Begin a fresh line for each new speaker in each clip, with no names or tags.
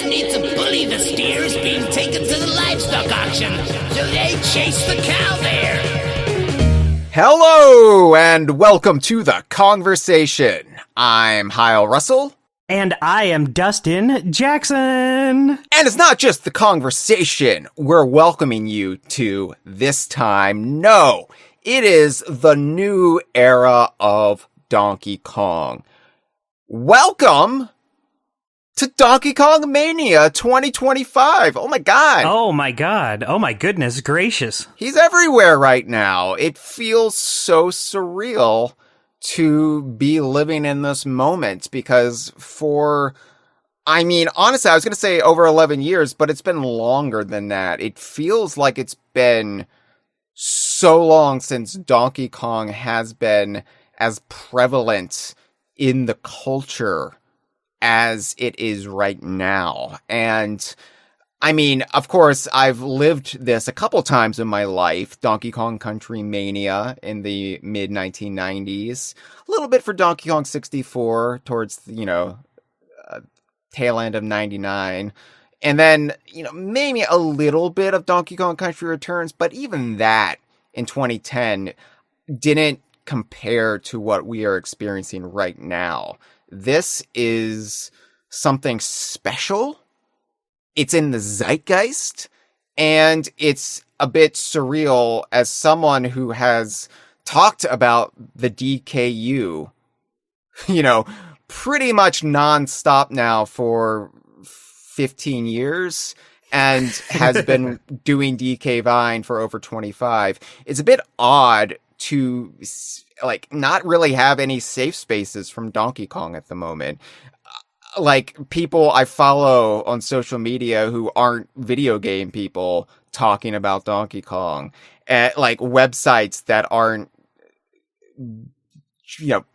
just need to bully the steers being taken to the livestock auction so they chase the cow there.
Hello, and welcome to the Kongversation. I'm Hyle Russell.
And I am Dustin Jackson.
And it's not just the Kongversation we're welcoming you to this time. No, it is the new era of Donkey Kong. Welcome to Donkey Kong Mania 2025. Oh my god.
Oh my god. Oh my goodness gracious.
He's everywhere right now. It feels so surreal to be living in this moment because honestly, I was going to say over 11 years, but it's been longer than that. It feels like it's been so long since Donkey Kong has been as prevalent in the culture as it is right now. And I mean, of course, I've lived this a couple times in my life. Donkey Kong Country Mania in the mid-1990s. A little bit for Donkey Kong 64 towards, tail end of 99. And then, maybe a little bit of Donkey Kong Country Returns. But even that in 2010 didn't compare to what we are experiencing right now. This is something special. It's in the zeitgeist, and it's a bit surreal as someone who has talked about the DKU, pretty much nonstop now for 15 years and has been doing DK Vine for over 25. It's a bit odd to, not really have any safe spaces from Donkey Kong at the moment. People I follow on social media who aren't video game people talking about Donkey Kong, websites that aren't,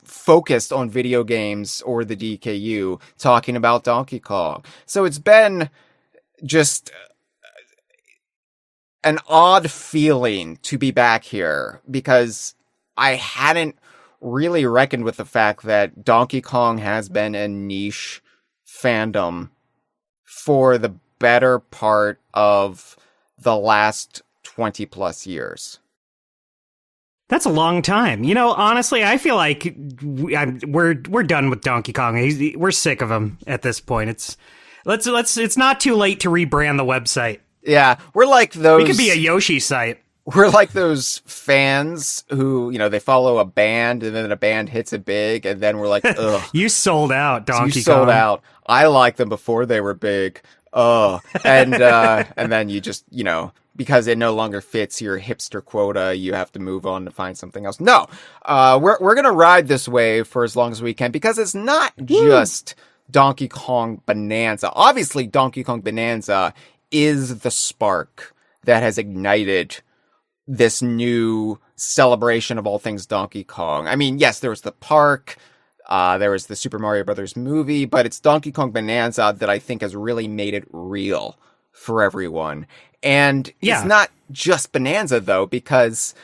focused on video games or the DKU talking about Donkey Kong. So it's been just an odd feeling to be back here because I hadn't really reckoned with the fact that Donkey Kong has been a niche fandom for the better part of the last 20 plus years.
That's a long time. Honestly, I feel like we're done with Donkey Kong. We're sick of him at this point. It's not too late to rebrand the website.
Yeah, we're like those.
We could be a Yoshi site.
We're like those fans who, they follow a band and then a band hits it big and then we're like, ugh.
You sold out, Donkey Kong.
You sold out. I liked them before they were big. Oh, and then you just, because it no longer fits your hipster quota, you have to move on to find something else. No, we're going to ride this wave for as long as we can because it's not just Donkey Kong Bananza. Obviously, Donkey Kong Bananza is the spark that has ignited this new celebration of all things Donkey Kong. I mean, yes, there was the park, there was the Super Mario Brothers movie, but it's Donkey Kong Bananza that I think has really made it real for everyone. And It's not just Bananza, though, because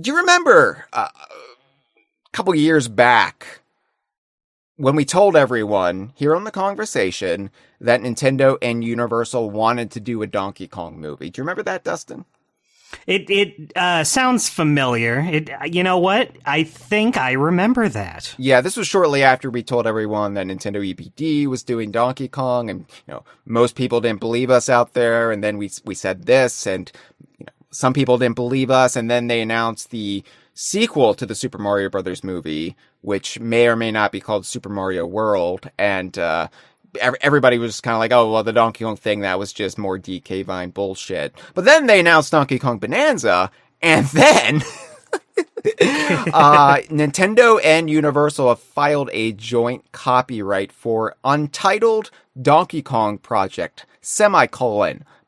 do you remember a couple years back when we told everyone here on the Kongversation that Nintendo and Universal wanted to do a Donkey Kong movie? Do you remember that, Dustin?
It sounds familiar. You know what? I think I remember that.
Yeah, this was shortly after we told everyone that Nintendo EPD was doing Donkey Kong, and most people didn't believe us out there. And then we said this, and some people didn't believe us. And then they announced the sequel to the Super Mario Brothers movie, which may or may not be called Super Mario World, and everybody was kind of like, oh, well, the Donkey Kong thing, that was just more DK Vine bullshit. But then they announced Donkey Kong Bananza, and then Nintendo and Universal have filed a joint copyright for Untitled Donkey Kong Project,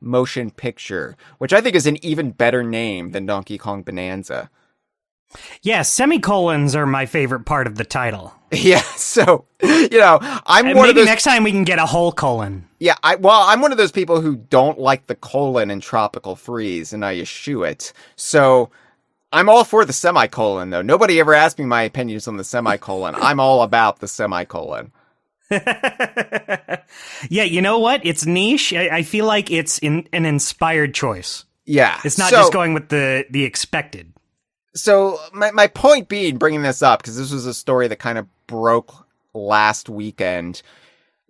Motion Picture, which I think is an even better name than Donkey Kong Bananza.
Yeah, semicolons are my favorite part of the title.
Yeah, so, I'm one
maybe
of those...
next time we can get a whole colon.
Yeah, I'm one of those people who don't like the colon in Tropical Freeze, and I eschew it. So, I'm all for the semicolon, though. Nobody ever asked me my opinions on the semicolon. I'm all about the semicolon.
Yeah, you know what? It's niche. I feel like it's an inspired choice.
Yeah.
It's not just going with the expected.
So my point being, bringing this up, because this was a story that kind of broke last weekend.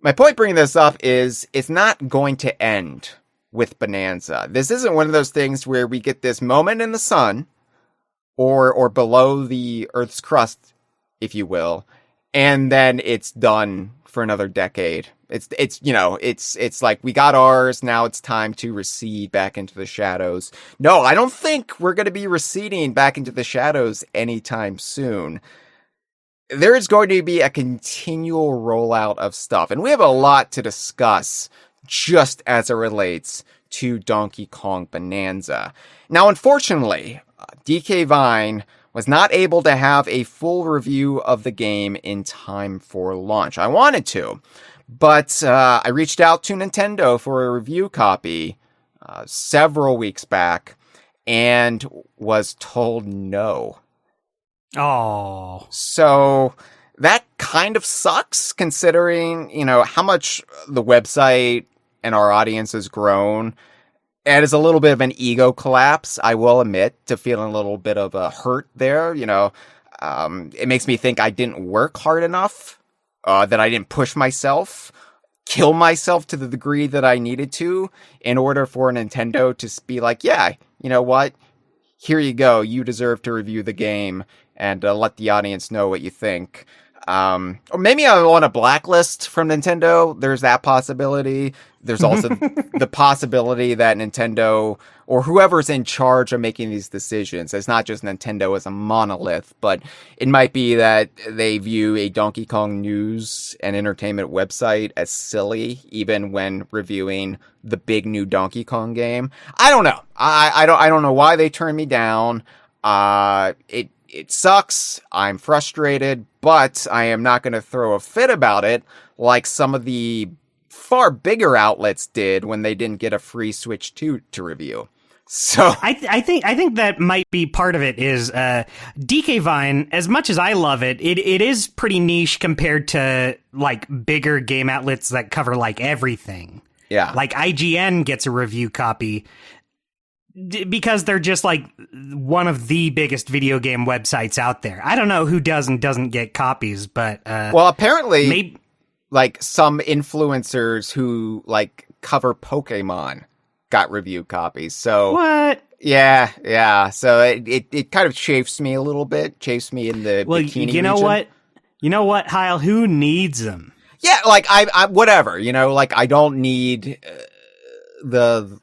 My point bringing this up is it's not going to end with Bananza. This isn't one of those things where we get this moment in the sun or below the Earth's crust, if you will, and then it's done for another decade. It's like we got ours, now it's time to recede back into the shadows. No, I don't think we're going to be receding back into the shadows anytime soon. There is going to be a continual rollout of stuff, and we have a lot to discuss just as it relates to Donkey Kong Bananza. Now, unfortunately, DK Vine was not able to have a full review of the game in time for launch. I wanted to, but I reached out to Nintendo for a review copy several weeks back and was told no.
Oh.
So that kind of sucks, considering, how much the website and our audience has grown. And it's a little bit of an ego collapse, I will admit, to feeling a little bit of a hurt there. It makes me think I didn't work hard enough, that I didn't push myself, kill myself to the degree that I needed to in order for Nintendo to be like, yeah, you know what? Here you go. You deserve to review the game and let the audience know what you think. Or maybe I want a blacklist from Nintendo. There's that possibility. There's also the possibility that Nintendo or whoever's in charge of making these decisions, it's not just Nintendo as a monolith, but it might be that they view a Donkey Kong news and entertainment website as silly, even when reviewing the big new Donkey Kong game. I don't know. I don't know why they turned me down. It sucks. I'm frustrated, but I am not going to throw a fit about it like some of the far bigger outlets did when they didn't get a free Switch 2 to review. So
I think that might be part of it is DK Vine, as much as I love it, it is pretty niche compared to like bigger game outlets that cover like everything.
Yeah.
Like IGN gets a review copy because they're just like one of the biggest video game websites out there. I don't know who does and doesn't get copies, but
well, apparently like some influencers who like cover Pokemon got review copies. So
what?
Yeah. So it kind of chafes me a little bit. Chafes me in the bikini
you know
region.
what? You know what, Hyle? Who needs them?
Yeah, like I whatever. Like I don't need the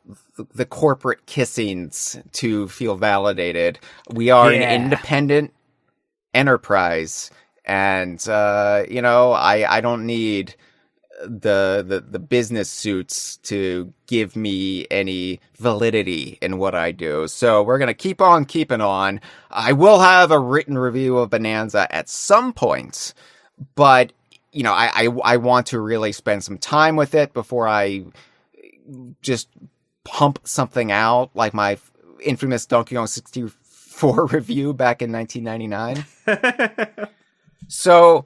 corporate kissings to feel validated. We are an independent enterprise, and I don't need the business suits to give me any validity in what I do. So we're gonna keep on keeping on. I will have a written review of Bananza at some point, but I want to really spend some time with it before I just pump something out like my infamous Donkey Kong 64 review back in 1999. So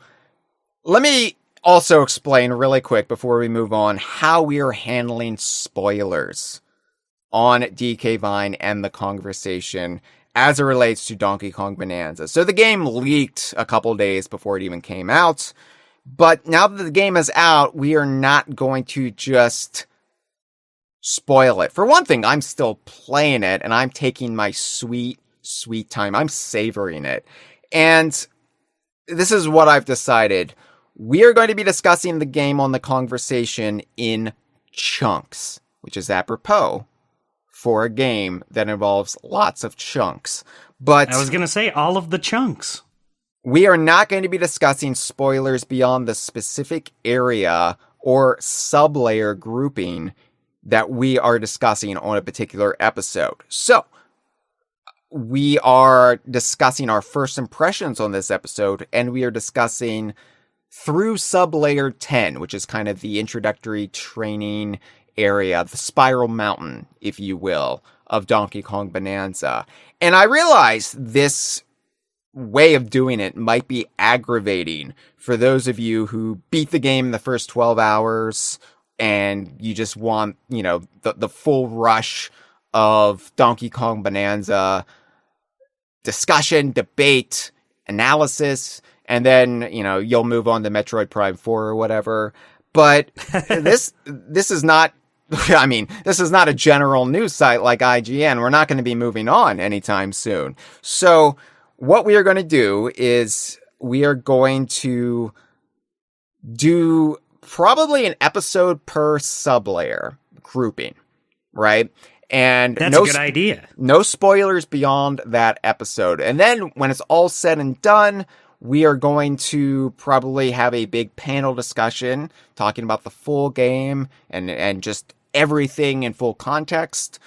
let me also explain really quick before we move on how we are handling spoilers on DK Vine and the Kongversation as it relates to Donkey Kong Bananza. So the game leaked a couple days before it even came out, but now that the game is out, we are not going to just spoil it. For one thing, I'm still playing it and I'm taking my sweet time. I'm savoring it. And this is what I've decided. We are going to be discussing the game on the Kongversation in chunks, which is apropos for a game that involves lots of chunks. But
I was going to say all of the chunks.
We are not going to be discussing spoilers beyond the specific area or sublayer grouping that we are discussing on a particular episode. So, we are discussing our first impressions on this episode, and we are discussing through sublayer 10, which is kind of the introductory training area, the spiral mountain, if you will, of Donkey Kong Bananza. And I realize this way of doing it might be aggravating for those of you who beat the game in the first 12 hours and you just want, the full rush of Donkey Kong Bananza discussion, debate, analysis, and then, you'll move on to Metroid Prime 4 or whatever. But this is not, this is not a general news site like IGN. We're not going to be moving on anytime soon. So what we are going to do is we are going to do probably an episode per sublayer grouping, right? And
that's a good idea.
No spoilers beyond that episode. And then when it's all said and done, we are going to probably have a big panel discussion talking about the full game and just everything in full context.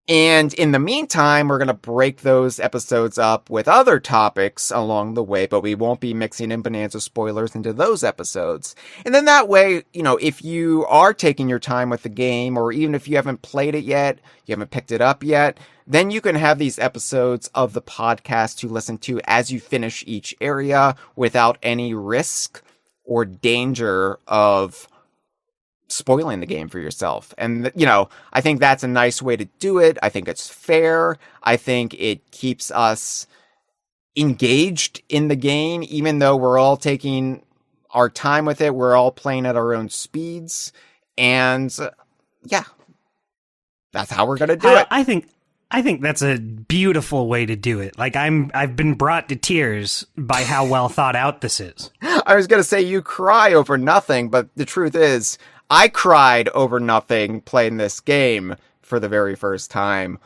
And in the meantime, we're going to break those episodes up with other topics along the way, but we won't be mixing in Bonanza spoilers into those episodes. And then that way, if you are taking your time with the game, or even if you haven't played it yet, you haven't picked it up yet, then you can have these episodes of the podcast to listen to as you finish each area without any risk or danger of spoiling the game for yourself. And, I think that's a nice way to do it. I think it's fair. I think it keeps us engaged in the game, even though we're all taking our time with it. We're all playing at our own speeds. And yeah, that's how we're going to do it.
I think that's a beautiful way to do it. Like I've been brought to tears by how well thought out this is.
I was going to say you cry over nothing, but the truth is I cried over nothing playing this game for the very first time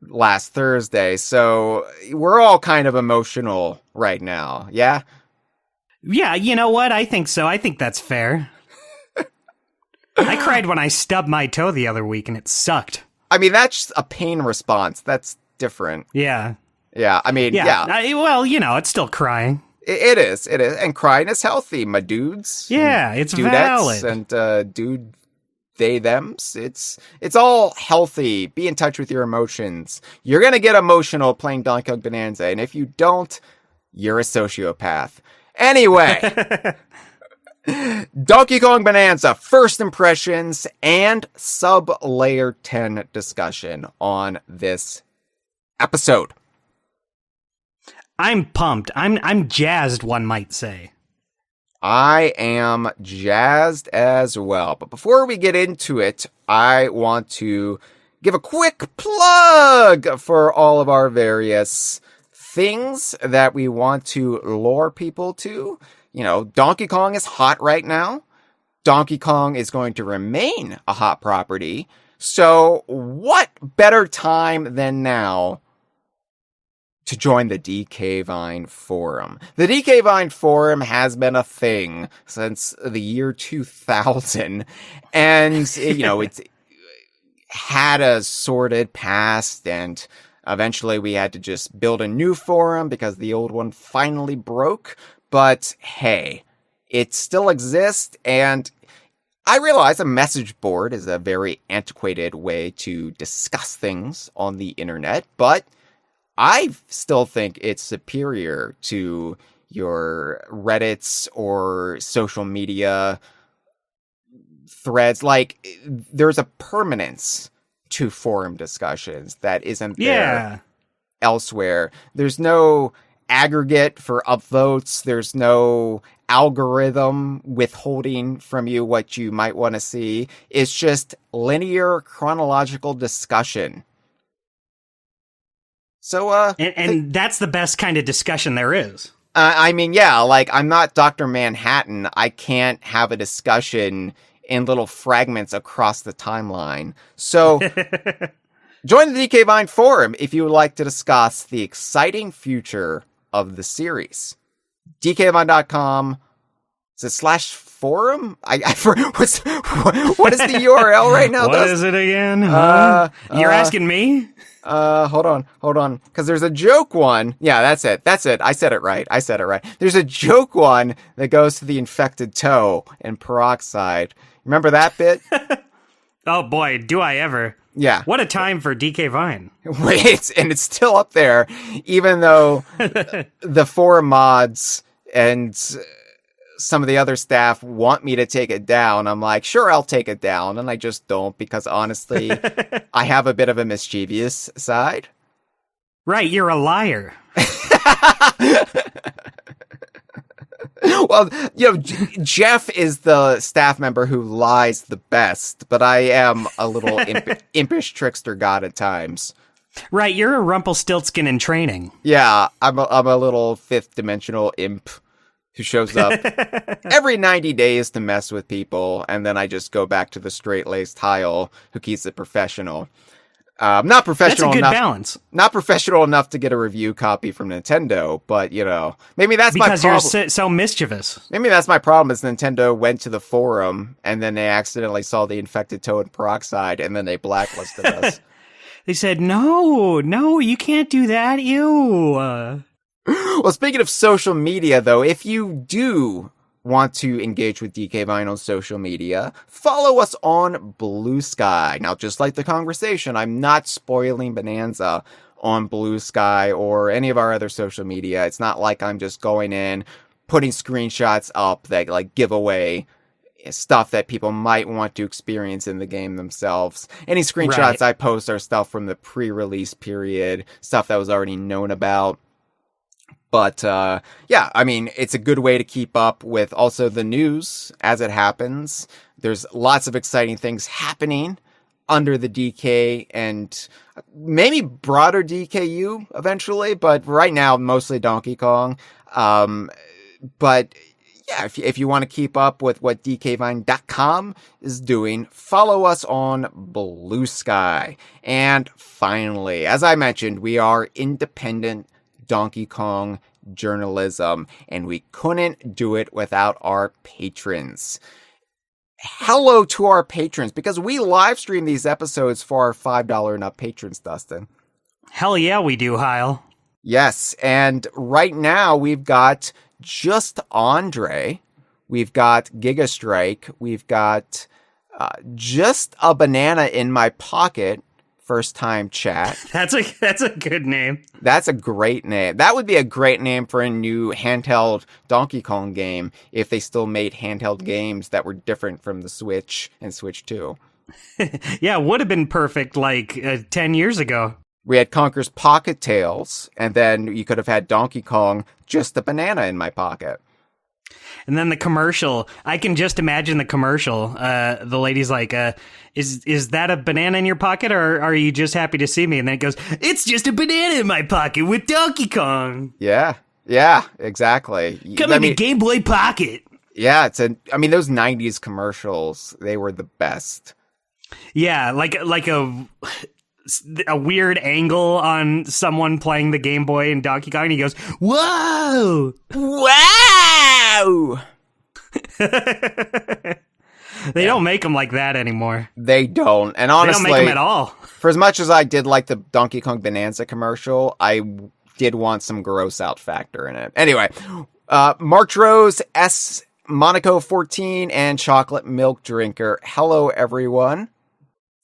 last Thursday. So we're all kind of emotional right now. Yeah.
Yeah. You know what? I think so. I think that's fair. I cried when I stubbed my toe the other week and it sucked.
That's a pain response. That's different.
Yeah.
Yeah. Yeah.
Well, it's still crying.
It is. And crying is healthy, my dudes.
Yeah, it's
dudettes
valid.
And dude, they, thems. It's all healthy. Be in touch with your emotions. You're going to get emotional playing Donkey Kong Bonanza. And if you don't, you're a sociopath. Anyway, Donkey Kong Bonanza, first impressions and Sublayer 10 discussion on this episode.
I'm pumped. I'm jazzed, one might say.
I am jazzed as well. But before we get into it, I want to give a quick plug for all of our various things that we want to lure people to. Donkey Kong is hot right now. Donkey Kong is going to remain a hot property. So what better time than now to join the DK Vine Forum? The DK Vine Forum has been a thing since the year 2000, and it's had a sordid past, and eventually we had to just build a new forum because the old one finally broke. But hey, it still exists, and I realize a message board is a very antiquated way to discuss things on the internet, but I still think it's superior to your Reddits or social media threads. Like, there's a permanence to forum discussions that isn't there elsewhere. There's no aggregate for upvotes. There's no algorithm withholding from you what you might want to see. It's just linear chronological discussion. So,
and that's the best kind of discussion there is.
I'm not Dr. Manhattan. I can't have a discussion in little fragments across the timeline. So, join the DK Vine Forum if you would like to discuss the exciting future of the series. DKVine.com/forum? What is the URL right now?
What is it again? Huh? You're asking me?
Hold on. Because there's a joke one. Yeah, that's it. I said it right. There's a joke one that goes to the infected toe and peroxide. Remember that bit?
Oh boy, do I ever.
Yeah.
What a time for DK Vine.
And it's still up there, even though the forum mods and some of the other staff want me to take it down. I'm like, sure, I'll take it down. And I just don't, because honestly, I have a bit of a mischievous side.
Right, you're a liar.
Well, Jeff is the staff member who lies the best, but I am a little impish trickster god at times.
Right, you're a Rumpelstiltskin in training.
Yeah, I'm a little fifth dimensional imp who shows up every 90 days to mess with people, and then I just go back to the straight-laced Hyle who keeps it professional. Not professional
That's a good
enough.
balance.
Not professional enough to get a review copy from Nintendo, but maybe that's my problem.
Because you're so mischievous.
Maybe that's my problem. Is Nintendo went to the forum and then they accidentally saw the infected toad peroxide and then they blacklisted us.
They said, no, you can't do that. Ew.
Well, speaking of social media, though, if you do want to engage with DK Vine on social media, follow us on Blue Sky. Now, just like the Kongversation, I'm not spoiling Bananza on Blue Sky or any of our other social media. It's not like I'm just going in, putting screenshots up that like give away stuff that people might want to experience in the game themselves. Any screenshots I post are stuff from the pre-release period, stuff that was already known about. But, yeah, I mean, it's a good way to keep up with also the news as it happens. There's lots of exciting things happening under the DK and maybe broader DKU eventually, but right now, mostly Donkey Kong. But yeah, if you want to keep up with what DKVine.com is doing, follow us on Blue Sky. And finally, as I mentioned, we are independent Donkey Kong journalism, and we couldn't do it without our patrons. Hello to our patrons, because we live stream these episodes for our $5 and up patrons, Dustin.
Hell yeah, we do, Hyle.
Yes, and right now we've got Just Andre, we've got Giga Strike, we've got Just a Banana in My Pocket, first time chat.
That's a good name.
That's a great name. That would be a great name for a new handheld Donkey Kong game if they still made handheld games that were different from the Switch and Switch 2.
Yeah, it would have been perfect like 10 years ago.
We had Conker's Pocket Tales, and then you could have had Donkey Kong, Just a Banana in My Pocket.
And then the commercial, I can just imagine the commercial. The lady's like, is that a banana in your pocket, or are you just happy to see me? And then it goes, it's just a banana in my pocket with Donkey Kong.
Yeah, exactly.
Come in the Game Boy Pocket.
Yeah, those 90s commercials, they were the best.
Yeah, like a weird angle on someone playing the Game Boy and Donkey Kong, and he goes, whoa!
Wow!
They don't make them like that anymore.
They don't. And honestly,
they don't make them at all.
For as much as I did like the Donkey Kong Bananza commercial, I did want some gross out factor in it. Anyway, March Rose, S. Monaco 14, and Chocolate Milk Drinker. Hello, everyone.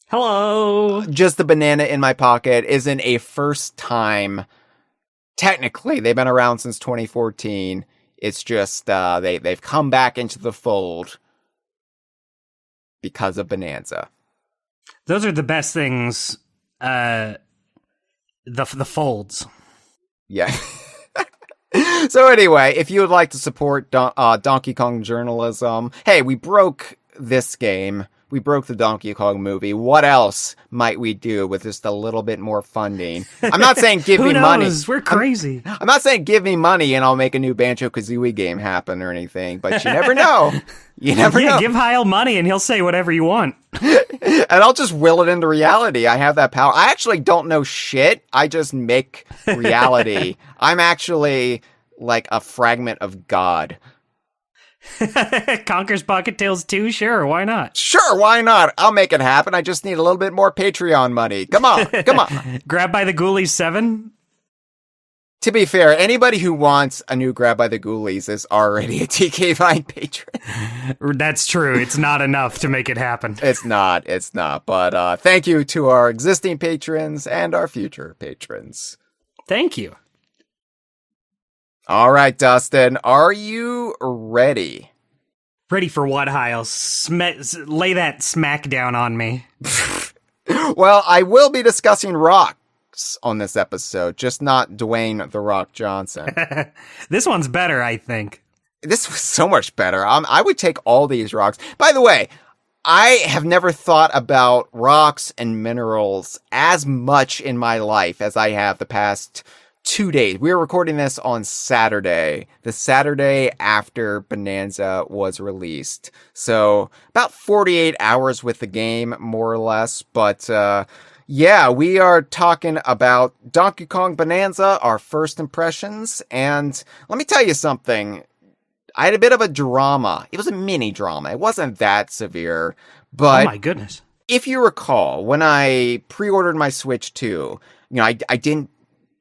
Hello.
Just a Banana in My Pocket isn't a first time. Technically, they've been around since 2014. It's just they've come back into the fold because of Bananza.
Those are the best things. The folds.
Yeah. So anyway, if you would like to support Donkey Kong journalism, hey, we broke this game. We broke the Donkey Kong movie. What else might we do with just a little bit more funding? I'm not saying give me money.
We're crazy.
I'm not saying give me money and I'll make a new Banjo-Kazooie game happen or anything, but you never know. You never know.
Give Hyle money and he'll say whatever you want.
And I'll just will it into reality. I have that power. I actually don't know shit. I just make reality. I'm actually like a fragment of God.
Conker's Pocket Tales 2? Sure, why not?
Sure, why not? I'll make it happen. I just need a little bit more Patreon money. Come on.
Grab by the Ghoulies 7?
To be fair, anybody who wants a new Grab by the Ghoulies is already a TK Vine patron.
That's true. It's not enough to make it happen.
It's not. But thank you to our existing patrons and our future patrons.
Thank you.
All right, Dustin, are you ready?
Ready for what, Hyle? Lay that smack down on me.
Well, I will be discussing rocks on this episode, just not Dwayne The Rock Johnson.
This one's better, I think.
This was so much better. I would take all these rocks. By the way, I have never thought about rocks and minerals as much in my life as I have the past 2 days. We were recording this on Saturday, the Saturday after Bananza was released. So about 48 hours with the game, more or less. But yeah, we are talking about Donkey Kong Bananza, our first impressions. And let me tell you something. I had a bit of a drama. It was a mini drama. It wasn't that severe. But
oh my goodness.
If you recall, when I pre-ordered my Switch 2, I didn't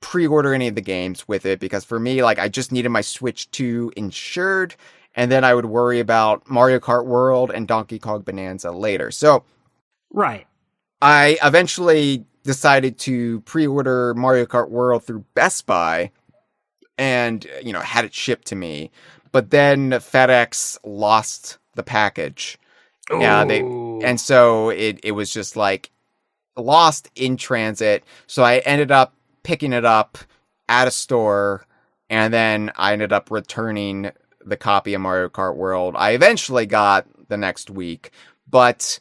pre-order any of the games with it because for me, I just needed my Switch 2 insured, and then I would worry about Mario Kart World and Donkey Kong Bonanza later. So,
right.
I eventually decided to pre-order Mario Kart World through Best Buy and, had it shipped to me. But then FedEx lost the package. Yeah, and so it was just lost in transit. So I ended up picking it up at a store, and then I ended up returning the copy of Mario Kart World. I eventually got the next week, but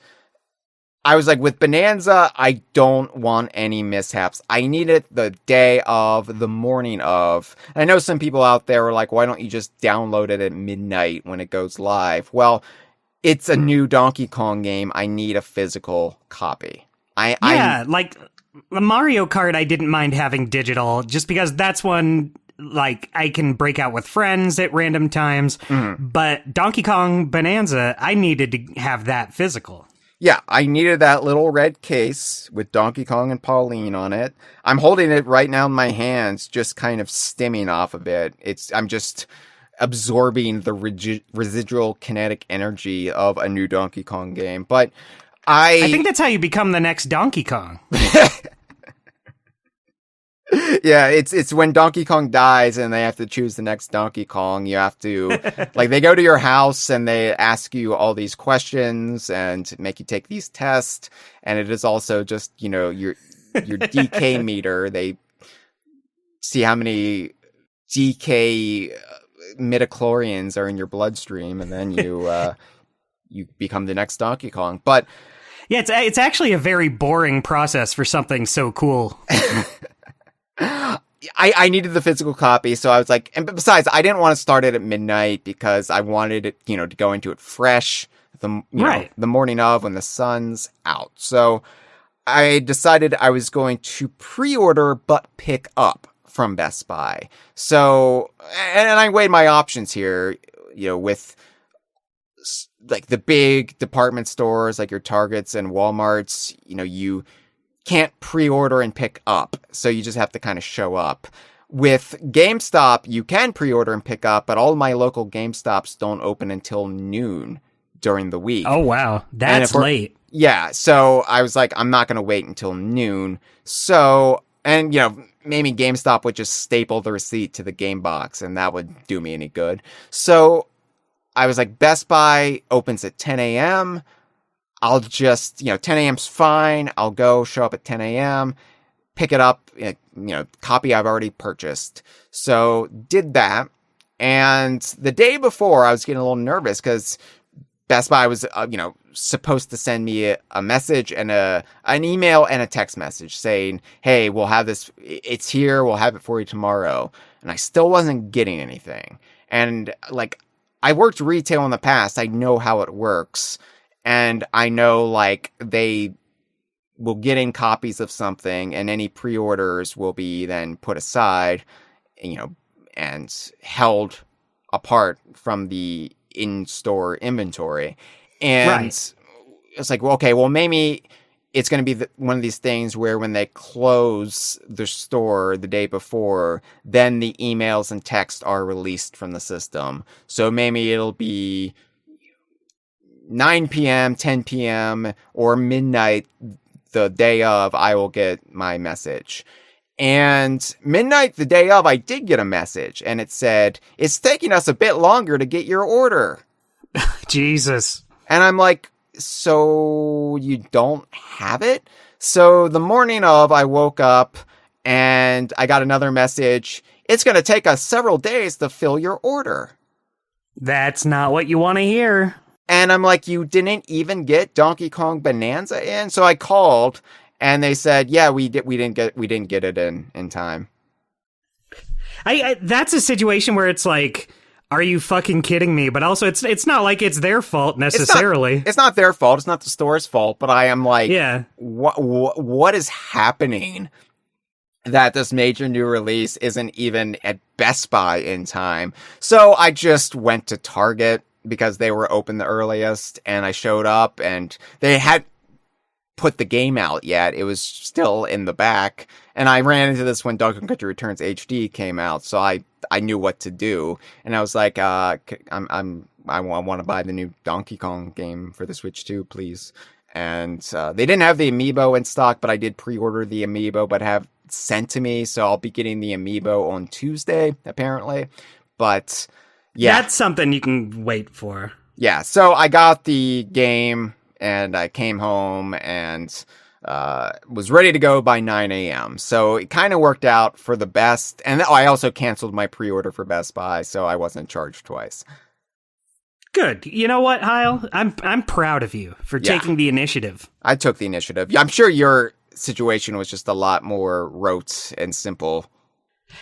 I was with Bonanza, I don't want any mishaps. I need it the day of, the morning of. And I know some people out there are why don't you just download it at midnight when it goes live? Well, it's a new Donkey Kong game. I need a physical copy.
The Mario Kart, I didn't mind having digital just because that's one, I can break out with friends at random times. Mm-hmm. But Donkey Kong Bonanza, I needed to have that physical.
Yeah, I needed that little red case with Donkey Kong and Pauline on it. I'm holding it right now in my hands, just kind of stimming off of it. I'm just absorbing the residual kinetic energy of a new Donkey Kong game. But I
think that's how you become the next Donkey Kong.
Yeah, it's when Donkey Kong dies and they have to choose the next Donkey Kong. You have to, they go to your house and they ask you all these questions and make you take these tests. And it is also just, your DK meter. They see how many DK midichlorians are in your bloodstream, and then you become the next Donkey Kong. But
yeah, it's actually a very boring process for something so cool.
I needed the physical copy, so I was and besides, I didn't want to start it at midnight because I wanted it, to go into it fresh the morning of when the sun's out. So I decided I was going to pre-order but pick up from Best Buy. So, and I weighed my options here, with the big department stores like your Targets and Walmarts, you can't pre-order and pick up, so you just have to kind of show up. With GameStop, you can pre-order and pick up, but all of my local GameStops don't open until noon during the week.
Oh, wow. That's late.
Yeah, so I was I'm not going to wait until noon. So, and, maybe GameStop would just staple the receipt to the game box, and that would do me any good. So I was Best Buy opens at 10 a.m., I'll just, 10 a.m.'s fine. I'll go show up at 10 a.m., pick it up, copy I've already purchased. So did that. And the day before, I was getting a little nervous because Best Buy was, supposed to send me a message and an email and a text message saying, hey, we'll have this. It's here. We'll have it for you tomorrow. And I still wasn't getting anything. And I worked retail in the past. I know how it works. And I know, they will get in copies of something, and any pre-orders will be then put aside, and held apart from the in-store inventory. And it's okay, well, maybe it's going to be one of these things where when they close the store the day before, then the emails and text are released from the system. So maybe it'll be 9 p.m., 10 p.m., or midnight the day of, I will get my message. And midnight the day of, I did get a message, and it said, it's taking us a bit longer to get your order.
Jesus.
And I'm like, so you don't have it? So the morning of, I woke up and I got another message. It's going to take us several days to fill your order.
That's not what you want to hear.
And I'm like, you didn't even get Donkey Kong Bananza in? So I called and they said, yeah, we didn't get it in time.
I that's a situation where it's like, are you fucking kidding me? But also, it's not like it's their fault necessarily.
It's not their fault. It's not the store's fault. But I am like,
yeah,
what is happening that this major new release isn't even at Best Buy in time? So I just went to Target because they were open the earliest, and I showed up, and they had put the game out yet. It was still in the back, and I ran into this when Donkey Kong Country Returns HD came out, so I knew what to do, and I was like, I want to buy the new Donkey Kong game for the Switch too, please. And they didn't have the amiibo in stock, but I did pre-order the amiibo, but have it sent to me, so I'll be getting the amiibo on Tuesday, apparently. But yeah,
that's something you can wait for.
Yeah, so I got the game, and I came home and was ready to go by 9 a.m. So it kind of worked out for the best. And I also canceled my pre-order for Best Buy, so I wasn't charged twice.
Good. You know what, Hyle? I'm proud of you for taking the initiative.
I took the initiative. I'm sure your situation was just a lot more rote and simple.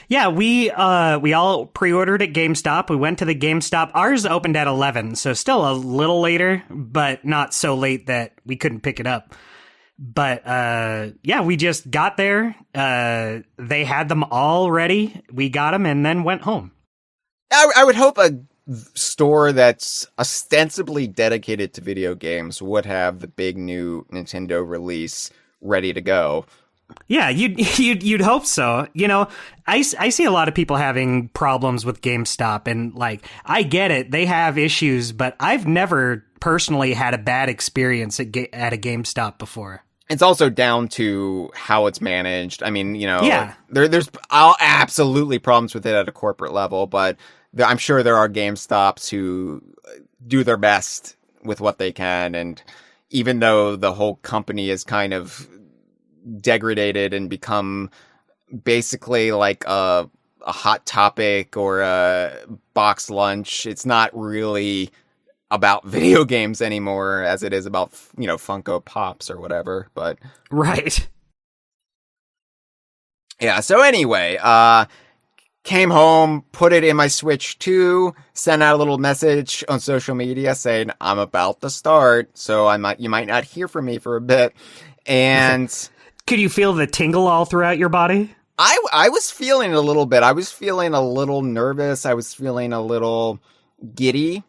Yeah, we all pre-ordered at GameStop. We went to the GameStop. Ours opened at 11, so still a little later, but not so late that we couldn't pick it up. But yeah, we just got there. They had them all ready. We got them and then went home.
I would hope a store that's ostensibly dedicated to video games would have the big new Nintendo release ready to go.
Yeah, you'd hope so. You know, I see a lot of people having problems with GameStop, and like, I get it, they have issues, but I've never personally had a bad experience at a GameStop before.
It's also down to how it's managed. I mean, you know,
yeah.
There's absolutely problems with it at a corporate level, but I'm sure there are GameStops who do their best with what they can, and even though the whole company is kind of degraded and become basically like a Hot Topic or a box lunch, it's not really about video games anymore as it is about, you know, Funko Pops or whatever. But
right,
yeah. So anyway, came home, put it in my Switch 2, sent out a little message on social media saying I'm about to start, so you might not hear from me for a bit. And
could you feel the tingle all throughout your body?
I was feeling it a little bit. I was feeling a little nervous. I was feeling a little giddy.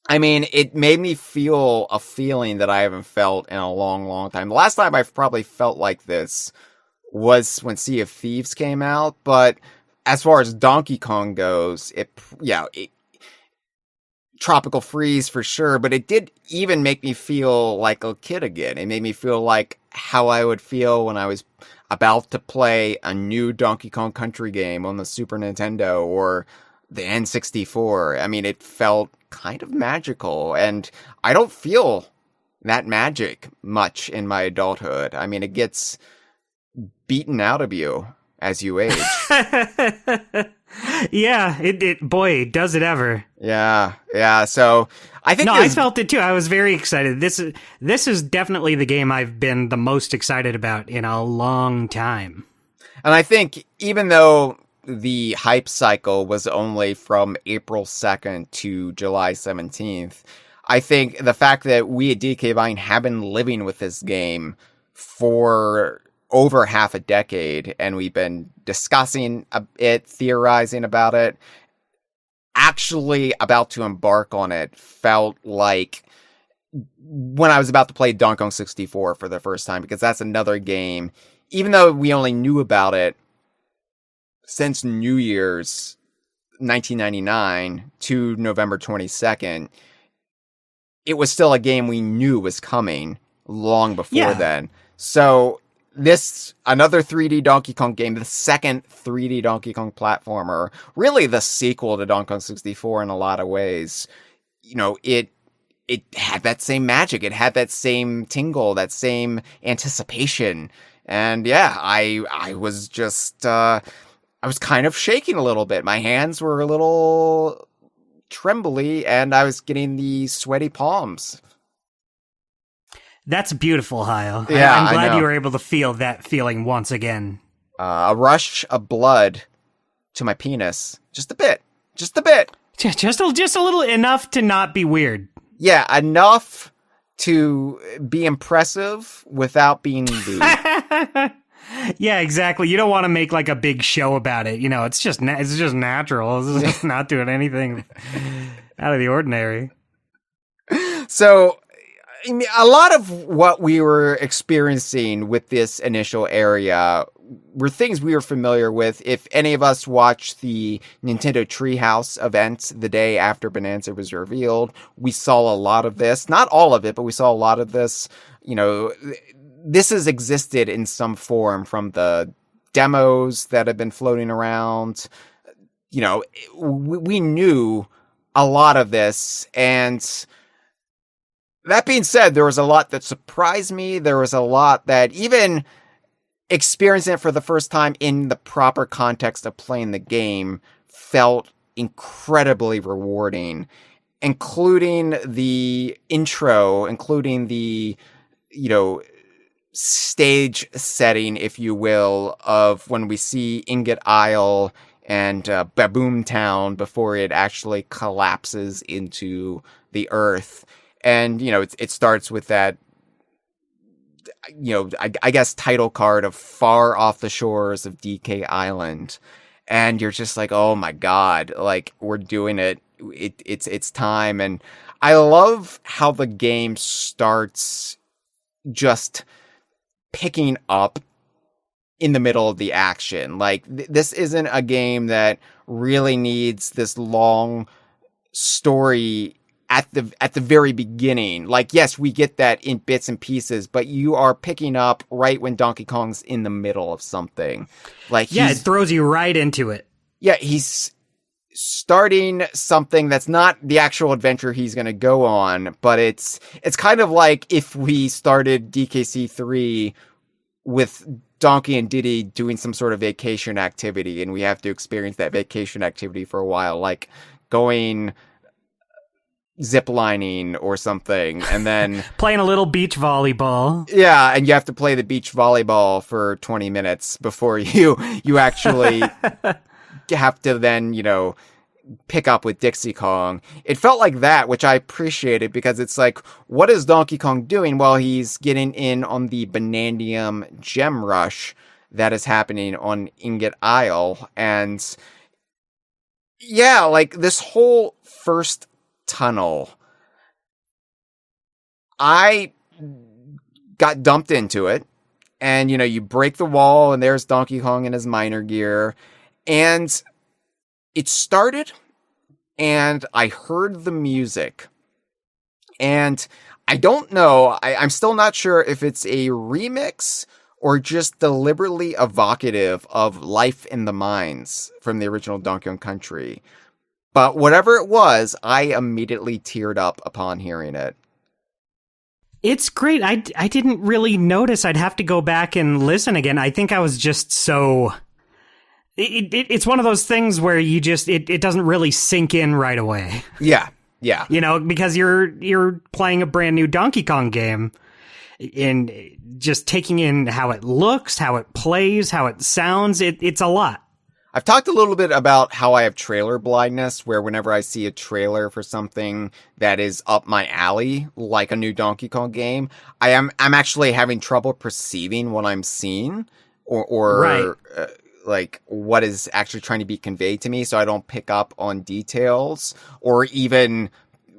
I mean, it made me feel a feeling that I haven't felt in a long, long time. The last time I've probably felt like this was when Sea of Thieves came out. But as far as Donkey Kong goes, Tropical Freeze for sure, but it did even make me feel like a kid again. It made me feel like how I would feel when I was about to play a new Donkey Kong Country game on the Super Nintendo or the N64. I mean, it felt kind of magical, and I don't feel that magic much in my adulthood. I mean, it gets beaten out of you as you age.
Yeah, it does it ever.
Yeah. So I think
I felt it too. I was very excited. This is definitely the game I've been the most excited about in a long time.
And I think even though the hype cycle was only from April 2nd to July 17th, I think the fact that we at DK Vine have been living with this game for over half a decade, and we've been discussing it, theorizing about it, actually about to embark on it, felt like when I was about to play Donkey Kong 64 for the first time, because that's another game, even though we only knew about it since New Year's 1999 to November 22nd, it was still a game we knew was coming long before then. So another 3D Donkey Kong game, the second 3D Donkey Kong platformer, really the sequel to Donkey Kong 64 in a lot of ways. You know, it had that same magic. It had that same tingle, that same anticipation. And yeah, I was just, I was kind of shaking a little bit. My hands were a little trembly and I was getting the sweaty palms.
That's beautiful, Hyle.
Yeah,
I'm glad you were able to feel that feeling once again.
A rush of blood to my penis. Just a bit. Just a bit.
Just a little, enough to not be weird.
Yeah, enough to be impressive without being lewd.
Yeah, exactly. You don't want to make like a big show about it. You know, it's just natural. It's just not doing anything out of the ordinary.
So, I mean, a lot of what we were experiencing with this initial area were things we were familiar with. If any of us watched the Nintendo Treehouse event the day after Bonanza was revealed, we saw a lot of this. Not all of it, but we saw a lot of this. You know, this has existed in some form from the demos that have been floating around. You know, we knew a lot of this, and that being said, there was a lot that surprised me. There was a lot that, even experiencing it for the first time in the proper context of playing the game, felt incredibly rewarding, including the intro, including the, you know, stage setting, if you will, of when we see Ingot Isle and Baboom Town before it actually collapses into the earth. And, you know, it starts with that, you know, I guess title card of Far Off the Shores of DK Island. And you're just like, oh my God, like, we're doing it. It's time. And I love how the game starts just picking up in the middle of the action. Like, this isn't a game that really needs this long story at the very beginning. Like, yes, we get that in bits and pieces, but you are picking up right when Donkey Kong's in the middle of something. Like,
yeah, it throws you right into it.
Yeah, he's starting something that's not the actual adventure he's going to go on, but it's kind of like if we started DKC 3 with Donkey and Diddy doing some sort of vacation activity, and we have to experience that vacation activity for a while, like going ziplining or something, and then
playing a little beach volleyball.
Yeah, and you have to play the beach volleyball for 20 minutes before you actually have to then, you know, pick up with Dixie Kong. It felt like that, which I appreciated, because it's like, what is Donkey Kong doing? Well, he's getting in on the Banandium gem rush that is happening on Ingot Isle. And yeah, like, this whole first tunnel, I got dumped into it, and, you know, you break the wall and there's Donkey Kong in his miner gear, and it started and I heard the music, and I don't know, I'm still not sure if it's a remix or just deliberately evocative of Life in the Mines from the original Donkey Kong Country. But whatever it was, I immediately teared up upon hearing it.
It's great. I didn't really notice. I'd have to go back and listen again. I think I was just so... It's one of those things where you just... It doesn't really sink in right away.
Yeah.
You know, because you're playing a brand new Donkey Kong game, and just taking in how it looks, how it plays, how it sounds, it's a lot.
I've talked a little bit about how I have trailer blindness, where whenever I see a trailer for something that is up my alley, like a new Donkey Kong game, I'm actually having trouble perceiving what I'm seeing, or
right.
Like what is actually trying to be conveyed to me, so I don't pick up on details or even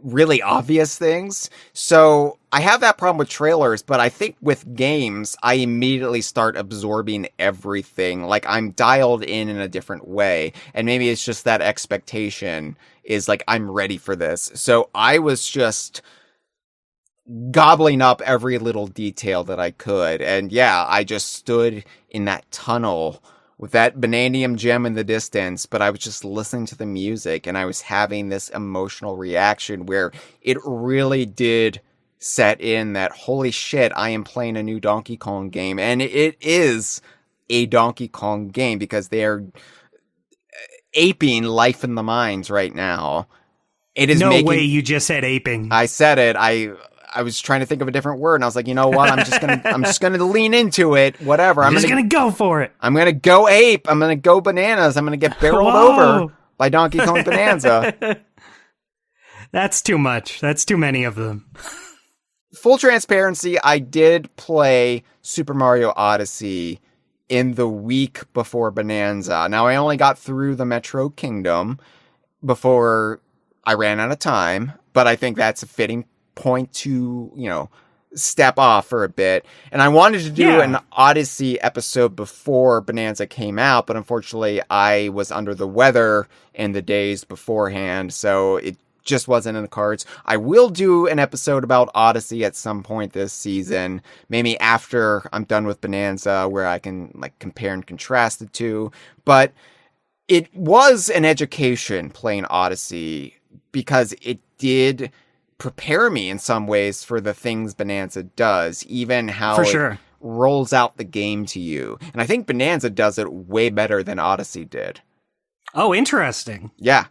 really obvious things. So I have that problem with trailers, but I think with games, I immediately start absorbing everything. Like I'm dialed in a different way. And maybe it's just that expectation is like, I'm ready for this. So I was just gobbling up every little detail that I could. And yeah, I just stood in that tunnel with that vanadium gem in the distance, but I was just listening to the music and I was having this emotional reaction where it really did set in that, holy shit, I am playing a new Donkey Kong game. And it is a Donkey Kong game because they are aping Life in the Mines right now. It is
no way you just said aping.
I said it. I was trying to think of a different word, and I was like, you know what? I'm just gonna lean into it. Whatever.
I'm just gonna go for it.
I'm gonna go ape. I'm gonna go bananas. I'm gonna get barreled over by Donkey Kong Bananza.
That's too much. That's too many of them.
Full transparency, I did play Super Mario Odyssey in the week before Bonanza. Now, I only got through the Metro Kingdom before I ran out of time, but I think that's a fitting point to, step off for a bit. And I wanted to do an Odyssey episode before Bonanza came out, but unfortunately I was under the weather in the days beforehand, so it just wasn't in the cards. I will do an episode about Odyssey at some point this season, maybe after I'm done with Bonanza, where I can compare and contrast the two. But it was an education playing Odyssey because it did prepare me in some ways for the things Bonanza does, even how it rolls out the game to you. And I think Bonanza does it way better than Odyssey did.
Oh, interesting.
Yeah.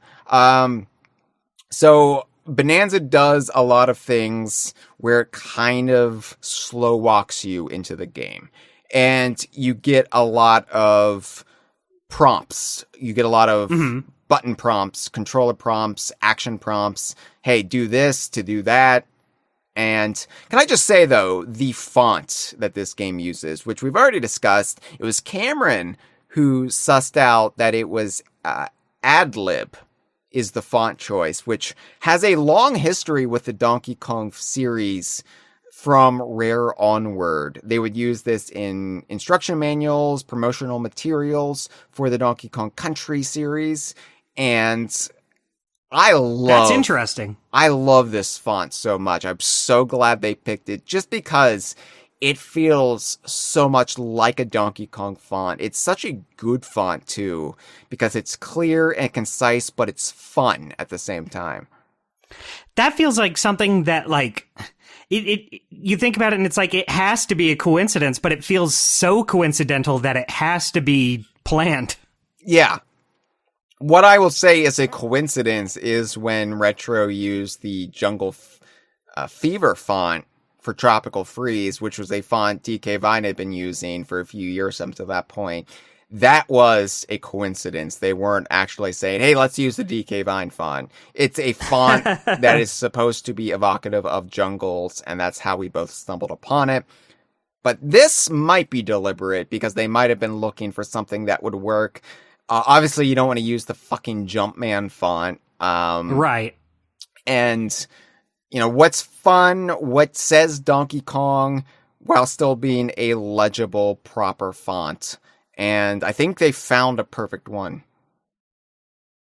So Bonanza does a lot of things where it kind of slow walks you into the game. And you get a lot of prompts. You get a lot of button prompts, controller prompts, action prompts. Hey, do this to do that. And can I just say, though, the font that this game uses, which we've already discussed, it was Cameron who sussed out that it was Adlib is the font choice, which has a long history with the Donkey Kong series from Rare onward. They would use this in instruction manuals, promotional materials for the Donkey Kong Country series, and that's interesting. I love this font so much. I'm so glad they picked it just because it feels so much like a Donkey Kong font. It's such a good font too, because it's clear and concise, but it's fun at the same time.
That feels like something that you think about it and it's like it has to be a coincidence, but it feels so coincidental that it has to be planned.
Yeah. What I will say is a coincidence is when Retro used the Jungle Fever font for Tropical Freeze, which was a font DK Vine had been using for a few years up to that point. That was a coincidence. They weren't actually saying, hey, let's use the DK Vine font. It's a font that is supposed to be evocative of jungles, and that's how we both stumbled upon it. But this might be deliberate because they might have been looking for something that would work. Obviously, you don't want to use the fucking Jumpman font.
Right.
And, what's fun, what says Donkey Kong, while still being a legible, proper font. And I think they found a perfect one.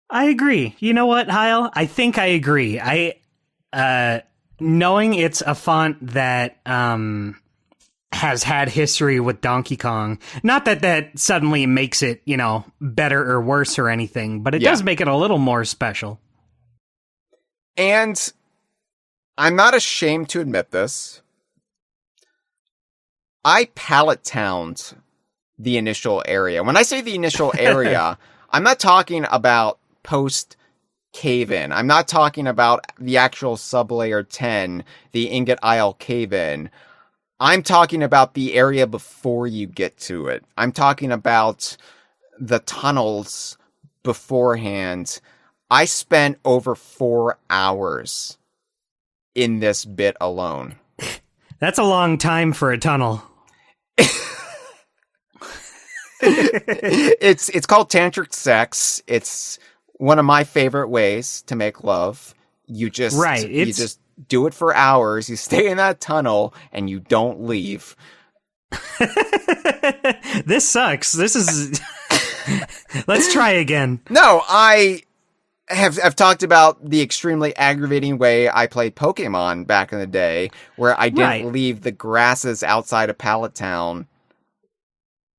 I agree. You know what, Hyle? I think I agree. Knowing it's a font that has had history with Donkey Kong, not that suddenly makes it, better or worse or anything, but it does make it a little more special.
And I'm not ashamed to admit this. I palette towned the initial area. When I say the initial area, I'm not talking about post cave-in. I'm not talking about the actual Sublayer 10, the Ingot Isle cave-in. I'm talking about the area before you get to it. I'm talking about the tunnels beforehand. I spent over 4 hours in this bit alone.
That's a long time for a tunnel.
It's called tantric sex. It's one of my favorite ways to make love. You just
Right,
you just do it for hours. You stay in that tunnel and you don't leave.
This sucks. This is. Let's try again.
No, I've talked about the extremely aggravating way I played Pokemon back in the day, where I didn't leave the grasses outside of Pallet Town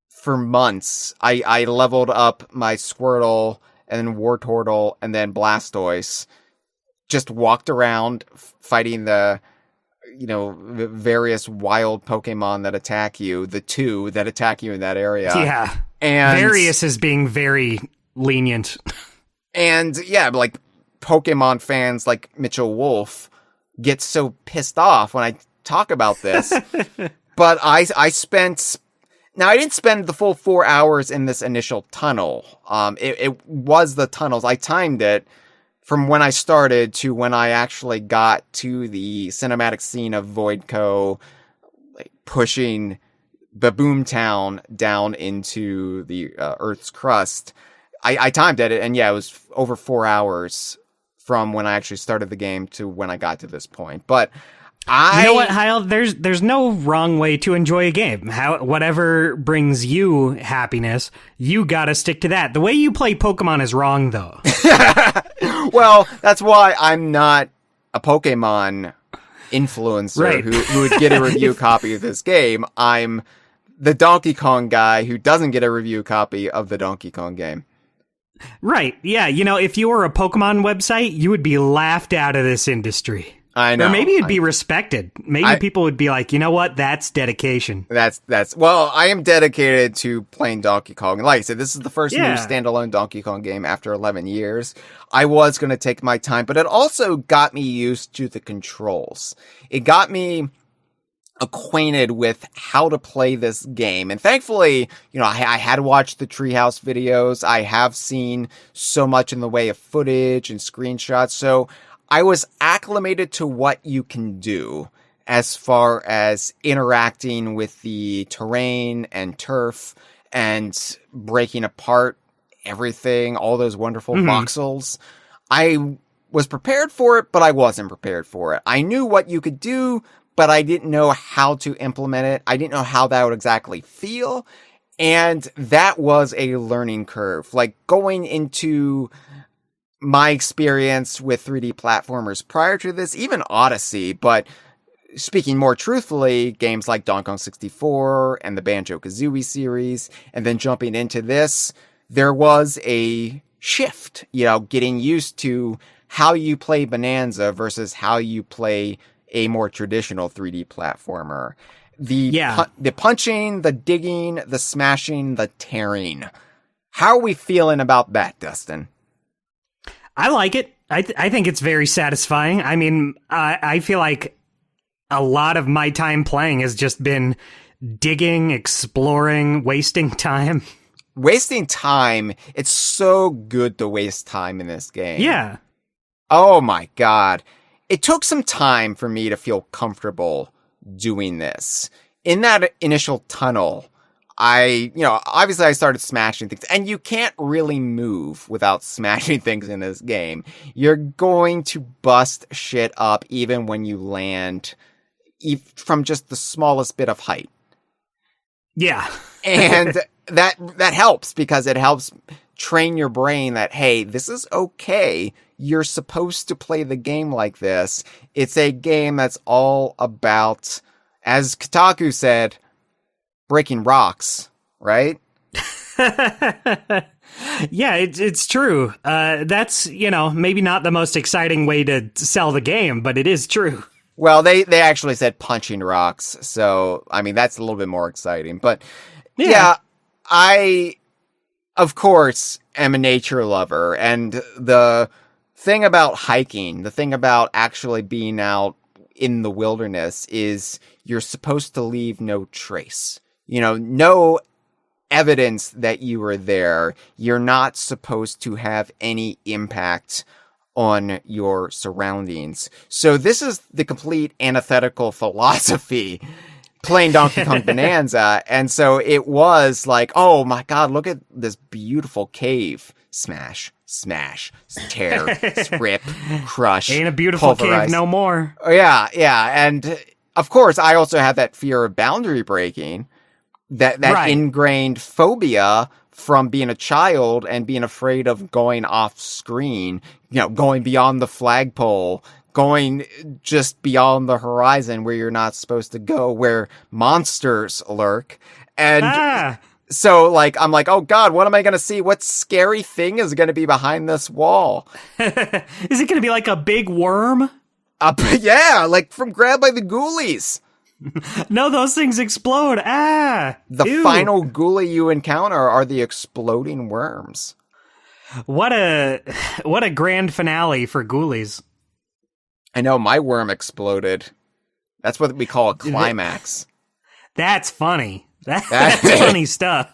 for months. I leveled up my Squirtle and then Wartortle and then Blastoise. Just walked around fighting the, various wild Pokemon that attack you, the two that attack you in that area.
Yeah.
And
Various is being very lenient.
And yeah, like Pokemon fans like Mitchell Wolf get so pissed off when I talk about this. But I didn't spend the full 4 hours in this initial tunnel. It was the tunnels. I timed it from when I started to when I actually got to the cinematic scene of Voidco, like, pushing the Boomtown down into the Earth's crust. I timed it, and yeah, it was over 4 hours from when I actually started the game to when I got to this point. But
you know what, Hyle? There's no wrong way to enjoy a game. Whatever brings you happiness, you gotta stick to that. The way you play Pokemon is wrong, though.
Well, that's why I'm not a Pokemon influencer who would get a review copy of this game. I'm the Donkey Kong guy who doesn't get a review copy of the Donkey Kong game.
Right. Yeah. If you were a Pokemon website, you would be laughed out of this industry.
I know.
Or maybe it'd be respected. Maybe people would be like, you know what? That's dedication.
Well, I am dedicated to playing Donkey Kong. Like I said, this is the first new standalone Donkey Kong game after 11 years. I was going to take my time, but it also got me used to the controls. It got me acquainted with how to play this game. And thankfully, I had watched the Treehouse videos. I have seen so much in the way of footage and screenshots. So I was acclimated to what you can do as far as interacting with the terrain and turf and breaking apart everything, all those wonderful voxels. I was prepared for it, but I wasn't prepared for it. I knew what you could do, but I didn't know how to implement it. I didn't know how that would exactly feel. And that was a learning curve. Like going into my experience with 3D platformers prior to this, even Odyssey, but speaking more truthfully, games like Donkey Kong 64 and the Banjo-Kazooie series, and then jumping into this, there was a shift, getting used to how you play Bonanza versus how you play a more traditional 3D platformer. The punching, the digging, the smashing, the tearing. How are we feeling about that, Dustin?
I like it. I think it's very satisfying. I mean, I feel like a lot of my time playing has just been digging, exploring, wasting time.
Wasting time. It's so good to waste time in this game.
Yeah.
Oh my God. It took some time for me to feel comfortable doing this. In that initial tunnel, obviously I started smashing things, and you can't really move without smashing things in this game. You're going to bust shit up even when you land from just the smallest bit of height.
Yeah.
And that helps because it helps train your brain that, hey, this is okay. You're supposed to play the game like this. It's a game that's all about, as Kotaku said, breaking rocks, right?
Yeah, it's true. That's, maybe not the most exciting way to sell the game, but it is true.
Well, they actually said punching rocks, so, I mean, that's a little bit more exciting. But, yeah, I, of course, am a nature lover, and the thing about hiking, the thing about actually being out in the wilderness is you're supposed to leave no trace. No evidence that you were there. You're not supposed to have any impact on your surroundings. So this is the complete antithetical philosophy playing Donkey Kong Bonanza. And so it was like, oh my God, look at this beautiful cave smash, smash, tear, rip, crush.
Ain't a beautiful
pulverize.
cave no more.
Oh, yeah. And of course, I also have that fear of boundary breaking, that
Right.
ingrained phobia from being a child and being afraid of going off screen, going beyond the flagpole, going just beyond the horizon where you're not supposed to go, where monsters lurk. And so, like, I'm like, oh God, what am I going to see? What scary thing is going to be behind this wall?
Is it going to be like a big worm?
Yeah, like from Grabbed by the Ghoulies.
No, those things explode.
The
Ew.
final ghoulie you encounter are the exploding worms.
What a grand finale for ghoulies.
I know, my worm exploded. That's what we call a climax.
That's funny. That's funny stuff.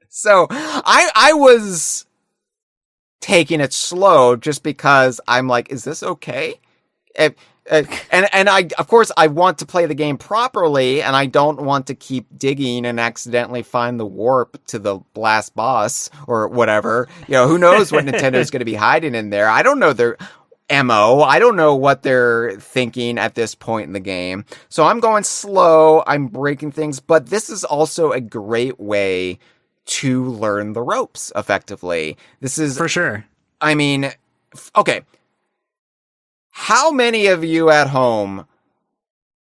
So I was taking it slow just because I'm like, is this okay? And I, of course, I want to play the game properly, and I don't want to keep digging and accidentally find the warp to the last boss or whatever. Who knows what Nintendo's going to be hiding in there? I don't know their MO. I don't know what they're thinking at this point in the game. So I'm going slow. I'm breaking things, but this is also a great way to learn the ropes effectively. This is
For sure.
I mean, okay. How many of you at home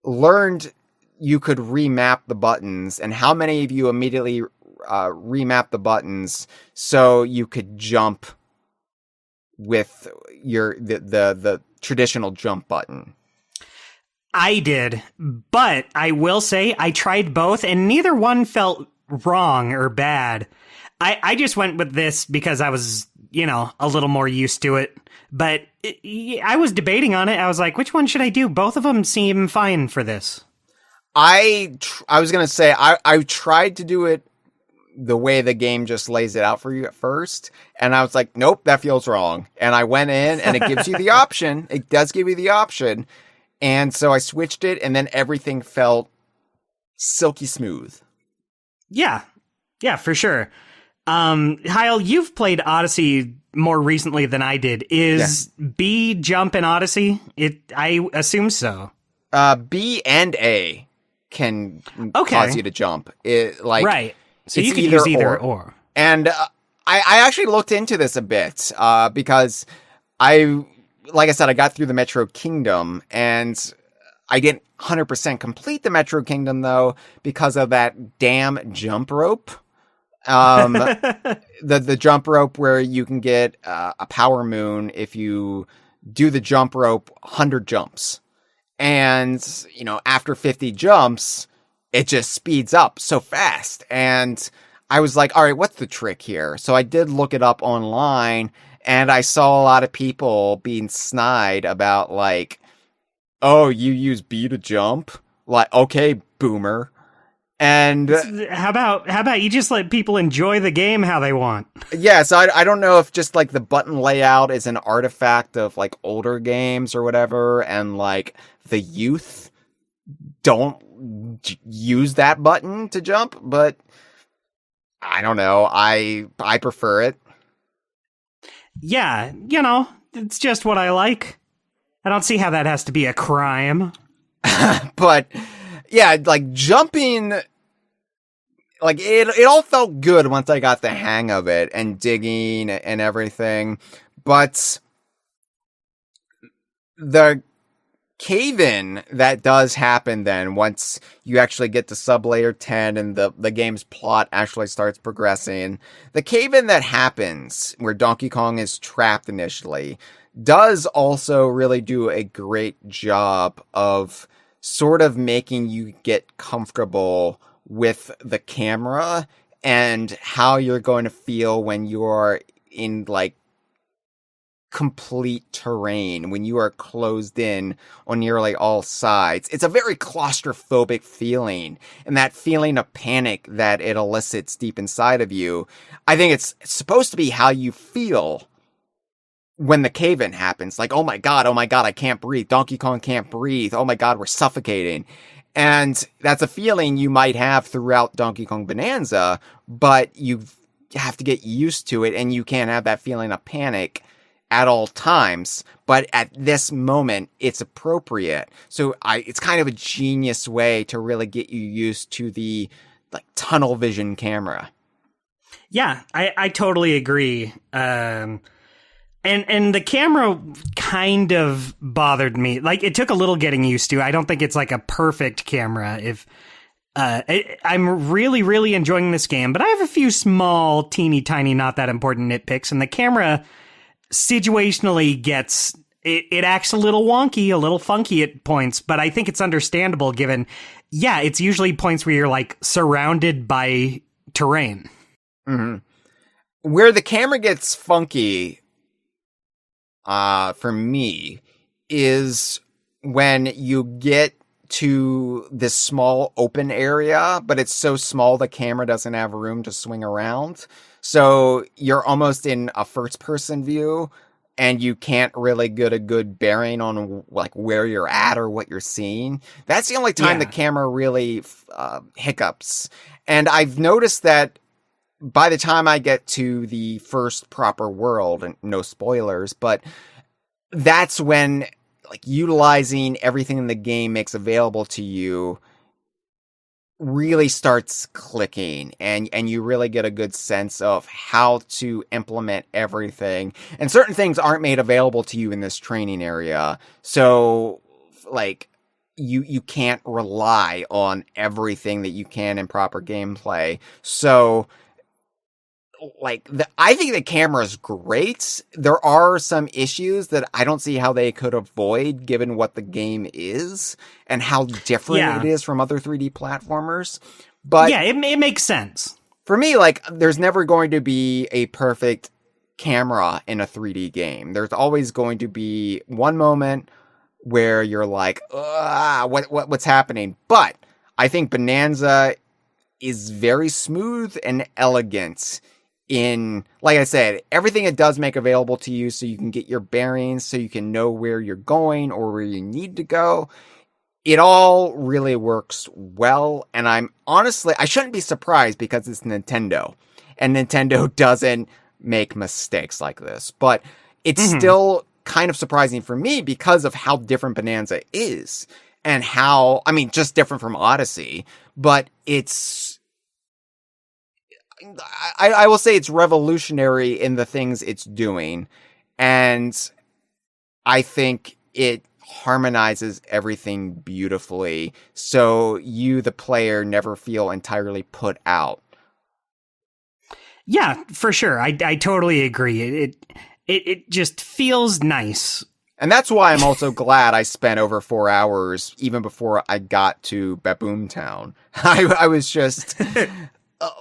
learned you could remap the buttons, and how many of you immediately remap the buttons so you could jump with the traditional jump button?
I did, but I will say I tried both, and neither one felt wrong or bad. I just went with this because I was, a little more used to it. But I was debating on it. I was like, which one should I do? Both of them seem fine for this.
I was going to say, I tried to do it the way the game just lays it out for you at first. And I was like, nope, that feels wrong. And I went in, and it gives you the option. It does give you the option. And so I switched it, and then everything felt silky smooth.
Yeah, for sure. Hyle, you've played Odyssey more recently than I did. Is B jump in Odyssey? I assume so.
B and A can cause you to jump.
Right. So you can use either or.
And I actually looked into this a bit because like I said, I got through the Metro Kingdom, and I didn't 100% complete the Metro Kingdom, though, because of that damn jump rope. The jump rope where you can get a power moon if you do the jump rope 100 jumps. And, after 50 jumps, it just speeds up so fast. And I was like, all right, what's the trick here? So I did look it up online, and I saw a lot of people being snide about, like, oh, you use B to jump? Like, okay, boomer. And
how about you just let people enjoy the game how they want?
Yeah, so I don't know if just like the button layout is an artifact of like older games or whatever, and like the youth don't use that button to jump, but I don't know. I prefer it.
Yeah, it's just what I like. I don't see how that has to be a crime.
But yeah, like jumping, like it all felt good once I got the hang of it and digging and everything. But the cave-in that does happen then once you actually get to Sublayer 10 and the game's plot actually starts progressing, the cave-in that happens where Donkey Kong is trapped initially does also really do a great job of sort of making you get comfortable with the camera and how you're going to feel when you're in like complete terrain, when you are closed in on nearly all sides. It's a very claustrophobic feeling, and that feeling of panic that it elicits deep inside of you, I think it's supposed to be how you feel when the cave-in happens. Like, oh my god, I can't breathe. Donkey Kong can't breathe. Oh my god, we're suffocating. And that's a feeling you might have throughout Donkey Kong Bonanza, but you have to get used to it, and you can't have that feeling of panic at all times. But at this moment, it's appropriate. So it's kind of a genius way to really get you used to the like tunnel vision camera.
Yeah, I totally agree. And the camera kind of bothered me. Like, it took a little getting used to. I don't think it's like a perfect camera. I'm really, really enjoying this game, but I have a few small, teeny tiny, not that important nitpicks, and the camera situationally it acts a little wonky, a little funky at points, but I think it's understandable given, it's usually points where you're like surrounded by terrain.
Mm-hmm. Where the camera gets funky, for me, is when you get to this small open area, but it's so small the camera doesn't have room to swing around. So you're almost in a first-person view, and you can't really get a good bearing on like where you're at or what you're seeing. That's the only time the camera really hiccups. And I've noticed that by the time I get to the first proper world, and no spoilers, but that's when like utilizing everything in the game makes available to you really starts clicking, and you really get a good sense of how to implement everything. And certain things aren't made available to you in this training area. So like you can't rely on everything that you can in proper gameplay. So like I think the camera is great. There are some issues that I don't see how they could avoid given what the game is and how different it is from other 3D platformers. But
it makes sense.
For me, like there's never going to be a perfect camera in a 3D game. There's always going to be one moment where you're like, what's happening? But I think Bananza is very smooth and elegant in, like I said, everything it does make available to you so you can get your bearings, so you can know where you're going or where you need to go. It all really works well, and I shouldn't be surprised because it's Nintendo, and Nintendo doesn't make mistakes like this, but it's still kind of surprising for me because of how different Bananza is, and how, I mean, just different from Odyssey, but I will say it's revolutionary in the things it's doing, and I think it harmonizes everything beautifully, so you, the player, never feel entirely put out.
Yeah, for sure. I totally agree. It just feels nice.
And that's why I'm also glad I spent over 4 hours even before I got to Baboom Town. I was just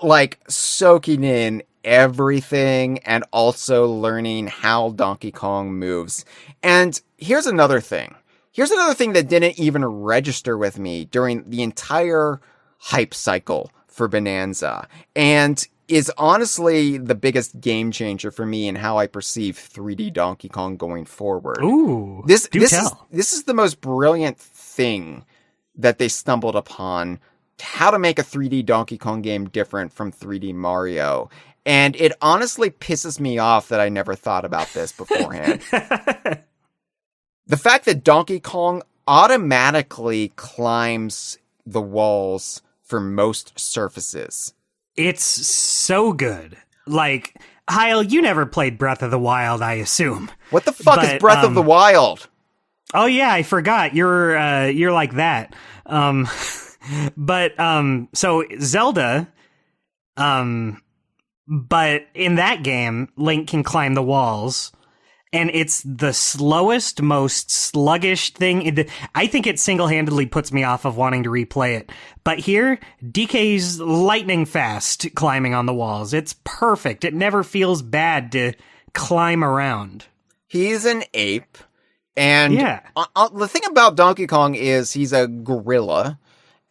like soaking in everything and also learning how Donkey Kong moves. And here's another thing. That didn't even register with me during the entire hype cycle for Bananza, and is honestly the biggest game changer for me in how I perceive 3D Donkey Kong going forward.
Ooh,
this is the most brilliant thing that they stumbled upon, how to make a 3D Donkey Kong game different from 3D Mario. And it honestly pisses me off that I never thought about this beforehand. The fact that Donkey Kong automatically climbs the walls for most surfaces.
It's so good. Like, Hyle, you never played Breath of the Wild, I assume.
What the fuck is Breath of the Wild?
Oh yeah, I forgot. You're like that. So Zelda, but in that game, Link can climb the walls, and it's the slowest, most sluggish thing. I think it single-handedly puts me off of wanting to replay it. But here, DK's lightning fast climbing on the walls. It's perfect. It never feels bad to climb around.
He's an ape, and the thing about Donkey Kong is he's a gorilla.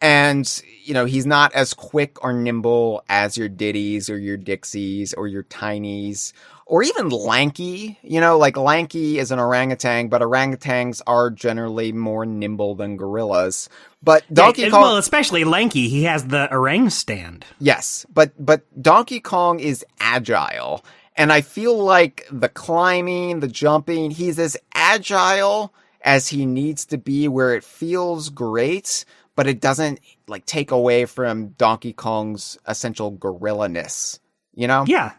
And, you know, he's not as quick or nimble as your Diddies or your Dixies or your Tinies or even Lanky. You know, like Lanky is an orangutan, but orangutans are generally more nimble than gorillas. But Donkey Kong...
Well, especially Lanky, he has the orang stand.
Yes, but Donkey Kong is agile. And I feel like the climbing, the jumping, he's as agile as he needs to be where it feels great, but it doesn't like take away from Donkey Kong's essential gorilla-ness, you know?
Yeah.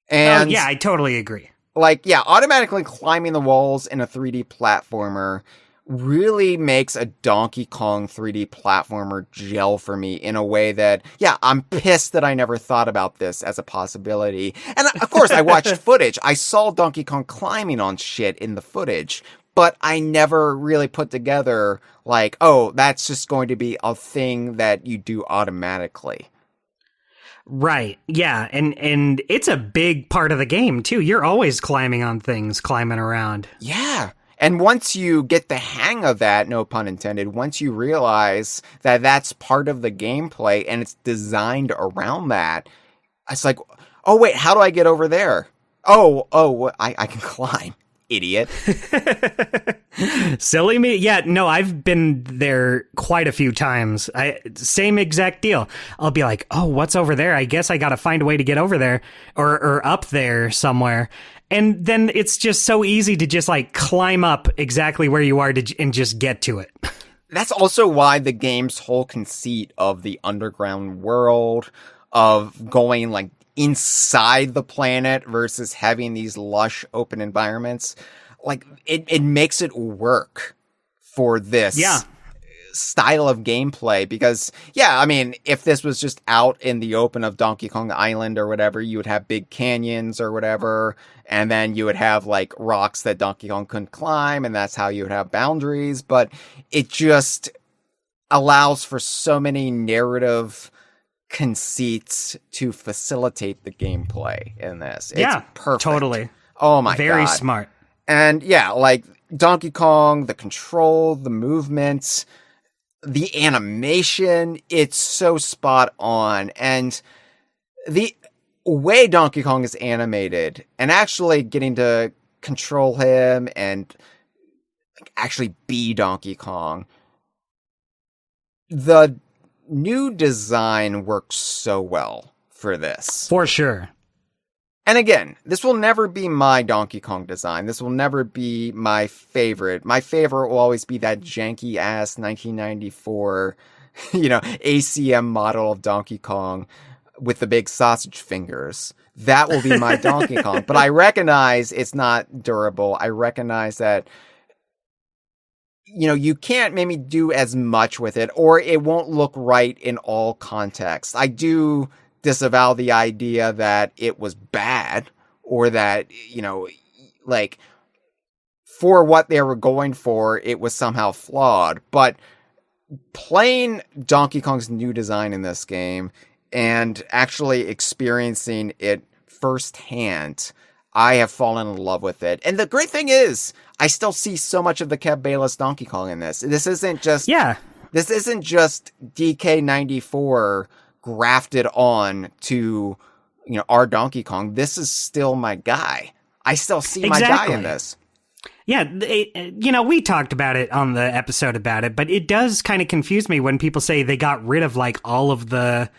And
yeah, I totally agree.
Like, yeah, automatically climbing the walls in a 3D platformer really makes a Donkey Kong 3D platformer gel for me in a way that, yeah, I'm pissed that I never thought about this as a possibility. And of course, I watched footage. I saw Donkey Kong climbing on shit in the footage, but I never really put together like, oh, that's just going to be a thing that you do automatically.
Right. Yeah. And it's a big part of the game too. You're always climbing on things, climbing around.
Yeah. And once you get the hang of that, no pun intended, once you realize that that's part of the gameplay and it's designed around that, it's like, oh, wait, how do I get over there? I can climb, idiot.
Silly me. Yeah, no, I've been there quite a few times. Same exact deal. I'll be like, oh, what's over there? I guess I got to find a way to get over there or up there somewhere. And then it's just so easy to just like climb up exactly where you are and just get to it.
That's also why the game's whole conceit of the underground world, of going like inside the planet versus having these lush open environments, like it makes it work for this style of gameplay. Because, yeah, I mean, if this was just out in the open of Donkey Kong Island or whatever, you would have big canyons or whatever, and then you would have like rocks that Donkey Kong couldn't climb, and that's how you would have boundaries. But it just allows for so many narrative conceits to facilitate the gameplay in this. It's perfect.
Totally.
Oh my God.
Very smart.
And yeah, like Donkey Kong, the control, the movements, the animation, it's so spot on. And the way Donkey Kong is animated and actually getting to control him and actually be Donkey Kong, the new design works so well for this.
For sure.
And again, this will never be my Donkey Kong design. This will never be my favorite. My favorite will always be that janky-ass 1994, ACM model of Donkey Kong with the big sausage fingers. That will be my Donkey Kong. But I recognize it's not durable. I recognize that, you can't maybe do as much with it, or it won't look right in all contexts. I do disavow the idea that it was bad or that, for what they were going for, it was somehow flawed. But playing Donkey Kong's new design in this game and actually experiencing it firsthand, I have fallen in love with it. And the great thing is, I still see so much of the Kev Bayless Donkey Kong in this. This isn't just DK94 grafted on to, our Donkey Kong. This is still my guy. I still see my guy in this.
Yeah, we talked about it on the episode about it, but it does kind of confuse me when people say they got rid of like all of the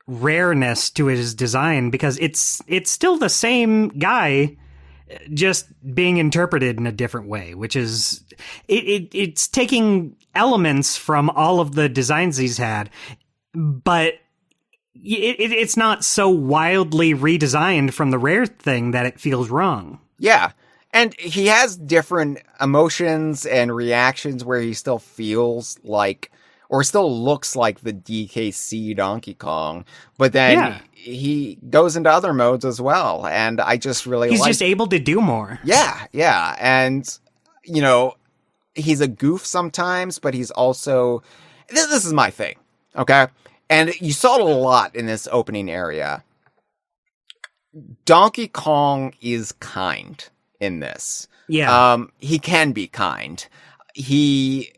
rareness to his design, because it's still the same guy, just being interpreted in a different way, which is it's taking elements from all of the designs he's had, but it's not so wildly redesigned from the rare thing that it feels wrong.
Yeah. And he has different emotions and reactions where he still feels like, or still looks like the DKC Donkey Kong, but then he goes into other modes as well. And I just really
He's just able to do more.
Yeah. Yeah. And, he's a goof sometimes, but he's also, this is my thing. Okay. And you saw it a lot in this opening area. Donkey Kong is kind in this. Yeah. He can be kind. He,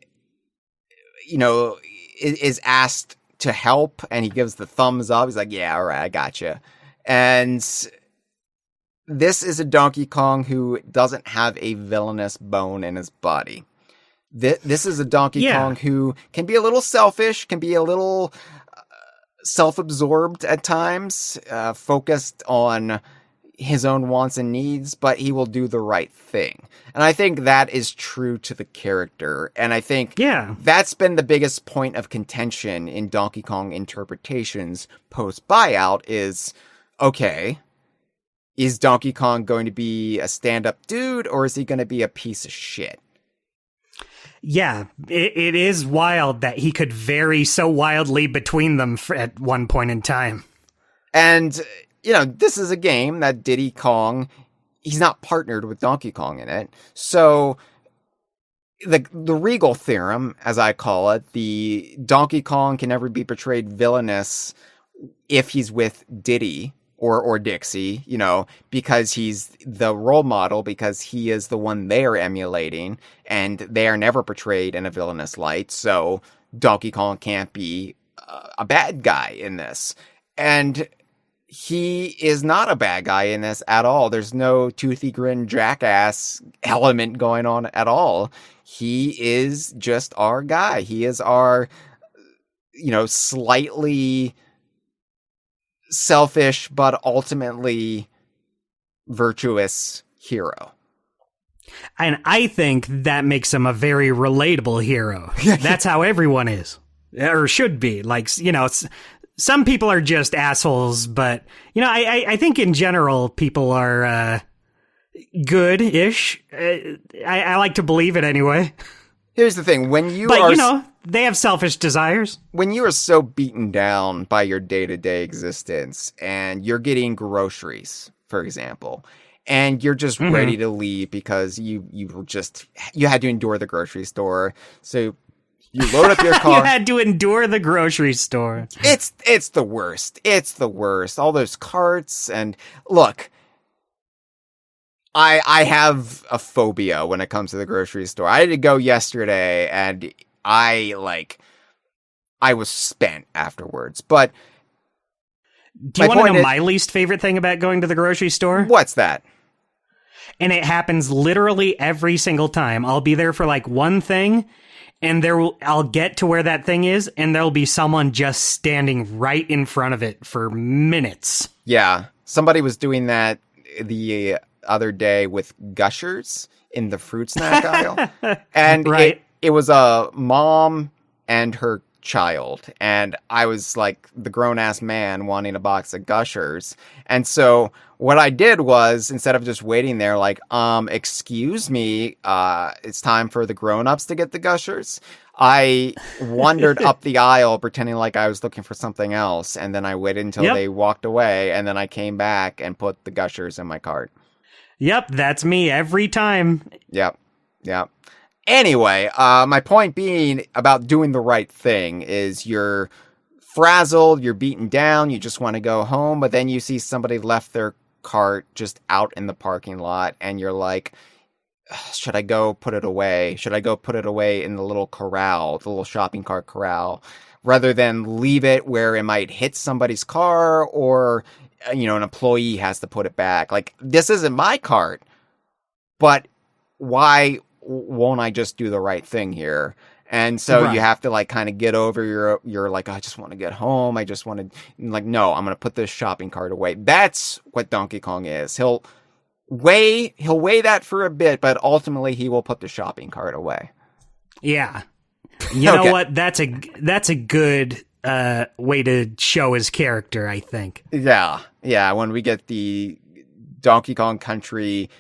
is asked to help, and he gives the thumbs up. He's like, yeah, all right, I gotcha. And this is a Donkey Kong who doesn't have a villainous bone in his body. This is a Donkey Kong who can be a little selfish, can be a little self-absorbed at times, focused on his own wants and needs, but he will do the right thing. And I think that is true to the character. And I think that's been the biggest point of contention in Donkey Kong interpretations post-buyout is, okay, is Donkey Kong going to be a stand-up dude, or is he going to be a piece of shit?
Yeah, it is wild that he could vary so wildly between them at one point in time.
And, you know, this is a game that Diddy Kong, he's not partnered with Donkey Kong in it. So the Regal theorem, as I call it, the Donkey Kong can never be portrayed villainous if he's with Diddy or Dixie, you know, because he's the role model, because he is the one they are emulating, and they are never portrayed in a villainous light. So Donkey Kong can't be a bad guy in this. And he is not a bad guy in this at all. There's no toothy grin jackass element going on at all. He is just our guy. He is our, you know, slightly selfish but ultimately virtuous hero.
And I think that makes him a very relatable hero. That's how everyone is, or should be. Like, you know, some people are just assholes, but, you know, I think in general people are good-ish. I like to believe it anyway.
Here's the thing, when you
you know, they have selfish desires.
When you are so beaten down by your day-to-day existence, and you're getting groceries, for example, and you're just ready to leave because you had to endure the grocery store, so you load up your car.
You had to endure the grocery store.
It's the worst. It's the worst. All those carts, and look, I have a phobia when it comes to the grocery store. I had to go yesterday, and I was spent afterwards. But
do you want to know my least favorite thing about going to the grocery store?
What's that?
And it happens literally every single time. I'll be there for like one thing, and I'll get to where that thing is, and there'll be someone just standing right in front of it for minutes.
Yeah, somebody was doing that the other day with Gushers in the fruit snack aisle, and it was a mom and her child, and I was like the grown-ass man wanting a box of Gushers. And so what I did was, instead of just waiting there like, excuse me, it's time for the grown-ups to get the Gushers, I wandered up the aisle pretending like I was looking for something else, and then I waited until they walked away, and then I came back and put the Gushers in my cart.
Yep, that's me every time.
Yep. Anyway, my point being about doing the right thing is you're frazzled, you're beaten down, you just want to go home, but then you see somebody left their cart just out in the parking lot, and you're like, should I go put it away? Should I go put it away in the little corral, the little shopping cart corral, rather than leave it where it might hit somebody's car, or, you know, an employee has to put it back? Like, this isn't my cart, but why won't I just do the right thing here? And so you have to like kind of get over your like, I just want to get home. I just want to, like, no, I'm going to put this shopping cart away. That's what Donkey Kong is. He'll weigh that for a bit, but ultimately he will put the shopping cart away.
Yeah. You know what? That's a good way to show his character, I think.
Yeah. When we get the Donkey Kong Country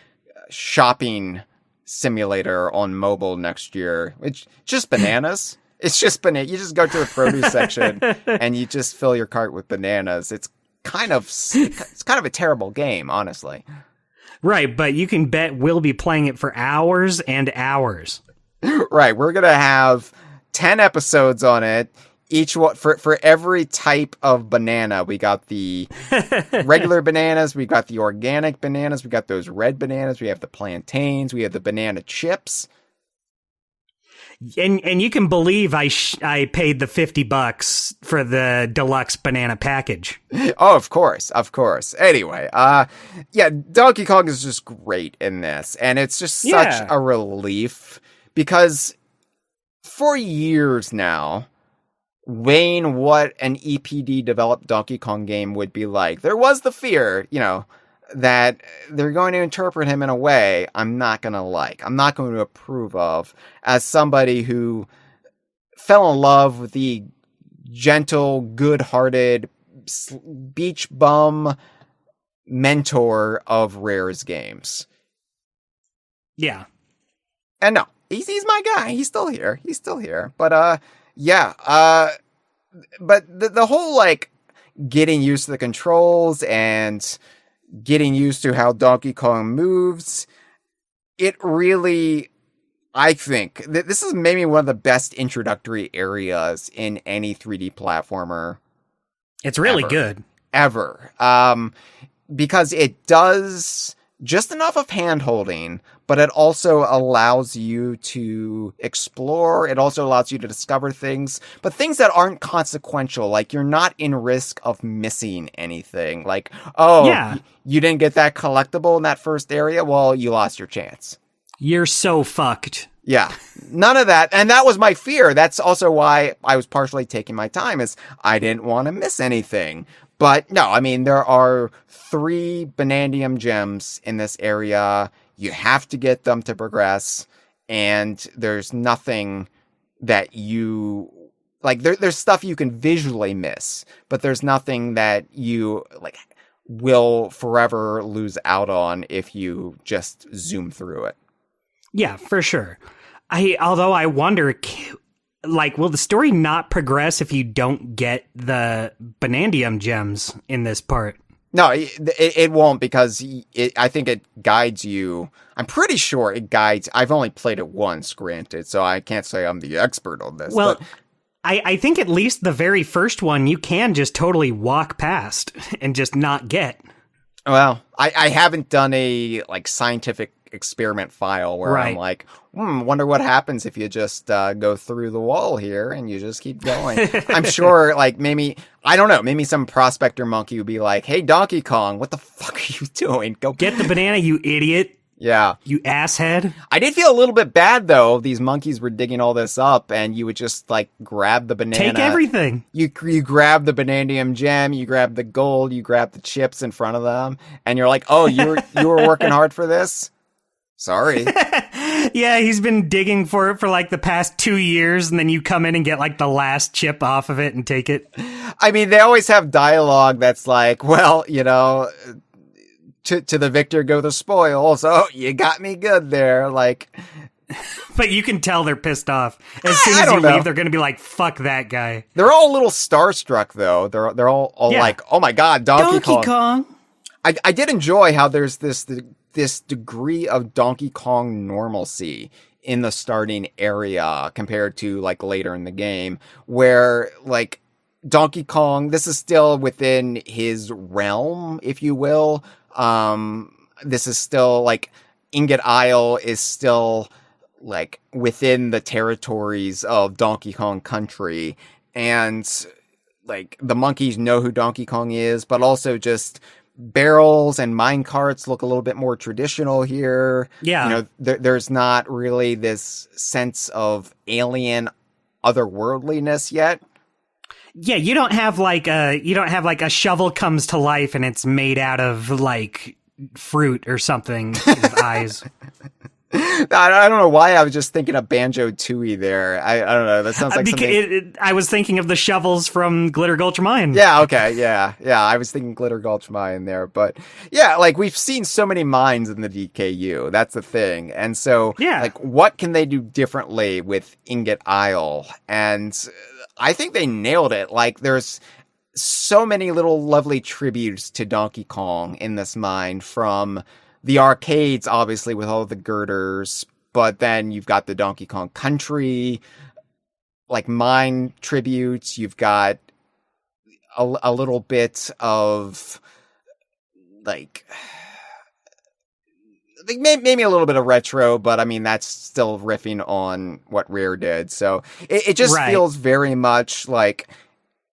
shopping simulator on mobile next year, it's just bananas. It's just banana. You just go to the produce section and you just fill your cart with bananas. It's kind of a terrible game, honestly.
Right, but you can bet we'll be playing it for hours and hours.
Right, we're gonna have 10 episodes on it. Each one for every type of banana. We got the regular bananas, we got the organic bananas, we got those red bananas, we have the plantains, we have the banana chips.
And you can believe I paid the $50 for the deluxe banana package.
Oh, of course. Anyway, yeah, Donkey Kong is just great in this, and it's just such a relief because for years now, weighing what an EPD developed Donkey Kong game would be like, there was the fear, that they're going to interpret him in a way I'm not going to like. I'm not going to approve of as somebody who fell in love with the gentle, good-hearted beach bum mentor of Rare's games.
Yeah.
And no, he's my guy. He's still here. But, but the whole, like, getting used to the controls and getting used to how Donkey Kong moves, it really, I think, this is maybe one of the best introductory areas in any 3D platformer.
It's really good.
Ever. Because it does just enough of hand-holding, but it also allows you to explore. It also allows you to discover things, but things that aren't consequential. Like, you're not in risk of missing anything. Like, you didn't get that collectible in that first area? Well, you lost your chance.
You're so fucked.
Yeah, none of that. And that was my fear. That's also why I was partially taking my time, is I didn't want to miss anything. But no, I mean, there are 3 Banandium gems in this area. You have to get them to progress. And there's nothing that you, like, there's stuff you can visually miss, but there's nothing that you, like, will forever lose out on if you just zoom through it.
Yeah, for sure. Although I wonder, like, will the story not progress if you don't get the Banandium gems in this part?
No, it won't, because I think it guides you. I'm pretty sure it guides. I've only played it once, granted, so I can't say I'm the expert on this.
Well,
but
I think at least the very first one you can just totally walk past and just not get.
Well, I haven't done a, like, scientific experiment file where I'm like, wonder what happens if you just go through the wall here and you just keep going. I'm sure, like, maybe, I don't know, maybe some prospector monkey would be like, hey, Donkey Kong, what the fuck are you doing? Go
get the banana, you idiot.
Yeah.
You asshead.
I did feel a little bit bad, though. These monkeys were digging all this up, and you would just, like, grab the banana.
Take everything.
You grab the Banandium gem, you grab the gold, you grab the chips in front of them, and you're like, oh, you were working hard for this? Sorry.
Yeah, he's been digging for it for, like, the past 2 years, and then you come in and get, like, the last chip off of it and take it.
I mean, they always have dialogue that's like, well, to the victor go the spoils. Oh, you got me good there. Like,
but you can tell they're pissed off. As soon as you leave, they're going to be like, fuck that guy.
They're all a little starstruck, though. They're all like, oh my god, Donkey Kong. I did enjoy how there's this degree of Donkey Kong normalcy in the starting area compared to, like, later in the game, where, like, Donkey Kong, this is still within his realm, if you will. This is still, like, Ingot Isle is still, like, within the territories of Donkey Kong Country, and, like, the monkeys know who Donkey Kong is, but also just barrels and mine carts look a little bit more traditional here.
Yeah.
There's not really this sense of alien otherworldliness yet.
Yeah, you don't have like a shovel comes to life and it's made out of, like, fruit or something with eyes.
I don't know why I was just thinking of Banjo-Tooie there. I don't know. That sounds like something.
I was thinking of the shovels from Glitter Gulch Mine.
Yeah, okay, yeah. I was thinking Glitter Gulch Mine there. But, yeah, like, we've seen so many mines in the DKU. That's the thing. And so, like, what can they do differently with Ingot Isle? And I think they nailed it. Like, there's so many little lovely tributes to Donkey Kong in this mine, from the arcades, obviously, with all the girders, but then you've got the Donkey Kong Country, like, mine tributes. You've got a little bit of, like maybe a little bit of retro, but I mean, that's still riffing on what Rare did. So it just feels very much like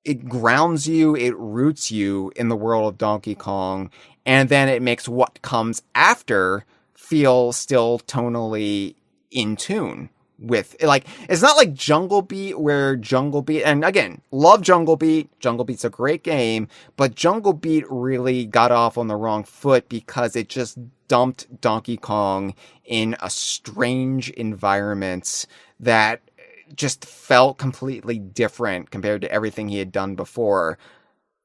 it grounds you, it roots you in the world of Donkey Kong, and then it makes what comes after feel still tonally in tune with, like, it's not like Jungle Beat, where Jungle Beat, and again, love Jungle Beat. Jungle Beat's a great game, but Jungle Beat really got off on the wrong foot because it just dumped Donkey Kong in a strange environment that just felt completely different compared to everything he had done before.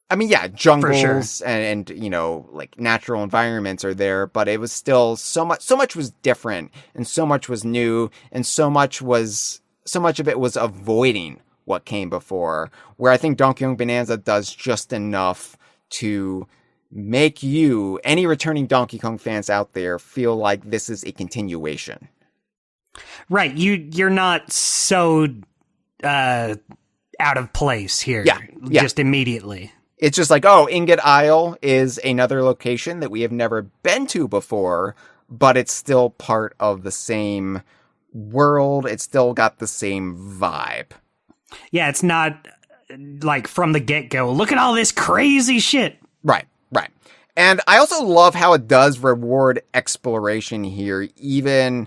I mean, yeah, jungles and you know, like natural environments are there, but it was still so much was different, and so much was new, and so much of it was avoiding what came before, where I think Donkey Kong Bonanza does just enough to make you, any returning Donkey Kong fans out there, feel like this is a continuation.
Right. You're not so out of place here.
Yeah.
Just immediately.
It's just like, oh, Ingot Isle is another location that we have never been to before, but it's still part of the same world. It's still got the same vibe.
Yeah, it's not like from the get-go, look at all this crazy shit.
Right. And I also love how it does reward exploration here, even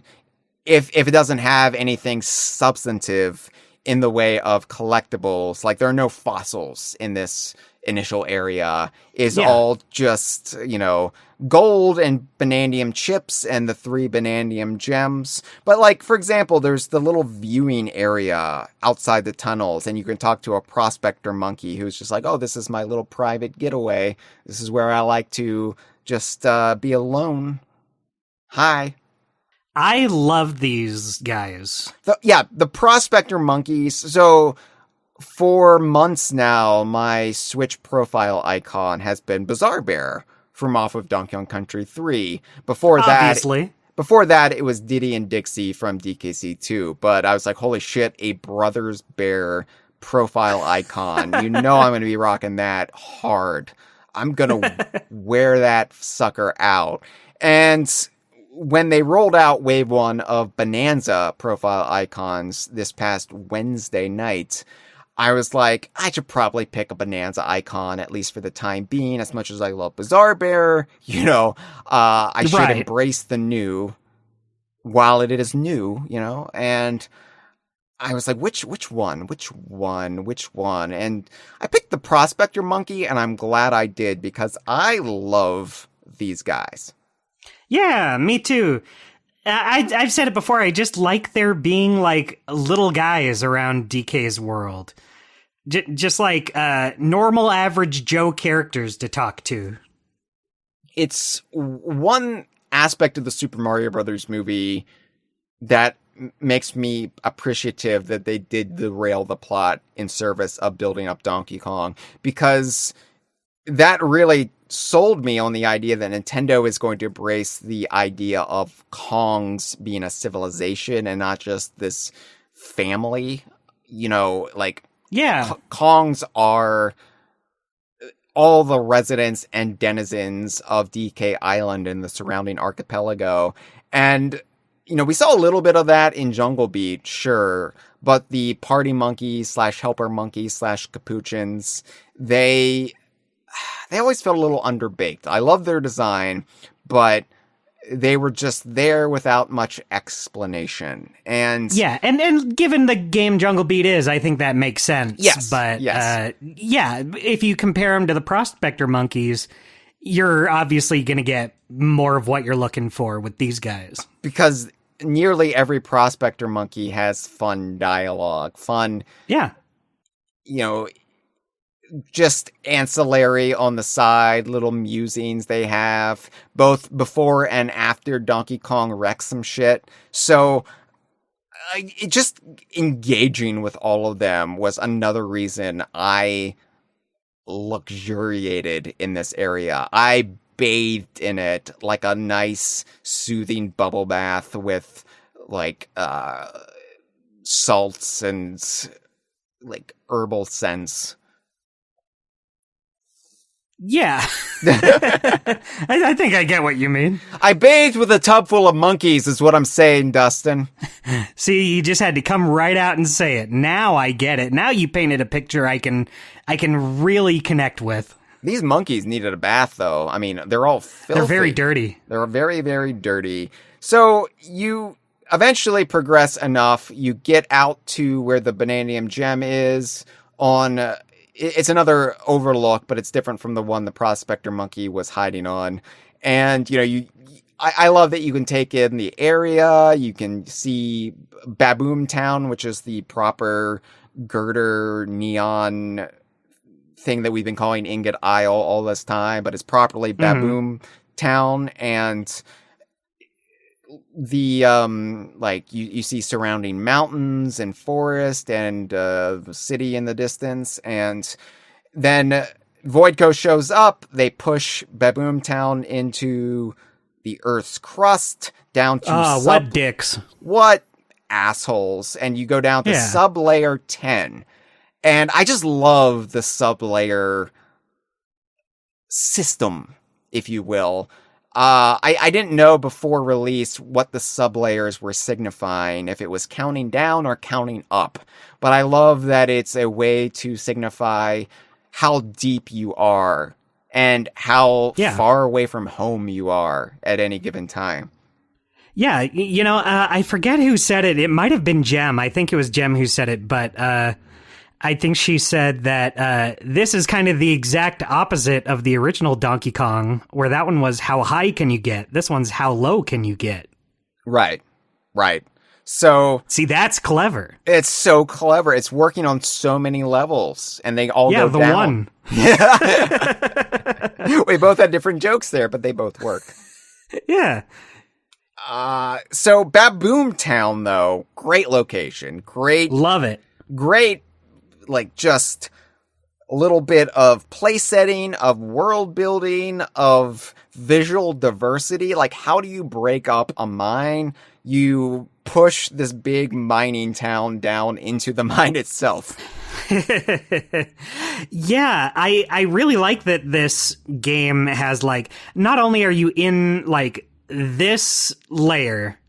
if it doesn't have anything substantive in the way of collectibles. Like, there are no fossils in this initial area. Is all just, you know, gold and Banandium chips and the 3 Banandium gems. But, like, for example, there's the little viewing area outside the tunnels, and you can talk to a prospector monkey who's just like, oh, this is my little private getaway. This is where I like to just be alone. Hi.
I love these guys.
The prospector monkeys. So for months now, my Switch profile icon has been Bazaar Bear from off of Donkey Kong Country 3. Before that, it was Diddy and Dixie from DKC 2. But I was like, holy shit, a Brothers Bear profile icon. You know I'm going to be rocking that hard. I'm going to wear that sucker out. And when they rolled out Wave 1 of Bonanza profile icons this past Wednesday night, I was like, I should probably pick a Bonanza icon, at least for the time being. As much as I love Bazaar Bear, you know, I should embrace the new while it is new, you know, and I was like, which one? And I picked the Prospector Monkey, and I'm glad I did, because I love these guys.
Yeah, me too. I've said it before, I just like there being, like, little guys around DK's world. Just like normal, average Joe characters to talk to.
It's one aspect of the Super Mario Brothers movie that makes me appreciative that they did derail the plot in service of building up Donkey Kong, because that really sold me on the idea that Nintendo is going to embrace the idea of Kongs being a civilization and not just this family, you know, like,
yeah,
Kongs are all the residents and denizens of DK Island and the surrounding archipelago. And, you know, we saw a little bit of that in Jungle Beat, sure, but the party monkeys / helper monkeys / capuchins, they always felt a little underbaked. I love their design, but they were just there without much explanation. And
yeah, and given the game Jungle Beat is, I think that makes sense.
Yes,
but
yes.
Yeah, if you compare them to the Prospector monkeys, you're obviously going to get more of what you're looking for with these guys.
Because nearly every Prospector monkey has fun dialogue,
yeah,
you know, just ancillary on the side, little musings they have, both before and after Donkey Kong wrecks some shit. So just engaging with all of them was another reason I luxuriated in this area. I bathed in it like a nice, soothing bubble bath with, like, salts and, like, herbal scents.
Yeah. I think I get what you mean.
I bathed with a tub full of monkeys is what I'm saying, Dustin.
See, you just had to come right out and say it. Now I get it. Now you painted a picture I can really connect with.
These monkeys needed a bath, though. I mean, they're all filthy.
They're very dirty.
They're very, very dirty. So you eventually progress enough. You get out to where the Bananium gem is on... it's another overlook, but it's different from the one the prospector monkey was hiding on. And, I love that you can take in the area. You can see Baboom Town, which is the proper girder neon thing that we've been calling Ingot Isle all this time, but it's properly Baboom Town. And the you see surrounding mountains and forest and the city in the distance, and then Voidco shows up. They push Baboom Town into the Earth's crust down to
what dicks,
what assholes, and you go down to Sublayer 10, and I just love the Sublayer system, if you will. I didn't know before release what the sublayers were signifying, if it was counting down or counting up. But I love that it's a way to signify how deep you are and how far away from home you are at any given time.
Yeah, I forget who said it. It might have been Jem. I think it was Jem who said it, but I think she said that this is kind of the exact opposite of the original Donkey Kong, where that one was how high can you get? This one's how low can you get?
Right. So...
see, that's clever.
It's so clever. It's working on so many levels, and they all go down.
One.
We both had different jokes there, but they both work.
Yeah.
So Baboom Town, though, great location. Great.
Love it.
Great. Like, just a little bit of place setting, of world building, of visual diversity. Like, how do you break up a mine? You push this big mining town down into the mine itself.
Yeah, I really like that this game has, like, not only are you in, like, this layer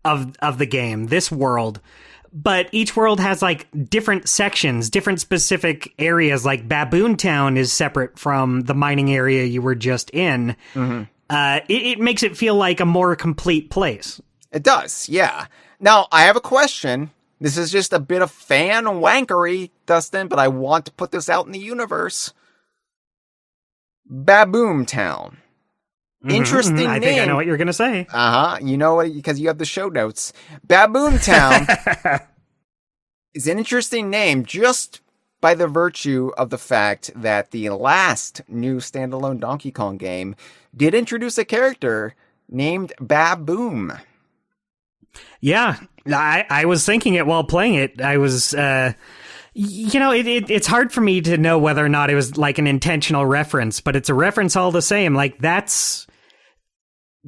of the game, this world, but each world has, like, different sections, different specific areas. Like, Baboon Town is separate from the mining area you were just in. Mm-hmm. It makes it feel like a more complete place.
It does, yeah. Now, I have a question. This is just a bit of fan wankery, Dustin, but I want to put this out in the universe. Baboom Town. Interesting name.
I think I know what you're going to say.
You know what, because you have the show notes. Baboom Town is an interesting name just by the virtue of the fact that the last new standalone Donkey Kong game did introduce a character named Baboom.
Yeah, I was thinking it while playing it. I was, it's hard for me to know whether or not it was like an intentional reference, but it's a reference all the same. Like, that's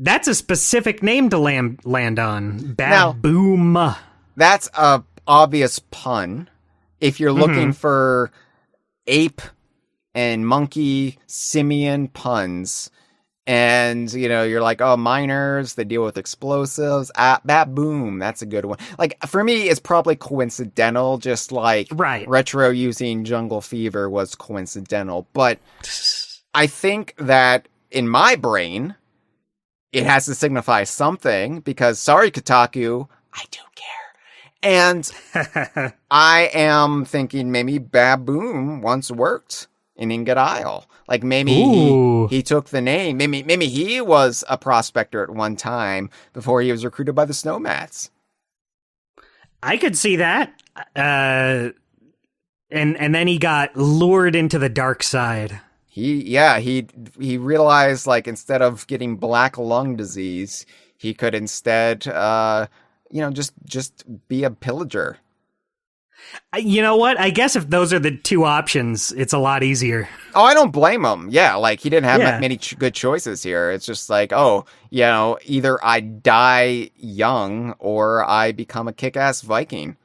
a specific name to land on. Baboom.
Now, that's a obvious pun. If you're looking for ape and monkey simian puns, and, you're like, oh, miners, they deal with explosives. Baboom, that's a good one. Like, for me, it's probably coincidental, just like Retro using Jungle Fever was coincidental. But I think that in my brain, it has to signify something, because, sorry, Kotaku, I don't care. And I am thinking maybe Baboom once worked in Ingot Isle. Like, maybe he took the name. Maybe he was a prospector at one time before he was recruited by the Snowmats.
I could see that. And then he got lured into the dark side.
He realized, like, instead of getting black lung disease, he could instead just be a pillager.
You know what? I guess if those are the two options, it's a lot easier.
Oh, I don't blame him. Yeah, like, he didn't have many good choices here. It's just like, either I die young or I become a kick-ass Viking.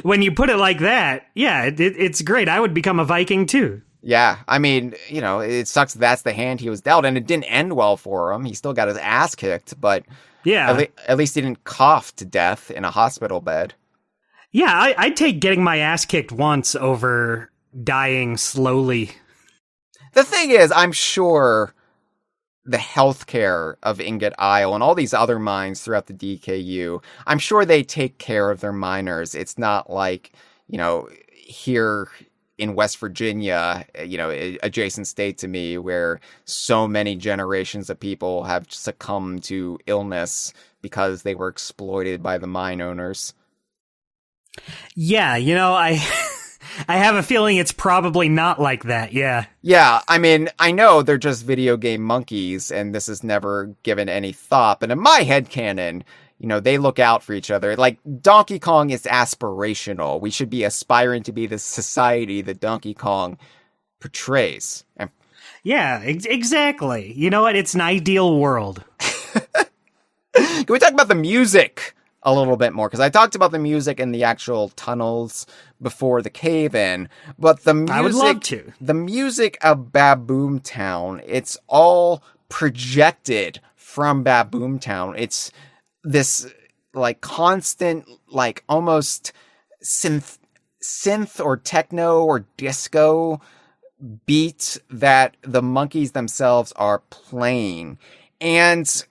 When you put it like that, yeah, it's great. I would become a Viking too.
Yeah, I mean, it sucks that's the hand he was dealt, and it didn't end well for him. He still got his ass kicked, but
Yeah.
at least he didn't cough to death in a hospital bed.
Yeah, I'd take getting my ass kicked once over dying slowly.
The thing is, I'm sure the healthcare of Ingot Isle and all these other mines throughout the DKU, I'm sure they take care of their miners. It's not like, here in West Virginia, adjacent state to me, where so many generations of people have succumbed to illness because they were exploited by the mine owners.
Yeah, I have a feeling it's probably not like that, yeah.
Yeah, I mean, I know they're just video game monkeys, and this is never given any thought, but in my headcanon, they look out for each other. Like, Donkey Kong is aspirational. We should be aspiring to be the society that Donkey Kong portrays.
Yeah, exactly. You know what? It's an ideal world.
Can we talk about the music a little bit more? Because I talked about the music in the actual tunnels before the cave-in, but the music...
I would love to.
The music of Baboom Town, it's all projected from Baboom Town. It's this constant, almost synth or techno or disco beat that the monkeys themselves are playing. And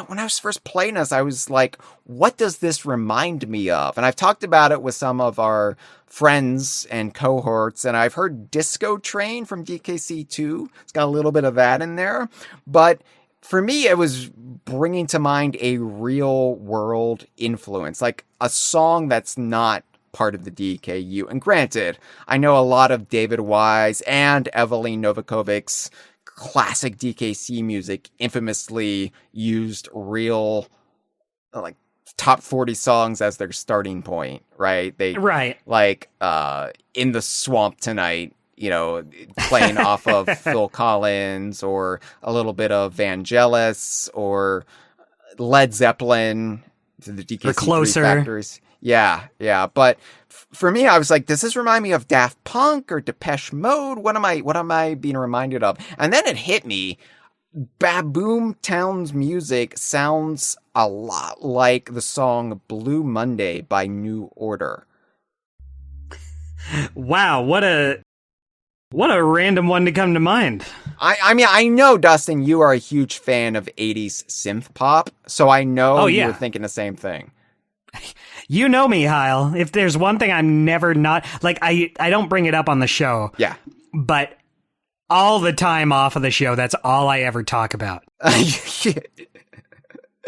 when I was first playing this, I was like, what does this remind me of? And I've talked about it with some of our friends and cohorts, and I've heard Disco Train from DKC2. It's got a little bit of that in there, but for me, it was bringing to mind a real world influence, like a song that's not part of the DKU. And granted, I know a lot of David Wise and Evelyn Novakovic's classic DKC music infamously used real, top 40 songs as their starting point, right?
Right.
In the Swamp Tonight, playing off of Phil Collins, or a little bit of Vangelis, or Led Zeppelin, the DKC
Closer.
factories. Yeah. But for me, I was like, does this remind me of Daft Punk or Depeche Mode? What am I being reminded of? And then it hit me. Baboom Town's music sounds a lot like the song Blue Monday by New Order.
Wow, what a random one to come to mind.
I mean, I know, Dustin, you are a huge fan of 80s synth pop, so I know you were thinking the same thing.
You know me, Hyle. If there's one thing I'm never not... I don't bring it up on the show.
Yeah.
But all the time off of the show, that's all I ever talk about.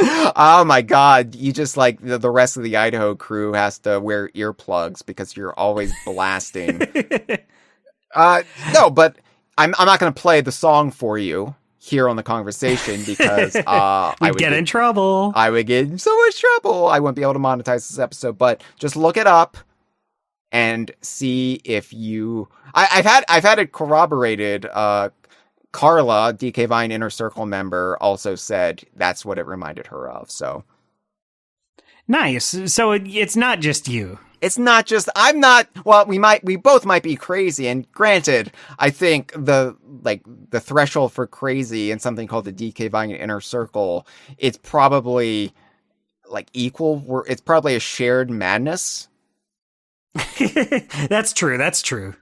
Oh my God. You just the rest of the Idaho crew has to wear earplugs because you're always blasting. No, but I'm not going to play the song for you here on the Kongversation because I would
get in trouble.
I would get in so much trouble. I wouldn't be able to monetize this episode, but just look it up and see if you... I've had it corroborated. Carla, DK Vine Inner Circle member, also said that's what it reminded her of. So
nice. So it's not just you.
It's not just, I'm not, well, we both might be crazy. And granted, I think the threshold for crazy in something called the DK Vine Inner Circle, it's probably equal. It's probably a shared madness.
That's true.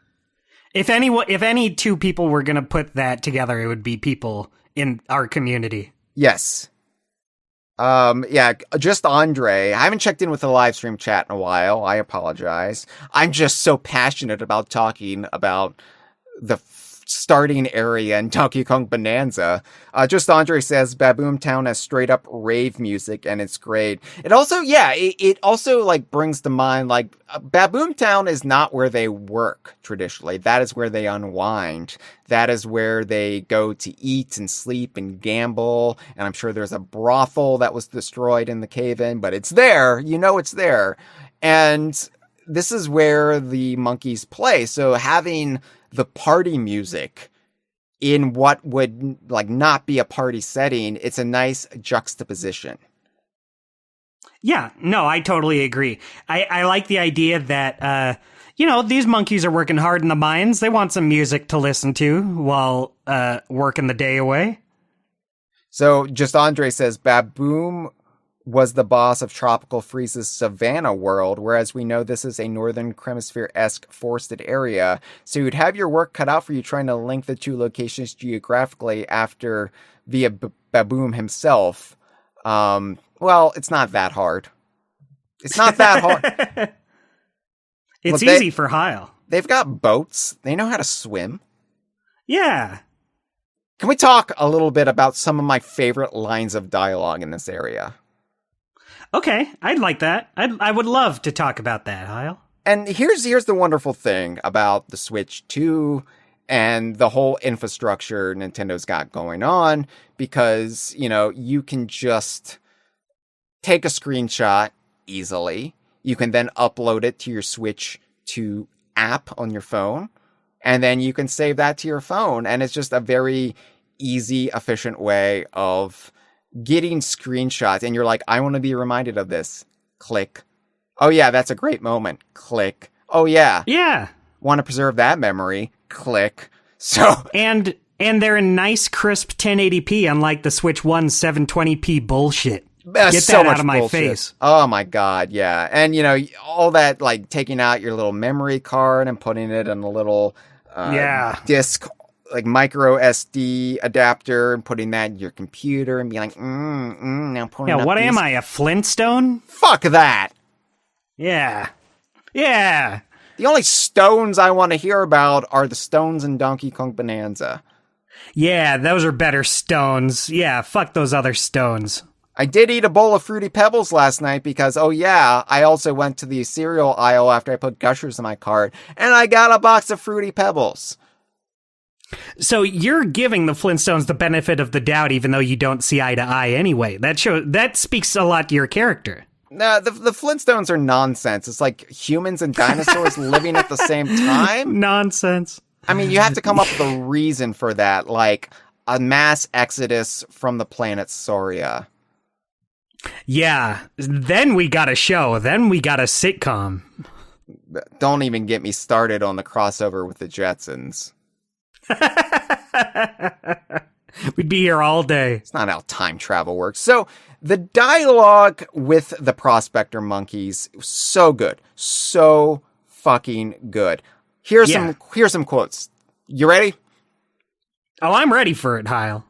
If any two people were going to put that together, it would be people in our community.
Yes. Yeah, just Andre. I haven't checked in with the live stream chat in a while. I apologize. I'm just so passionate about talking about the starting area in Donkey Kong Bananza. Just Andre says Baboom Town has straight up rave music and it's great. It also, it also brings to mind Baboom Town is not where they work traditionally. That is where they unwind. That is where they go to eat and sleep and gamble. And I'm sure there's a brothel that was destroyed in the cave-in, but it's there. It's there. And this is where the monkeys play. So having the party music in what would not be a party setting, it's a nice juxtaposition.
Yeah, no, I totally agree. I like the idea that, these monkeys are working hard in the mines. They want some music to listen to while working the day away.
So just Andre says Baboom was the boss of Tropical Freeze's Savannah world, whereas we know this is a Northern Hemisphere-esque forested area. So you'd have your work cut out for you trying to link the two locations geographically after via Baboom himself. Well, it's not that hard. It's not that hard.
It's easy for Hyle.
They've got boats. They know how to swim.
Yeah.
Can we talk a little bit about some of my favorite lines of dialogue in this area?
Okay, I'd like that. I would love to talk about that, Hyle.
And here's the wonderful thing about the Switch 2 and the whole infrastructure Nintendo's got going on, because, you can just take a screenshot easily. You can then upload it to your Switch 2 app on your phone, and then you can save that to your phone. And it's just a very easy, efficient way of getting screenshots. And you're like, I want to be reminded of this. Click. Oh yeah, that's a great moment. Click. Oh yeah.
Yeah.
Want to preserve that memory. Click. So
and they're in nice crisp 1080p, unlike the Switch 1 720p bullshit. Get
so
that
much
out of my
bullshit.
face.
Oh my god, yeah. And all that, like taking out your little memory card and putting it in a little disc, like micro SD adapter, and putting that in your computer and being like, now pulling up
what
these...
am I, a Flintstone?
Fuck that.
Yeah. Yeah.
The only stones I want to hear about are the stones in Donkey Kong Bananza.
Yeah, those are better stones. Yeah, fuck those other stones.
I did eat a bowl of Fruity Pebbles last night because, I also went to the cereal aisle after I put Gushers in my cart, and I got a box of Fruity Pebbles.
So you're giving the Flintstones the benefit of the doubt, even though you don't see eye to eye anyway. That speaks a lot to your character.
No, the Flintstones are nonsense. It's like humans and dinosaurs living at the same time.
Nonsense.
I mean, you have to come up with a reason for that, like a mass exodus from the planet Soria.
Yeah, then we got a show. Then we got a sitcom.
Don't even get me started on the crossover with the Jetsons.
We'd be here all day.
It's not how time travel works. So the dialogue with the prospector monkeys, so good. So fucking good. Here's some quotes. You ready?
Oh, I'm ready for it, Hyle.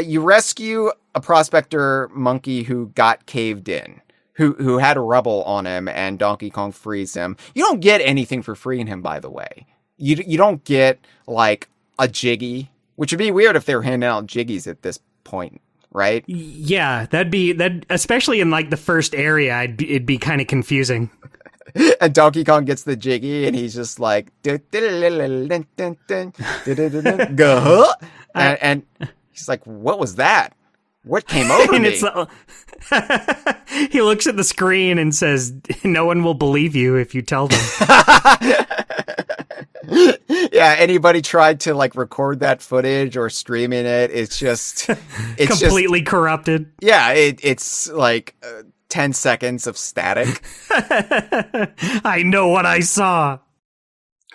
You rescue a prospector monkey who got caved in, who had rubble on him, and Donkey Kong frees him. You don't get anything for freeing him, by the way. You don't get, like, a jiggy, which would be weird if they were handing out jiggies at this point, right?
Yeah, that especially in, like, the first area, it'd be kind of confusing.
And Donkey Kong gets the jiggy, and he's just like, go, and he's like, what was that? What came over
and
me?
He looks at the screen and says, no one will believe you if you tell them.
Yeah, anybody tried to like record that footage or streaming it, it's
completely corrupted.
Yeah, it's like 10 seconds of static.
I know what I saw.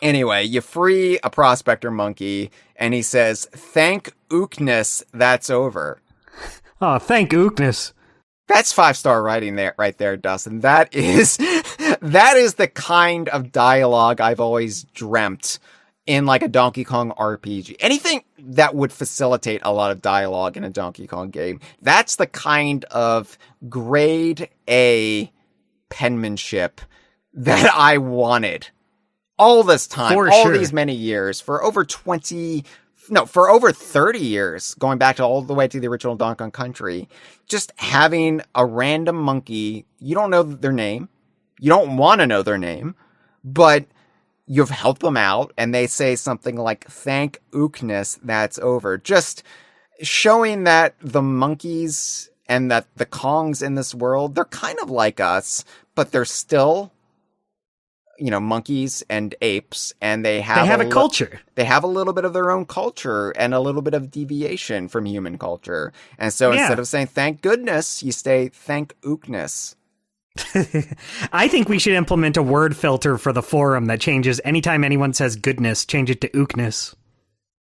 Anyway, you free a prospector monkey, and he says, thank Ookness, that's over.
Oh, thank Ookness.
That's 5-star writing there, right there, Dustin. That is the kind of dialogue I've always dreamt in like a Donkey Kong RPG. Anything that would facilitate a lot of dialogue in a Donkey Kong game. That's the kind of grade A penmanship that I wanted all this time, these many years, for over 30 years, going back to all the way to the original Donkey Kong Country, just having a random monkey, you don't know their name, you don't want to know their name, but you've helped them out, and they say something like, thank Ookness, that's over. Just showing that the monkeys and that the Kongs in this world, they're kind of like us, but they're still, monkeys and apes, and they have a culture. They have a little bit of their own culture and a little bit of deviation from human culture. And so instead of saying thank goodness, you say thank Ookness.
I think we should implement a word filter for the forum that changes anytime anyone says goodness, change it to ookness.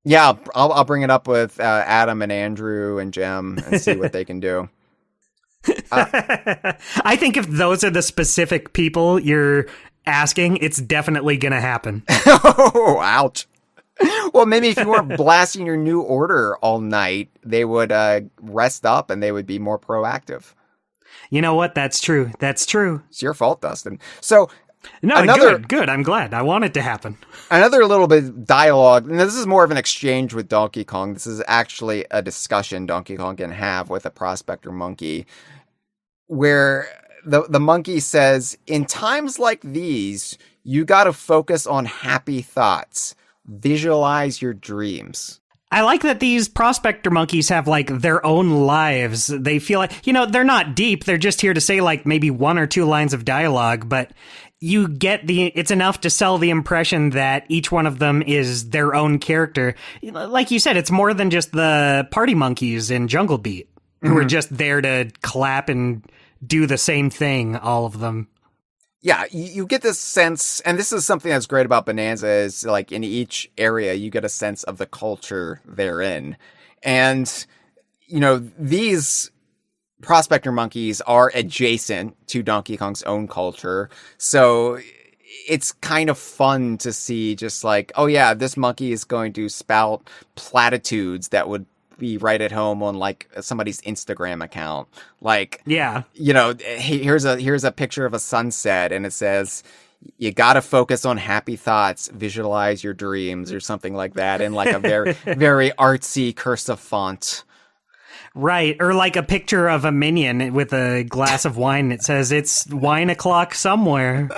Yeah, I'll bring it up with Adam and Andrew and Jem and see what they can do.
I think if those are the specific people you're asking, it's definitely going to happen.
Oh, ouch. Well, maybe if you weren't blasting your new order all night, they would rest up and they would be more proactive.
You know what? That's true. That's true.
It's your fault, Dustin. So,
no, good. I'm glad. I want it to happen.
Another little bit of dialogue, and this is more of an exchange with Donkey Kong. This is actually a discussion Donkey Kong can have with a prospector monkey, where the monkey says, in times like these, you got to focus on happy thoughts. Visualize your dreams.
I like that these prospector monkeys have, like, their own lives. They feel like, they're not deep. They're just here to say, like, maybe one or two lines of dialogue, but you get it's enough to sell the impression that each one of them is their own character. Like you said, it's more than just the party monkeys in Jungle Beat, who are just there to clap and do the same thing, all of them.
Yeah, you get this sense, and this is something that's great about Bananza, is like in each area, you get a sense of the culture they're in. And, these prospector monkeys are adjacent to Donkey Kong's own culture. So it's kind of fun to see just like, oh yeah, this monkey is going to spout platitudes that would be right at home on like somebody's Instagram account. Like,
yeah,
hey, here's a picture of a sunset and it says, you got to focus on happy thoughts, visualize your dreams, or something like that, in like a very, very artsy cursive font.
Right. Or like a picture of a minion with a glass of wine. It says it's wine o'clock somewhere.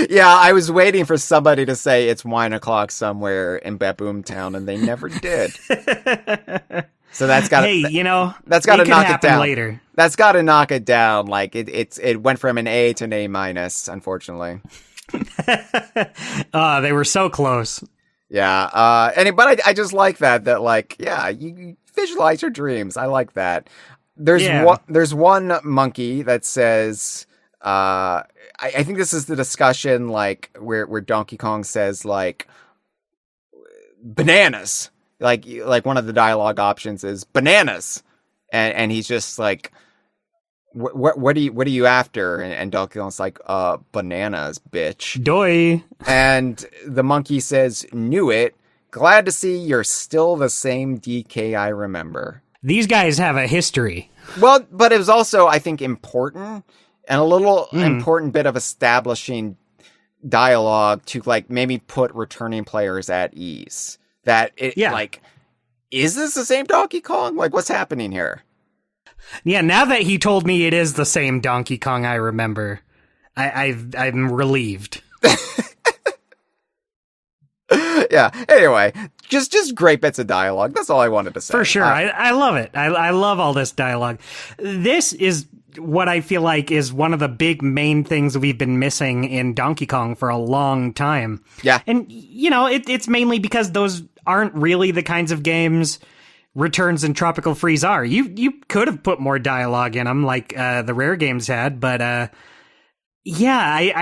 Yeah, I was waiting for somebody to say it's wine o'clock somewhere in Baboom Town, and they never did. So that's got that's got to knock it down
later.
That's got to knock it down. Like it went from an A to an A minus, unfortunately.
They were so close.
Yeah. But I just like that like, yeah, you visualize your dreams. I like that. There's one monkey that says, I think this is the discussion like where Donkey Kong says like bananas, like one of the dialogue options is bananas, and he's just like, what are you after? And Donkey Kong's like, bananas, bitch.
Doi.
And the monkey says, knew it. Glad to see you're still the same DK I remember.
These guys have a history.
Well, but it was also, I think, important. And a little important bit of establishing dialogue to like maybe put returning players at ease. That like, is this the same Donkey Kong? Like, what's happening here?
Yeah, now that he told me it is the same Donkey Kong I remember, I'm relieved.
Yeah. Anyway, just great bits of dialogue. That's all I wanted to say.
For sure, I love it. I love all this dialogue. This is what I feel like is one of the big main things we've been missing in Donkey Kong for a long time.
Yeah.
And, it's mainly because those aren't really the kinds of games Returns and Tropical Freeze are. You could have put more dialogue in them like the Rare games had, but I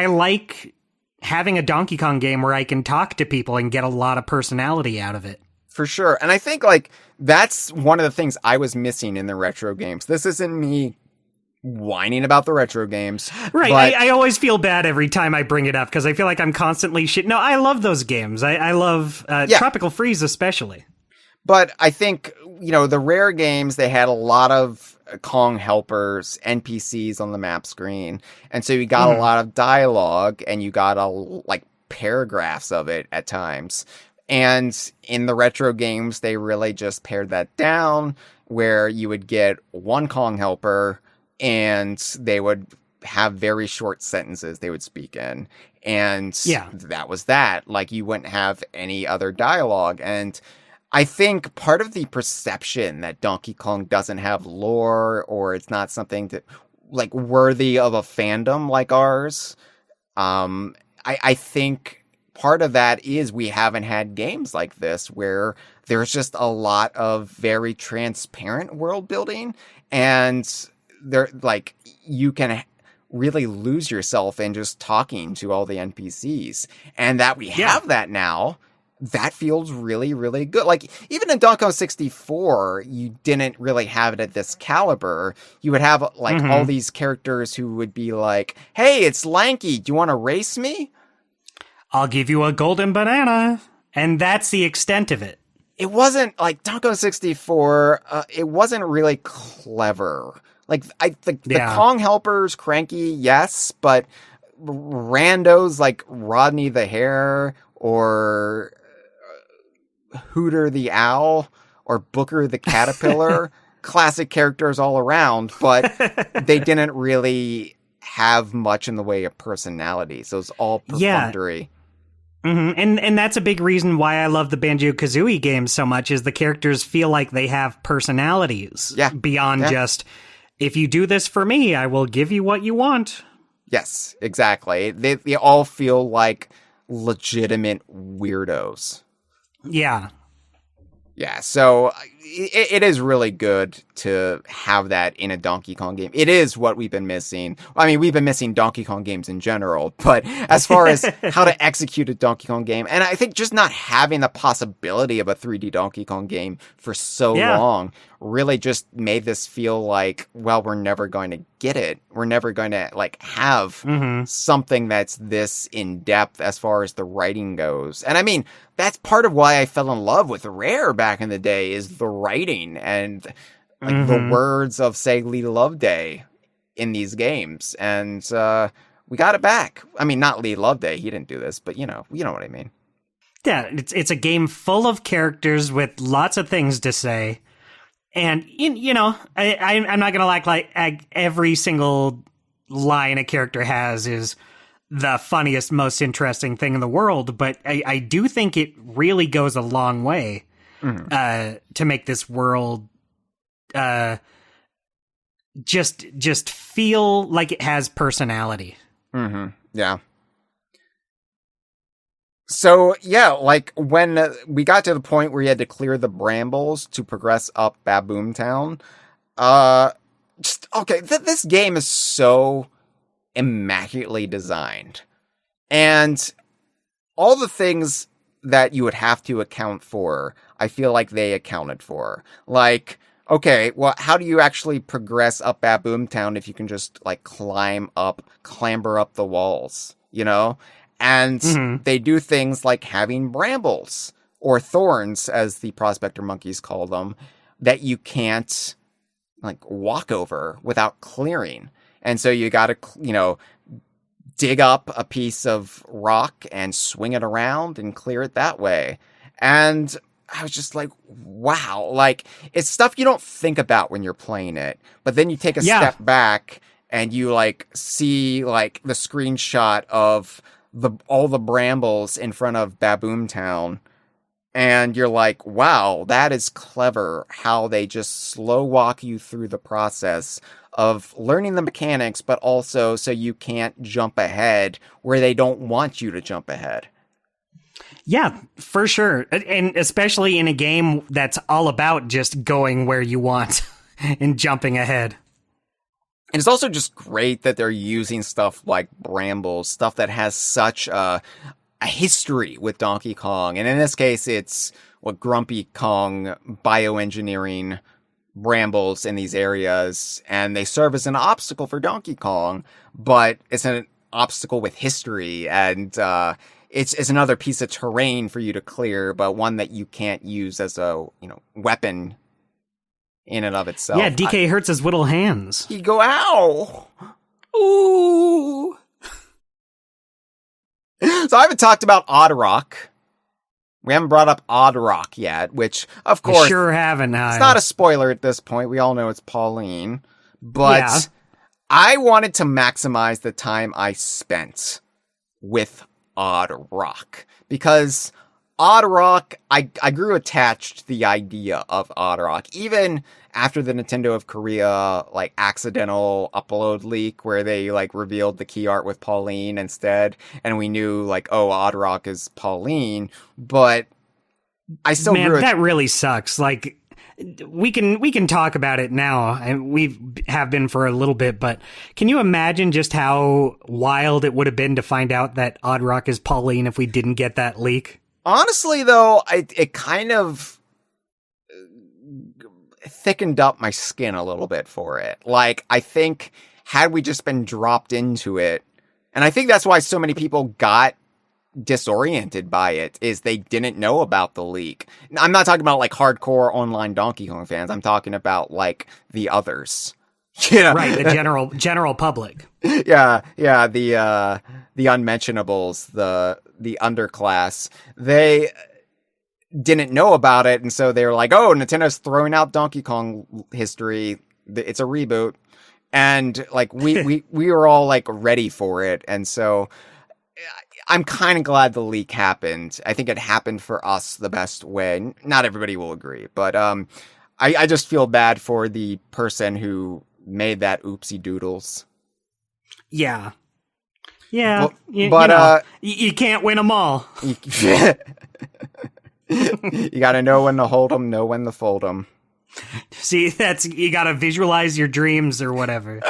like having a Donkey Kong game where I can talk to people and get a lot of personality out of it.
For sure. And I think like that's one of the things I was missing in the retro games. This isn't me whining about the retro games.
Right.
But
I always feel bad every time I bring it up because I feel like I'm constantly shit. No, I love those games. I love Tropical Freeze especially.
But I think, the Rare games, they had a lot of Kong helpers, NPCs on the map screen. And so you got a lot of dialogue and you got paragraphs of it at times. And in the retro games, they really just pared that down where you would get one Kong helper and they would have very short sentences they would speak in. And that was that. Like, you wouldn't have any other dialogue. And I think part of the perception that Donkey Kong doesn't have lore or it's not something that like worthy of a fandom like ours, I think part of that is we haven't had games like this where there's just a lot of very transparent world building and there like you can really lose yourself in just talking to all the NPCs. And that we have that now, that feels really, really good. Like, even in Donkey Kong 64, you didn't really have it at this caliber. You would have, like, all these characters who would be like, hey, it's Lanky, do you want to race me?
I'll give you a golden banana. And that's the extent of it.
It wasn't, like, Donkey Kong 64, it wasn't really clever. Like, the Kong helpers, Cranky, yes, but randos like Rodney the Hare or Hooter the Owl or Booker the Caterpillar, classic characters all around, but they didn't really have much in the way of personality, so it's all perfunctory.
And that's a big reason why I love the Banjo-Kazooie games so much, is the characters feel like they have personalities beyond just, if you do this for me, I will give you what you want.
Yes, exactly. They all feel like legitimate weirdos.
Yeah.
Yeah, so it is really good to have that in a Donkey Kong game. It is what we've been missing. I mean, we've been missing Donkey Kong games in general, but as far as how to execute a Donkey Kong game, and I think just not having the possibility of a 3D Donkey Kong game for so long really just made this feel like, well, we're never going to get it. We're never going to, like, have something that's this in-depth as far as the writing goes. And I mean, that's part of why I fell in love with Rare back in the day, is the writing and like the words of, say, Lee Loveday in these games. And we got it back. I mean, not Lee Loveday, he didn't do this, but you know what I mean.
Yeah, it's a game full of characters with lots of things to say. And, you know, I'm not going to like every single line a character has is the funniest, most interesting thing in the world, but I do think it really goes a long way to make this world just feel like it has personality.
Yeah. So, yeah, like, when we got to the point where you had to clear the brambles to progress up Baboom Town, this game is so immaculately designed. And all the things that you would have to account for, I feel like they accounted for. Like, okay, well, how do you actually progress up Baboom Town if you can just, like, clamber up the walls, you know? And they do things like having brambles, or thorns, as the prospector monkeys call them, that you can't, like, walk over without clearing. And so you gotta, dig up a piece of rock and swing it around and clear it that way. And I was just like, wow, like, it's stuff you don't think about when you're playing it. But then you take a step back and you, like, see, like, the screenshot of all the brambles in front of Baboom Town, and you're like, wow, that is clever how they just slow walk you through the process of learning the mechanics, but also so you can't jump ahead where they don't want you to jump ahead.
Yeah, for sure. And especially in a game that's all about just going where you want and jumping ahead.
And it's also just great that they're using stuff like brambles, stuff that has such a history with Donkey Kong. And in this case, it's Grumpy Kong bioengineering brambles in these areas. And they serve as an obstacle for Donkey Kong, but it's an obstacle with history. And it's another piece of terrain for you to clear, but one that you can't use as a weapon in and of itself.
Yeah, DK hurts his little hands.
You go, ow! Ooh! So I haven't talked about Odd Rock. We haven't brought up Odd Rock yet, which, of course,
we sure haven't.
It's not a spoiler at this point. We all know it's Pauline. But I wanted to maximize the time I spent with Odd Rock. Because Odd Rock, I grew attached to the idea of Odd Rock, even after the Nintendo of Korea, like, accidental upload leak where they, like, revealed the key art with Pauline instead, and we knew, like, oh, Odd Rock is Pauline, but I still
that really sucks. Like, we can talk about it now, and we have been for a little bit, but can you imagine just how wild it would have been to find out that Oddrock is Pauline if we didn't get that leak?
Honestly, though, it kind of thickened up my skin a little bit for it. Like, I think had we just been dropped into it, and I think that's why so many people got disoriented by it, is they didn't know about the leak. I'm not talking about like hardcore online Donkey Kong fans. I'm talking about like the others.
Right, the general public.
Yeah, the unmentionables, the underclass. They didn't know about it, and so they were like, "Oh, Nintendo's throwing out Donkey Kong history. It's a reboot." And like we were all like ready for it, and so I'm kind of glad the leak happened. I think it happened for us the best way. Not everybody will agree, but I just feel bad for the person who made that oopsie doodles.
Yeah.
But
you can't win them all.
You got to know when to hold them, know when to fold them.
See, you got to visualize your dreams or whatever.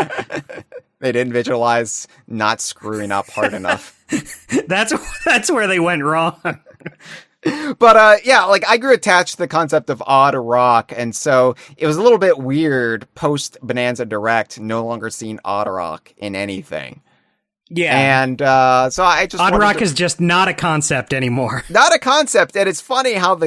They didn't visualize not screwing up hard enough.
That's where they went wrong.
But yeah, like I grew attached to the concept of Odd Rock, and so it was a little bit weird post Bonanza Direct no longer seeing Odd Rock in anything.
Yeah.
And so I just
Odd Rock is just not a concept anymore.
Not a concept, and it's funny how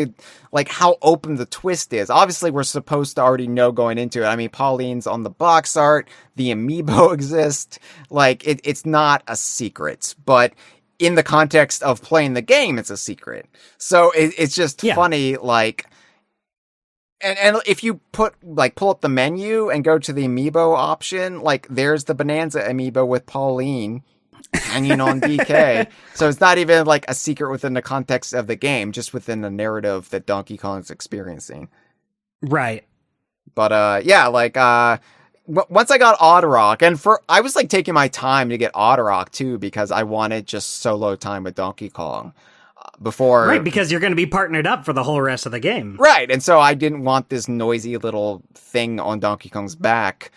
how open the twist is. Obviously, we're supposed to already know going into it. I mean, Pauline's on the box art, the amiibo exist. Like it's not a secret, but in the context of playing the game, it's a secret. So it's just funny, like. And if you pull up the menu and go to the amiibo option, like there's the Bonanza amiibo with Pauline hanging on DK. So it's not even like a secret within the context of the game, just within the narrative that Donkey Kong's experiencing.
Right.
But once I got Odd Rock, and I was like taking my time to get Odd Rock too, because I wanted just solo time with Donkey Kong.
Right, because you're going to be partnered up for the whole rest of the game.
Right, and so I didn't want this noisy little thing on Donkey Kong's back,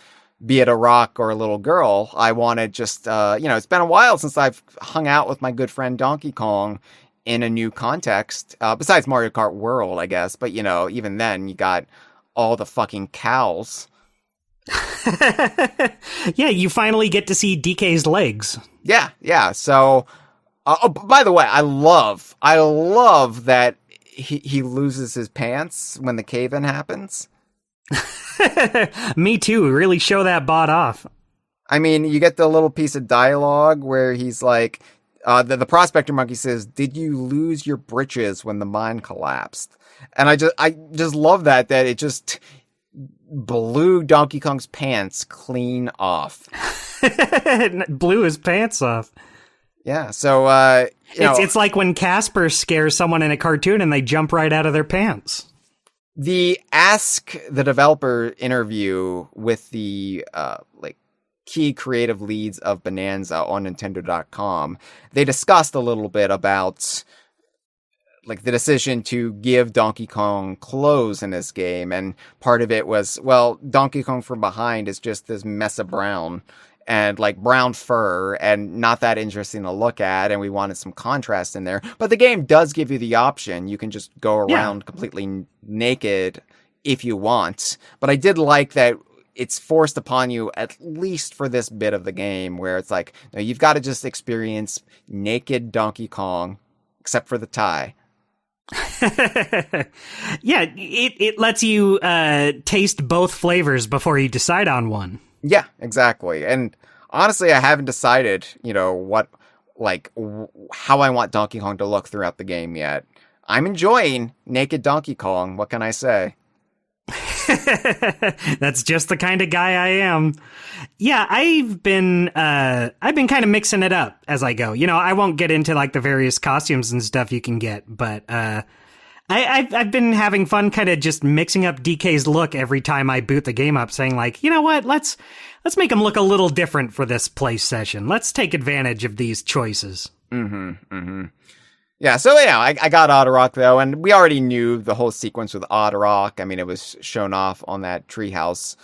be it a rock or a little girl. I wanted just, it's been a while since I've hung out with my good friend Donkey Kong in a new context, besides Mario Kart World, I guess. But, even then, you got all the fucking cows.
Yeah, you finally get to see DK's legs.
Yeah, so... by the way, I love that he loses his pants when the cave-in happens.
Me too. Really show that bot off.
I mean, you get the little piece of dialogue where he's like, the prospector monkey says, "Did you lose your britches when the mine collapsed?" And I just love that it just blew Donkey Kong's pants clean off.
Blew his pants off.
Yeah, so,
it's like when Casper scares someone in a cartoon and they jump right out of their pants.
The Ask the Developer interview with the, key creative leads of Bonanza on Nintendo.com, they discussed a little bit about, the decision to give Donkey Kong clothes in this game, and part of it was, Donkey Kong from behind is just this mess of brown. And brown fur and not that interesting to look at. And we wanted some contrast in there, but the game does give you the option. You can just go around completely naked if you want. But I did like that it's forced upon you, at least for this bit of the game, where it's like, no, you've got to just experience naked Donkey Kong, except for the tie.
Yeah, it lets you taste both flavors before you decide on one.
Yeah, exactly. And honestly, I haven't decided, how I want Donkey Kong to look throughout the game yet. I'm enjoying naked Donkey Kong. What can I say?
That's just the kind of guy I am. Yeah, I've been kind of mixing it up as I go. I won't get into the various costumes and stuff you can get, but I've been having fun kind of just mixing up DK's look every time I boot the game up, saying you know what, let's make him look a little different for this play session. Let's take advantage of these choices.
Yeah, Yeah, so yeah, I got Otterrock though, and we already knew the whole sequence with Otterrock. I mean, it was shown off on that treehouse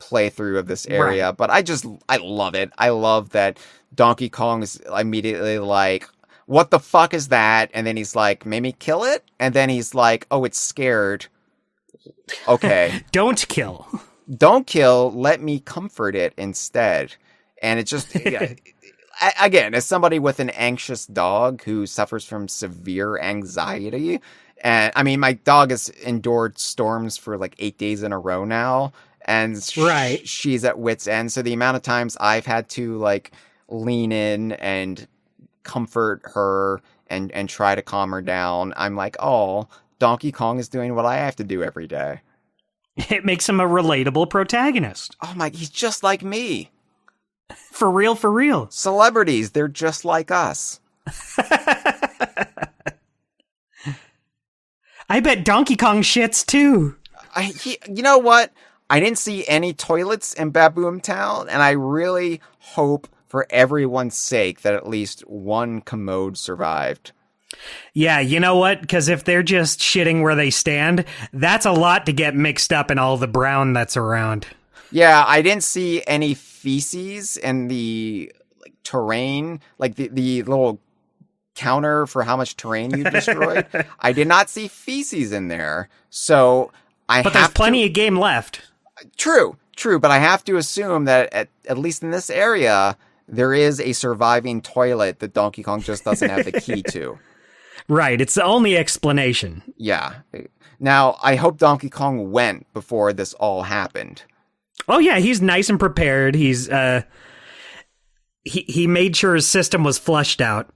playthrough of this area,
Right.
but I love it. I love that Donkey Kong is immediately like, what the fuck is that? And then he's like, maybe kill it? And then he's like, oh, it's scared. Okay.
Don't kill.
Don't kill, let me comfort it instead. And it just, yeah, again, as somebody with an anxious dog who suffers from severe anxiety, and I mean, my dog has endured storms for like 8 days in a row now, and
Right.
she's at wit's end. So the amount of times I've had to like lean in and comfort her and try to calm her down, I'm like, oh, Donkey Kong is doing what I have to do every day.
It makes him a relatable protagonist.
Oh my, he's just like me.
For real, for real.
Celebrities, they're just like us.
I bet Donkey Kong shits too.
You know what? I didn't see any toilets in Baboom Town, and I really hope for everyone's sake that at least one commode survived.
Yeah, you know what? Because if they're just shitting where they stand, that's a lot to get mixed up in all the brown that's around.
Yeah, I didn't see any feces in the like terrain, like the little counter for how much terrain you destroyed. I did not see feces in there, so
But there's plenty of game left.
True, but I have to assume that at least in this area, there is a surviving toilet that Donkey Kong just doesn't have the key to.
Right, it's the only explanation.
Yeah. Now, I hope Donkey Kong went before this all happened.
Oh yeah, he's nice and prepared. He's he made sure his system was flushed out.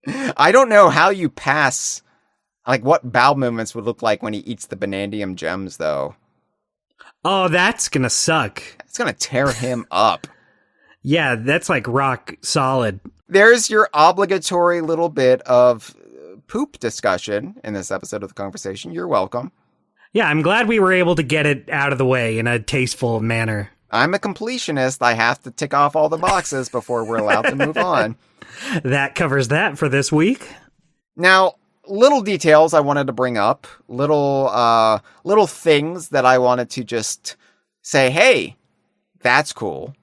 I don't know how you pass, like what bowel movements would look like when he eats the Banandium gems, though.
Oh, that's gonna suck.
It's gonna tear him up.
Yeah, that's like rock solid.
There's your obligatory little bit of poop discussion in this episode of the Kongversation. You're welcome.
Yeah, I'm glad we were able to get it out of the way in a tasteful manner.
I'm a completionist. I have to tick off all the boxes before we're allowed to move on.
That covers that for this week.
Now, little details I wanted to bring up. Little things that I wanted to just say, hey, that's cool.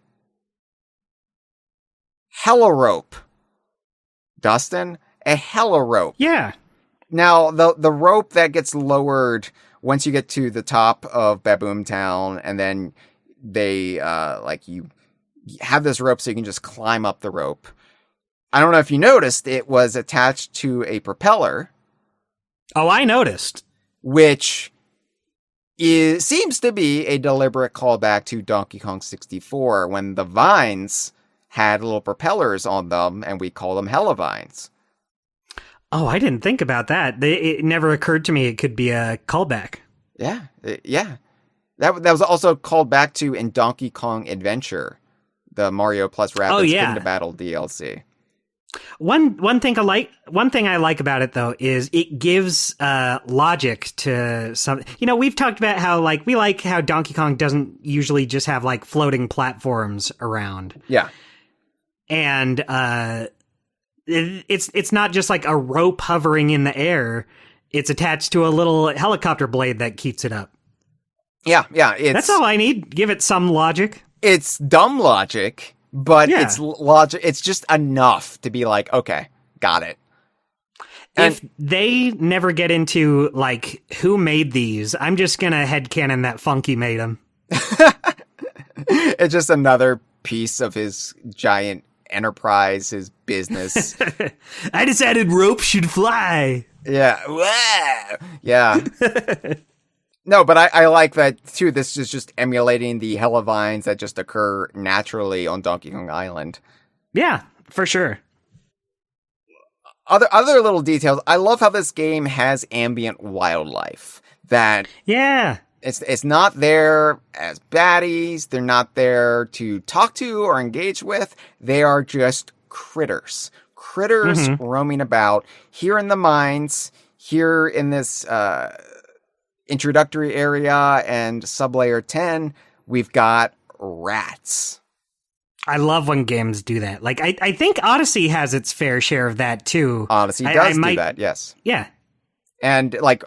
Hella rope. Dustin, a hella rope.
Yeah.
Now, the rope that gets lowered once you get to the top of Baboom Town, and then they, you have this rope so you can just climb up the rope. I don't know if you noticed, it was attached to a propeller.
Oh, I noticed.
Which seems to be a deliberate callback to Donkey Kong 64, when the vines had little propellers on them, and we call them hella vines.
Oh, I didn't think about that. It never occurred to me it could be a callback.
Yeah. That was also called back to in Donkey Kong Adventure, the Mario plus Rabbids Kingdom to Battle DLC.
One thing I like about it though is it gives logic to some. You know, we've talked about how we like how Donkey Kong doesn't usually just have floating platforms around.
Yeah,
and it's not just like a rope hovering in the air. It's attached to a little helicopter blade that keeps it up.
Yeah.
That's all I need. Give it some logic.
It's dumb logic, but it's logic. It's just enough to be like, okay, got it.
If they never get into who made these, I'm just gonna headcanon that Funky made them.
It's just another piece of his giant enterprise, his business.
I decided rope should fly.
Yeah. Yeah. No, but I like that too. This is just emulating the hella vines that just occur naturally on Donkey Kong Island.
Yeah, for sure.
Other little details. I love how this game has ambient wildlife. That it's not there as baddies. They're not there to talk to or engage with. They are just critters. Roaming about here in the mines, here in this introductory area and Sublayer 10, we've got rats.
I love when games do that. Like, I think Odyssey has its fair share of that, too.
Odyssey does do that, yes.
Yeah.
And, like,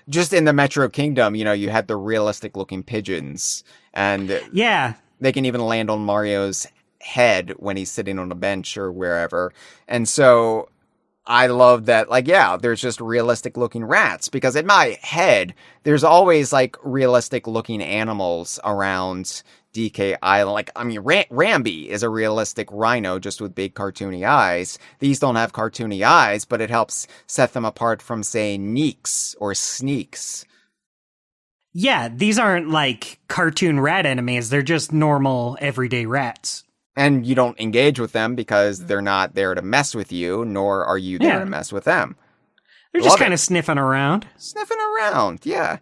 just in the Metro Kingdom, you had the realistic-looking pigeons. And
Yeah.
they can even land on Mario's head when he's sitting on a bench or wherever. And so I love that, like, yeah, there's just realistic looking rats, because in my head, there's always like realistic looking animals around DK Island. Like, I mean, Rambi is a realistic rhino just with big cartoony eyes. These don't have cartoony eyes, but it helps set them apart from, say, Neeks or Sneaks.
Yeah, these aren't like cartoon rat enemies. They're just normal, everyday rats.
And you don't engage with them because they're not there to mess with you, nor are you there to mess with them.
They're just kind of sniffing around.
Sniffing around, yeah.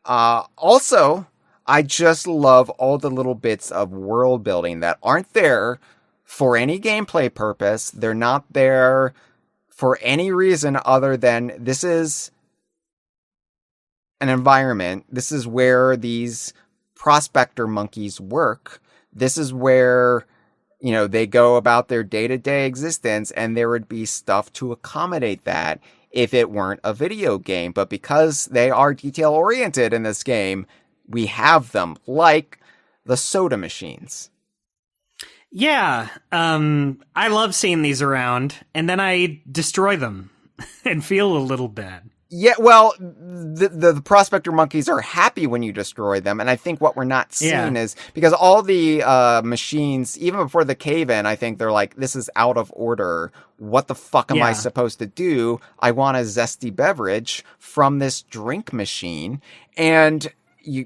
Also, I just love all the little bits of world building that aren't there for any gameplay purpose. They're not there for any reason other than this is an environment. This is where these prospector monkeys work. This is where, they go about their day-to-day existence, and there would be stuff to accommodate that if it weren't a video game. But because they are detail-oriented in this game, we have them, like the soda machines.
Yeah, I love seeing these around, and then I destroy them and feel a little bad.
Yeah, well, the prospector monkeys are happy when you destroy them, and I think what we're not seeing is, because all the machines, even before the cave-in, I think they're like, this is out of order. What the fuck am I supposed to do? I want a zesty beverage from this drink machine, and you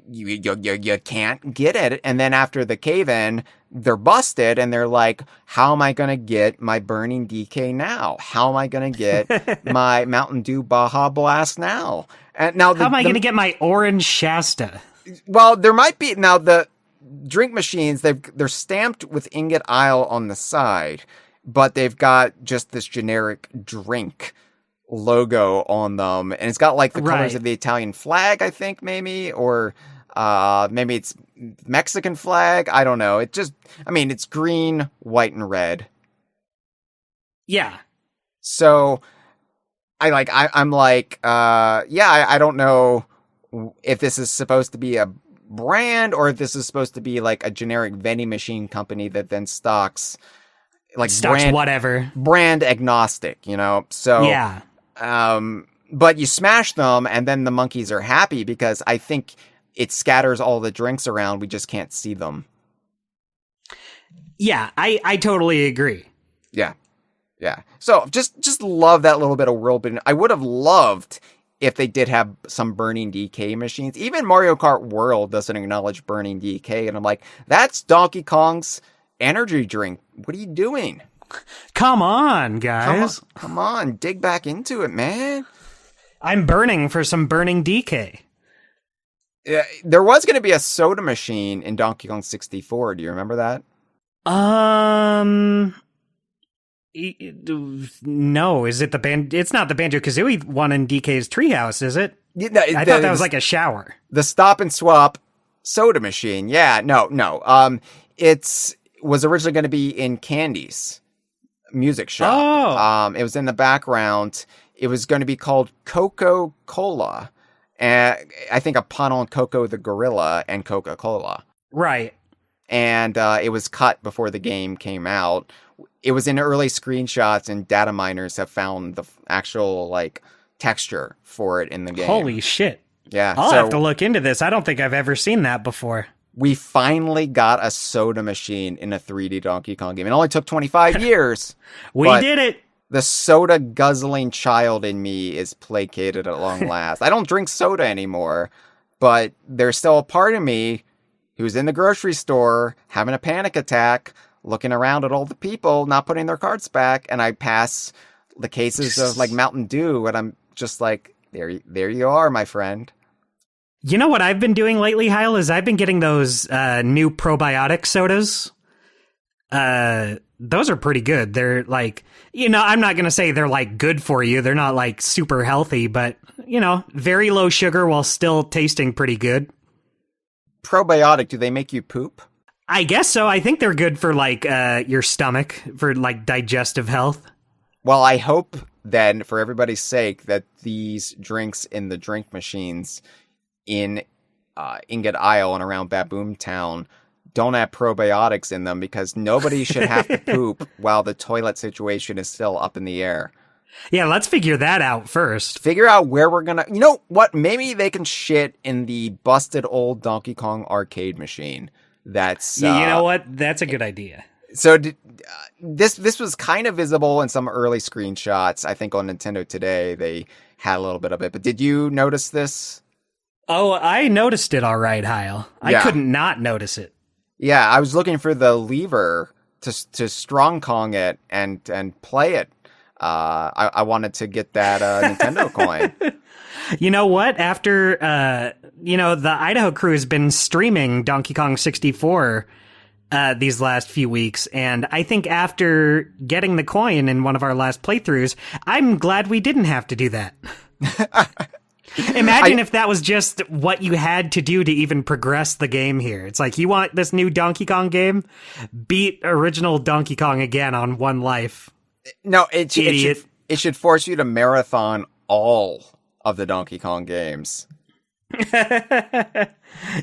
can't get it. And then after the cave-in, they're busted, and they're like, how am I going to get my Burning DK now? How am I going to get my Mountain Dew Baja Blast now? And now,
how am I going to get my Orange Shasta?
Well, there might be now the drink machines. They're stamped with Ingot Isle on the side, but they've got just this generic drink logo on them, and it's got like the colors of the Italian flag, I think, maybe, or maybe it's Mexican flag. I don't know. It's green, white, and red.
Yeah.
So I don't know if this is supposed to be a brand or if this is supposed to be like a generic vending machine company that then stocks
whatever.
Brand agnostic, So
yeah.
But you smash them, and then the monkeys are happy because I think it scatters all the drinks around. We just can't see them.
Yeah, I totally agree.
Yeah. Yeah. So just love that little bit of world building. I would have loved if they did have some burning DK machines. Even Mario Kart World doesn't acknowledge burning DK. And I'm like, that's Donkey Kong's energy drink. What are you doing?
Come on, guys.
Come on. Dig back into it, man.
I'm burning for some burning DK.
There was going to be a soda machine in Donkey Kong 64. Do you remember that?
No. Is it the band? It's not the Banjo-Kazooie one in DK's treehouse, is it?
No,
I thought that was like a shower.
The stop and swap soda machine. Yeah, no. It was originally going to be in Candy's music shop.
Oh.
It was in the background. It was going to be called Coca-Cola. And I think a pun on Coco the Gorilla and Coca-Cola.
Right.
And it was cut before the game came out. It was in early screenshots, and data miners have found the actual texture for it in the game.
Holy shit.
Yeah.
I'll have to look into this. I don't think I've ever seen that before.
We finally got a soda machine in a 3D Donkey Kong game. It only took 25 years.
We did it.
The soda guzzling child in me is placated at long last. I don't drink soda anymore, but there's still a part of me who's in the grocery store having a panic attack, looking around at all the people not putting their carts back, and I pass the cases of Mountain Dew, and I'm just like, there you are, my friend.
You know what I've been doing lately, Hyle, is I've been getting those new probiotic sodas. Those are pretty good. They're I'm not going to say they're good for you. They're not super healthy, but very low sugar while still tasting pretty good.
Probiotic, do they make you poop?
I guess so. I think they're good for like your stomach, for like digestive health.
Well, I hope then, for everybody's sake, that these drinks in the drink machines in Ingot Isle and around Baboon Town don't have probiotics in them, because nobody should have to poop while the toilet situation is still up in the air.
Yeah, let's figure that out first.
Figure out where we're gonna... You know what? Maybe they can shit in the busted old Donkey Kong arcade machine. That's...
you know what? That's a good idea.
So this was kind of visible in some early screenshots. I think on Nintendo Today they had a little bit of it. But did you notice this?
Oh, I noticed it all right, Hyle. I
Yeah.
couldn't not notice it.
Yeah, I was looking for the lever to strong Kong it and play it. I wanted to get that Nintendo coin.
You know what? After, the Idaho crew has been streaming Donkey Kong 64 these last few weeks, and I think after getting the coin in one of our last playthroughs, I'm glad we didn't have to do that. Imagine if that was just what you had to do to even progress the game here. It's like, you want this new Donkey Kong game? Beat original Donkey Kong again on one life.
No, it
Idiot.
should force you to marathon all of the Donkey Kong games.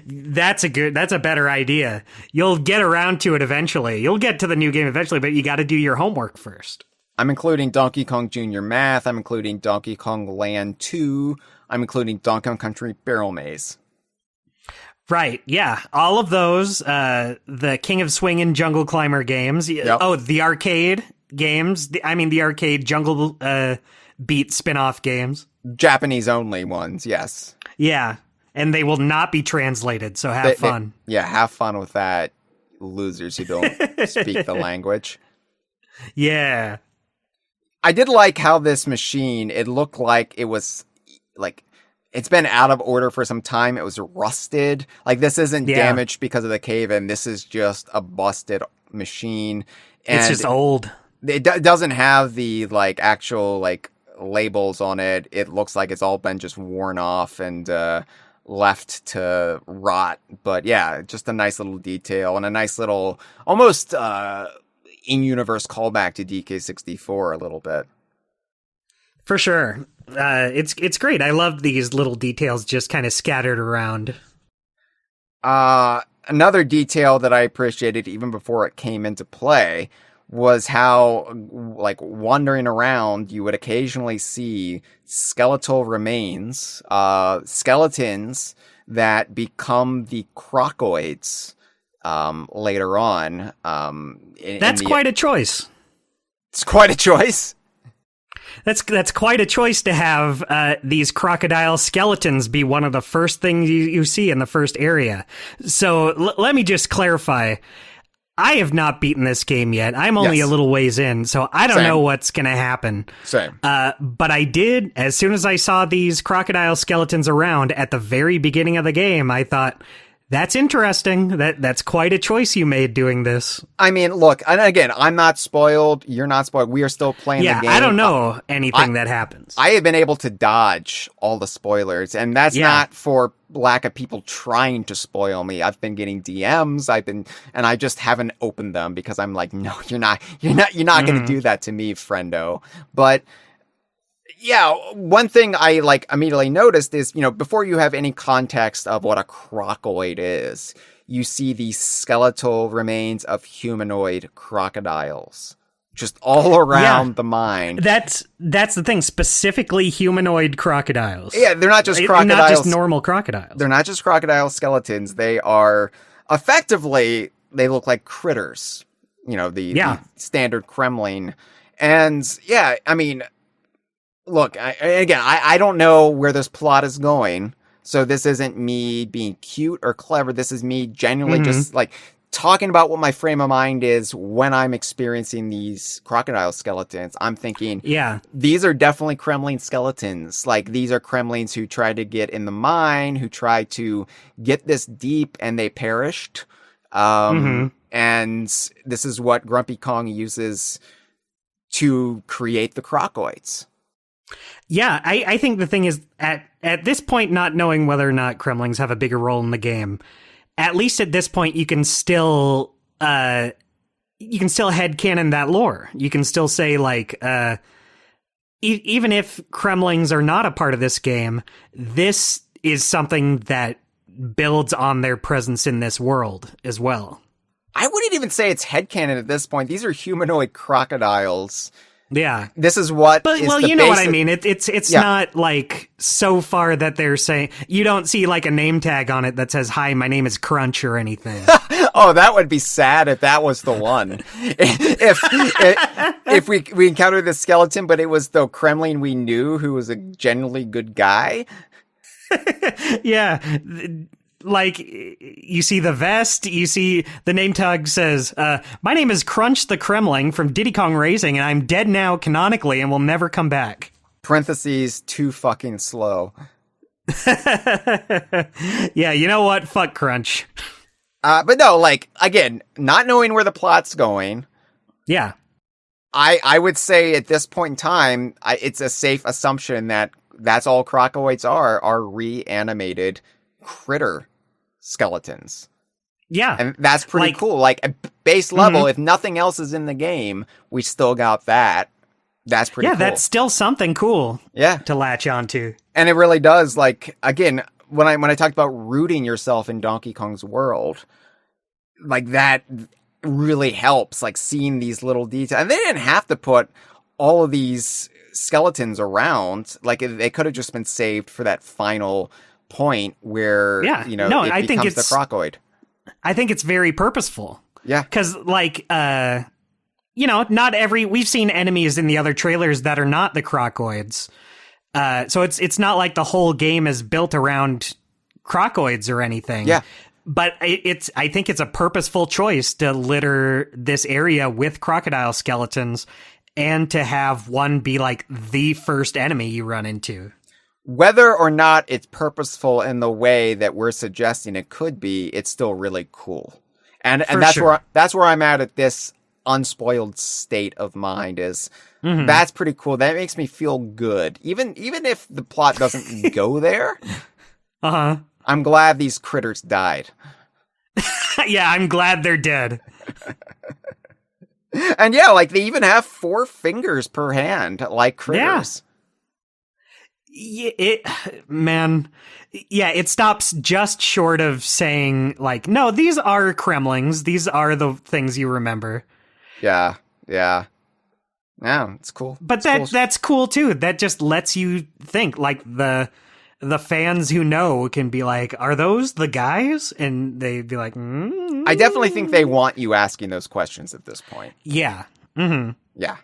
That's a better idea. You'll get around to it eventually. You'll get to the new game eventually, but you got to do your homework first.
I'm including Donkey Kong Jr. Math. I'm including Donkey Kong Land 2. I'm including Donkey Kong Country Barrel Maze.
Right, yeah. All of those, the King of Swing and Jungle Climber games.
Yep.
Oh, the arcade games. The arcade Jungle Beat spin-off games.
Japanese only ones, yes.
Yeah, and they will not be translated, so have fun.
Have fun with that, losers who don't speak the language.
Yeah.
I did like how this machine, it looked like it was, like, it's been out of order for some time. It was rusted. Like, this isn't damaged because of the cave-in. This is just a busted machine. And
it's just old.
It doesn't have the, like, actual, like, labels on it. It looks like it's all been just worn off and left to rot. But yeah, just a nice little detail and a nice little, almost in-universe callback to DK64 a little bit.
For sure. It's great. I love these little details just kind of scattered around.
Another detail that I appreciated even before it came into play was how, like, wandering around, you would occasionally see skeletal remains, skeletons that become the crocoids later on.
That's quite a choice.
It's quite a choice.
That's quite a choice to have these crocodile skeletons be one of the first things you see in the first area. So let me just clarify. I have not beaten this game yet. I'm only a little ways in, so I don't know what's going to happen.
Same.
But I did, as soon as I saw these crocodile skeletons around at the very beginning of the game, I thought, that's interesting. That's quite a choice you made doing this.
I mean, look, and again, I'm not spoiled. You're not spoiled. We are still playing the game.
Yeah, I don't know anything that happens.
I have been able to dodge all the spoilers, and that's not for lack of people trying to spoil me. I've been getting DMs. And I just haven't opened them because I'm like, no, you're not going to do that to me, friendo. But yeah, one thing I like immediately noticed is, before you have any context of what a crocoid is, you see these skeletal remains of humanoid crocodiles just all around the mine.
That's the thing, specifically humanoid crocodiles.
Yeah, they're not just crocodiles.
Not just normal crocodiles.
They're not just crocodile skeletons. They are effectively, they look like critters. The standard Kremlin. And yeah, I mean, look, I don't know where this plot is going, so this isn't me being cute or clever. This is me genuinely just, like, talking about what my frame of mind is when I'm experiencing these crocodile skeletons. I'm thinking, these are definitely Kremlin skeletons. Like, these are Kremlins who tried to get in the mine, who tried to get this deep, and they perished. And this is what Grumpy Kong uses to create the crocoids.
Yeah, I think the thing is, at this point, not knowing whether or not Kremlings have a bigger role in the game, at least at this point, you can still headcanon that lore. You can still say, like, even if Kremlings are not a part of this game, this is something that builds on their presence in this world as well.
I wouldn't even say it's headcanon at this point. These are humanoid crocodiles.
Yeah.
This is what
But,
is
well,
the
you know what I
basic-
mean. It's not, like, so far that they're saying... You don't see, like, a name tag on it that says, "Hi, my name is Crunch," or anything.
Oh, that would be sad if that was the one. if we encountered this skeleton, but it was the Kremlin we knew who was a generally good guy.
Yeah. Like, you see the vest, you see the name tag says, "My name is Crunch the Kremling from Diddy Kong Racing, and I'm dead now canonically and will never come back."
Parentheses, too fucking slow.
Yeah, you know what? Fuck Crunch.
But no, like, again, not knowing where the plot's going,
Yeah.
I would say at this point in time, it's a safe assumption that that's all crocoids are reanimated critter skeletons.
Yeah.
And that's pretty
Like-
cool. Like, at base level, if nothing else is in the game, we still got that. That's pretty cool.
That's still something cool
Yeah.
to latch onto.
And it really does, like, again, when I talked about rooting yourself in Donkey Kong's world, like, that really helps, like, seeing these little details. And they didn't have to put all of these skeletons around. Like, they could have just been saved for that final point where,
Yeah.
you know,
No,
it
I think
becomes the
it's-
crocoid.
I think it's very purposeful.
Yeah.
Because, like, you know, we've seen enemies in the other trailers that are not the crocoids. So it's not like the whole game is built around crocoids or anything.
Yeah.
But I think it's a purposeful choice to litter this area with crocodile skeletons and to have one be like the first enemy you run into.
Whether or not it's purposeful in the way that we're suggesting it could be, it's still really cool. And
For
that's
sure.
that's where I'm at this unspoiled state of mind is that's pretty cool. That makes me feel good. Even if the plot doesn't go there,
Uh-huh.
I'm glad these critters died.
Yeah, I'm glad they're dead.
And yeah, like they even have 4 fingers per hand, like critters.
Yeah, it stops just short of saying, like, no, these are Kremlings. These are the things you remember.
Yeah. Yeah, it's cool.
But
It's cool.
that's cool, too. That just lets you think, like, the fans who know can be like, are those the guys? And they'd be like,
I definitely think they want you asking those questions at this point.
yeah. Mm-hmm.
Yeah.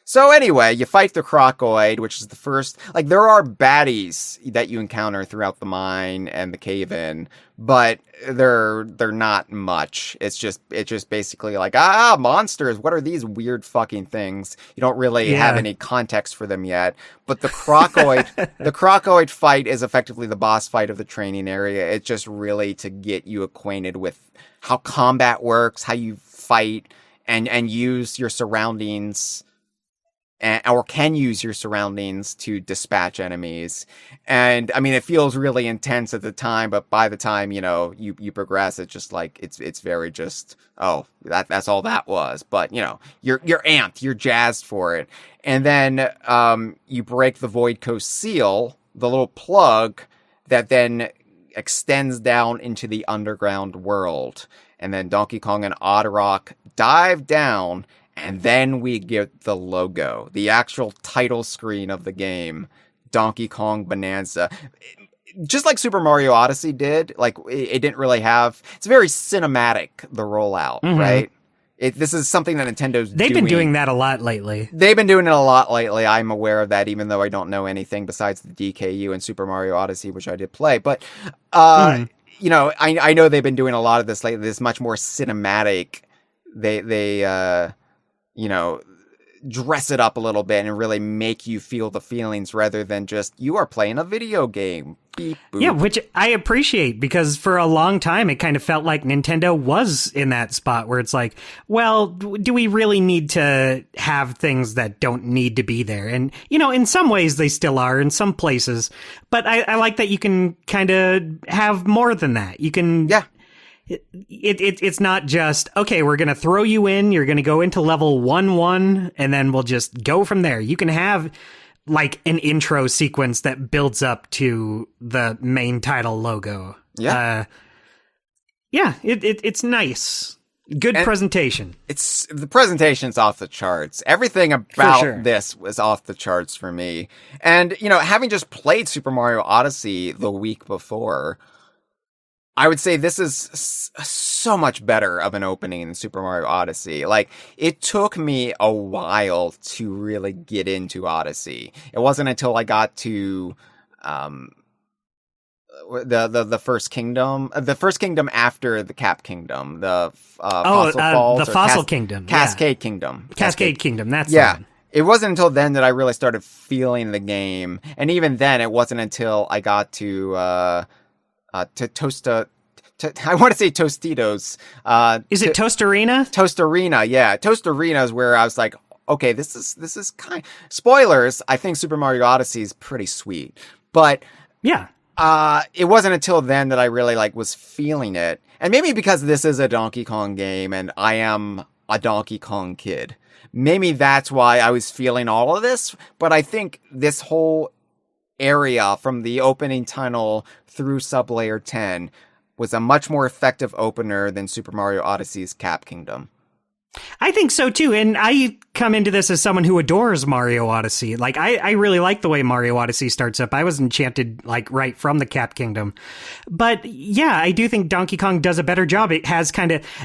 So anyway, you fight the crocoid, which is the first, like, there are baddies that you encounter throughout the mine and the cave-in, but they're not much. It's just basically like, monsters, what are these weird fucking things? You don't really have any context for them yet. But the crocoid fight is effectively the boss fight of the training area. It's just really to get you acquainted with how combat works, how you fight, and use your surroundings, or can use your surroundings to dispatch enemies. And I mean, it feels really intense at the time, but by the time, you know, you progress, it's just like, it's very just, that's all that was. But, you know, you're amped, you're jazzed for it. And then, you break the Void Coast seal, the little plug that then extends down into the underground world. And then Donkey Kong and Oddrock dive down, and then we get the logo, the actual title screen of the game, Donkey Kong Bananza. Just like Super Mario Odyssey did, like, it didn't really have... It's very cinematic, the rollout, right? This is something that Nintendo's doing.
They've been doing that a lot lately.
They've been doing it a lot lately. I'm aware of that, even though I don't know anything besides the DKU and Super Mario Odyssey, which I did play. But, you know, I know they've been doing a lot of this lately. This much more cinematic. They you know, dress it up a little bit and really make you feel the feelings rather than just, you are playing a video game. Beep, boop.
Yeah, which I appreciate, because for a long time it kind of felt like Nintendo was in that spot where it's like, well, do we really need to have things that don't need to be there? And, you know, in some ways they still are, in some places. But I like that you can kind of have more than that. You can it's not just, okay, we're going to throw you in, you're going to go into level 1-1, and then we'll just go from there. You can have like an intro sequence that builds up to the main title logo.
Yeah.
It's nice. Good presentation.
It's the presentation's off the charts. Everything about this was off the charts for me. And, having just played Super Mario Odyssey the week before, I would say this is so much better of an opening than Super Mario Odyssey. Like, it took me a while to really get into Odyssey. It wasn't until I got to the first kingdom after the Cap Kingdom, the Fossil Falls,
the Fossil Kingdom,
Cascade Kingdom,
Cascade Kingdom. That's
yeah.
the one.
It wasn't until then that I really started feeling the game, and even then, it wasn't until I got to I want to say Tostitos.
Is it Tostarena?
Tostarena, yeah. Tostarena is where I was like, okay, this is kind. Spoilers. I think Super Mario Odyssey is pretty sweet, but
yeah.
It wasn't until then that I really was feeling it, and maybe because this is a Donkey Kong game, and I am a Donkey Kong kid. Maybe that's why I was feeling all of this. But I think this whole area from the opening tunnel through Sublayer 10 was a much more effective opener than Super Mario Odyssey's Cap Kingdom.
I think so too, and I come into this as someone who adores Mario Odyssey. Like, I really like the way Mario Odyssey starts up. I was enchanted, right from the Cap Kingdom. But yeah, I do think Donkey Kong does a better job. It has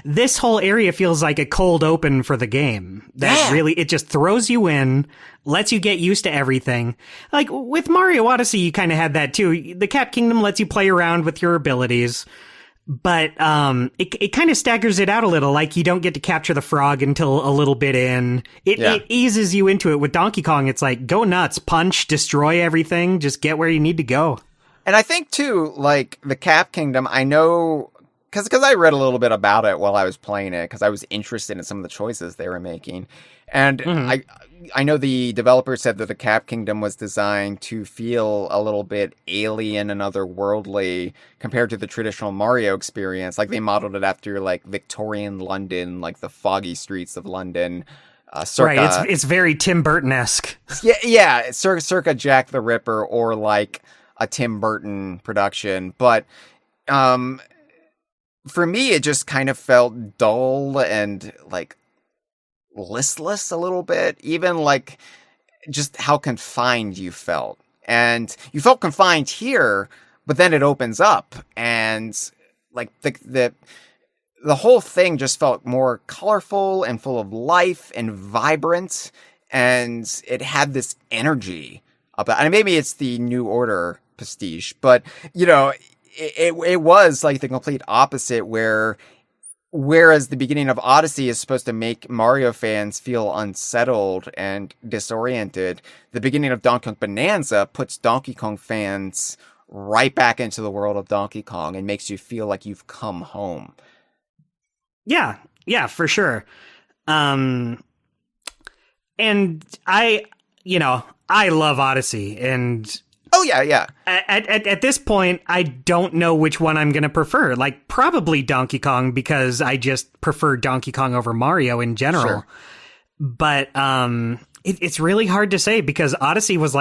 this whole area feels like a cold open for the game. That really, it just throws you in, lets you get used to everything. Like, with Mario Odyssey, you kind of had that too. The Cap Kingdom lets you play around with your abilities. But it kind of staggers it out a little. Like, you don't get to capture the frog until a little bit in. It eases you into it. With Donkey Kong, it's like, go nuts, punch, destroy everything, just get where you need to go.
And I think, too, the Cap Kingdom, I know, because I read a little bit about it while I was playing it, because I was interested in some of the choices they were making. And I know the developer said that the Cap Kingdom was designed to feel a little bit alien and otherworldly compared to the traditional Mario experience. Like, they modeled it after, Victorian London, the foggy streets of London. Circa,
right, it's very Tim Burton-esque.
Yeah, circa Jack the Ripper or, a Tim Burton production. But for me, it just kind of felt dull and, listless a little bit, even just how confined you felt. And you felt confined here, but then it opens up and the whole thing just felt more colorful and full of life and vibrant, and it had this energy about, and maybe it's the New Order pastiche, but it was the complete opposite, whereas the beginning of Odyssey is supposed to make Mario fans feel unsettled and disoriented, the beginning of Donkey Kong Bananza puts Donkey Kong fans right back into the world of Donkey Kong and makes you feel like you've come home.
Yeah, for sure. And I love Odyssey, and
oh yeah.
At this point, I don't know which one I'm going to prefer. Probably Donkey Kong, because I just prefer Donkey Kong over Mario in general.
Sure.
But it's really hard to say, because Odyssey was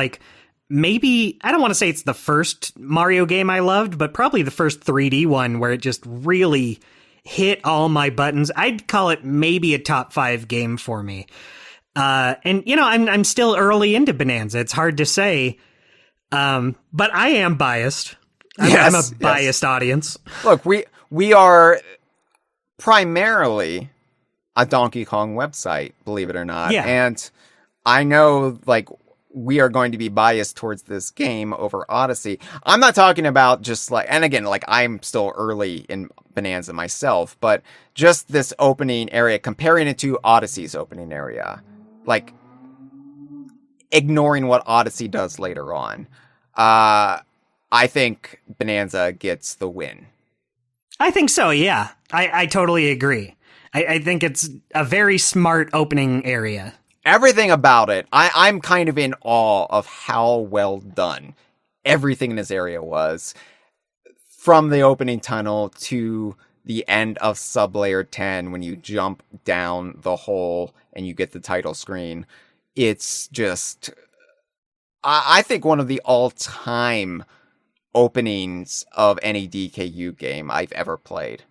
maybe, I don't want to say it's the first Mario game I loved, but probably the first 3D one where it just really hit all my buttons. I'd call it maybe a top 5 game for me. And I'm still early into Bonanza. It's hard to say. But I am biased. I'm a biased audience.
Look, we are primarily a Donkey Kong website, believe it or not.
Yeah.
And I know, we are going to be biased towards this game over Odyssey. I'm not talking about just and again, I'm still early in Bonanza myself, but just this opening area, comparing it to Odyssey's opening area, ignoring what Odyssey does later on. I think Bonanza gets the win.
I think so, yeah. I totally agree. I think it's a very smart opening area.
Everything about it, I'm kind of in awe of how well done everything in this area was. From the opening tunnel to the end of Sublayer 10 when you jump down the hole and you get the title screen. It's just, I think, one of the all-time openings of any DKU game I've ever played.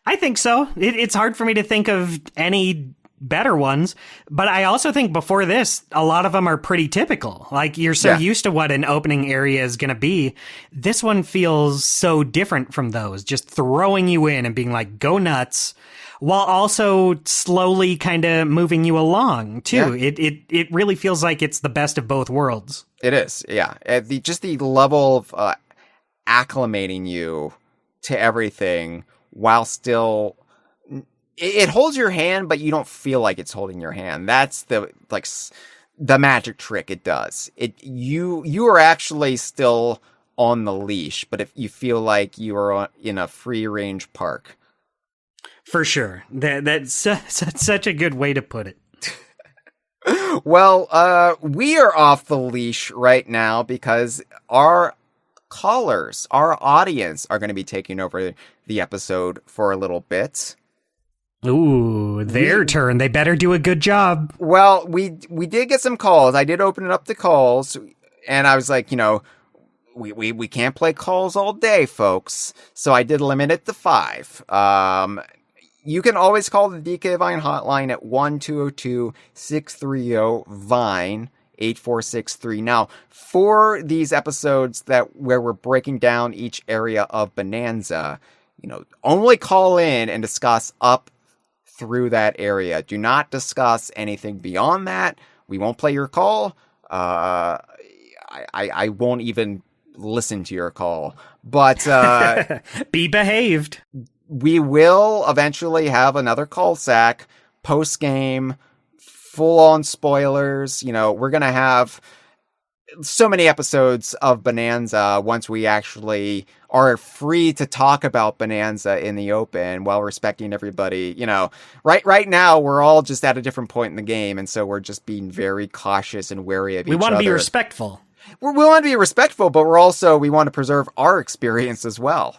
I think so. It's hard for me to think of any better ones, but I also think before this, a lot of them are pretty typical. Like, you're so used to what an opening area is going to be. This one feels so different from those, just throwing you in and being like, go nuts, while also slowly kind of moving you along too. Yeah. It really feels like it's the best of both worlds.
It is, yeah. Just the level of acclimating you to everything while still, it holds your hand, but you don't feel like it's holding your hand. That's the magic trick it does. You are actually still on the leash, but if you feel like you are in a free range park.
For sure. That's such a good way to put it.
Well, we are off the leash right now because our callers, our audience, are going to be taking over the episode for a little bit.
Ooh, their turn. They better do a good job.
Well, we did get some calls. I did open it up to calls, and I was like, we can't play calls all day, folks. So I did limit it to 5. You can always call the DK Vine hotline at 1-202-630-VINE. 8463. Now, for these episodes where we're breaking down each area of Bananza, only call in and discuss up through that area. Do not discuss anything beyond that. We won't play your call. I won't even listen to your call. But
be behaved.
We will eventually have another call sack post-game, full-on spoilers. We're going to have so many episodes of Bananza once we actually are free to talk about Bananza in the open while respecting everybody. Right now we're all just at a different point in the game, and so we're just being very cautious and wary of each other.
We want to be respectful.
We want to be respectful, but we want to preserve our experience as well.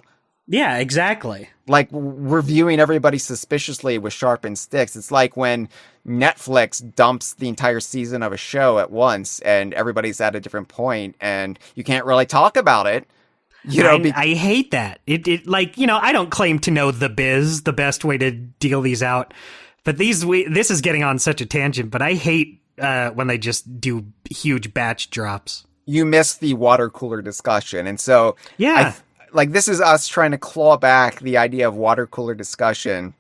Yeah, exactly.
Like reviewing everybody suspiciously with sharpened sticks. It's like when Netflix dumps the entire season of a show at once and everybody's at a different point and you can't really talk about it.
I hate that. I don't claim to know the best way to deal these out. But this is getting on such a tangent, but I hate when they just do huge batch drops.
You missed the water cooler discussion. And so
yeah.
This is us trying to claw back the idea of water cooler discussion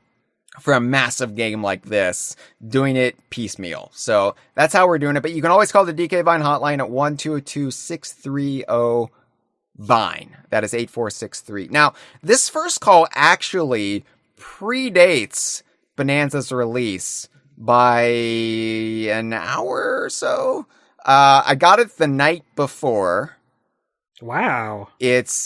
for a massive game like this, doing it piecemeal. So that's how we're doing it. But you can always call the DK Vine hotline at 1-202-630-VINE. That is 8463. Now, this first call actually predates Bananza's release by an hour or so. I got it the night before.
Wow.
It's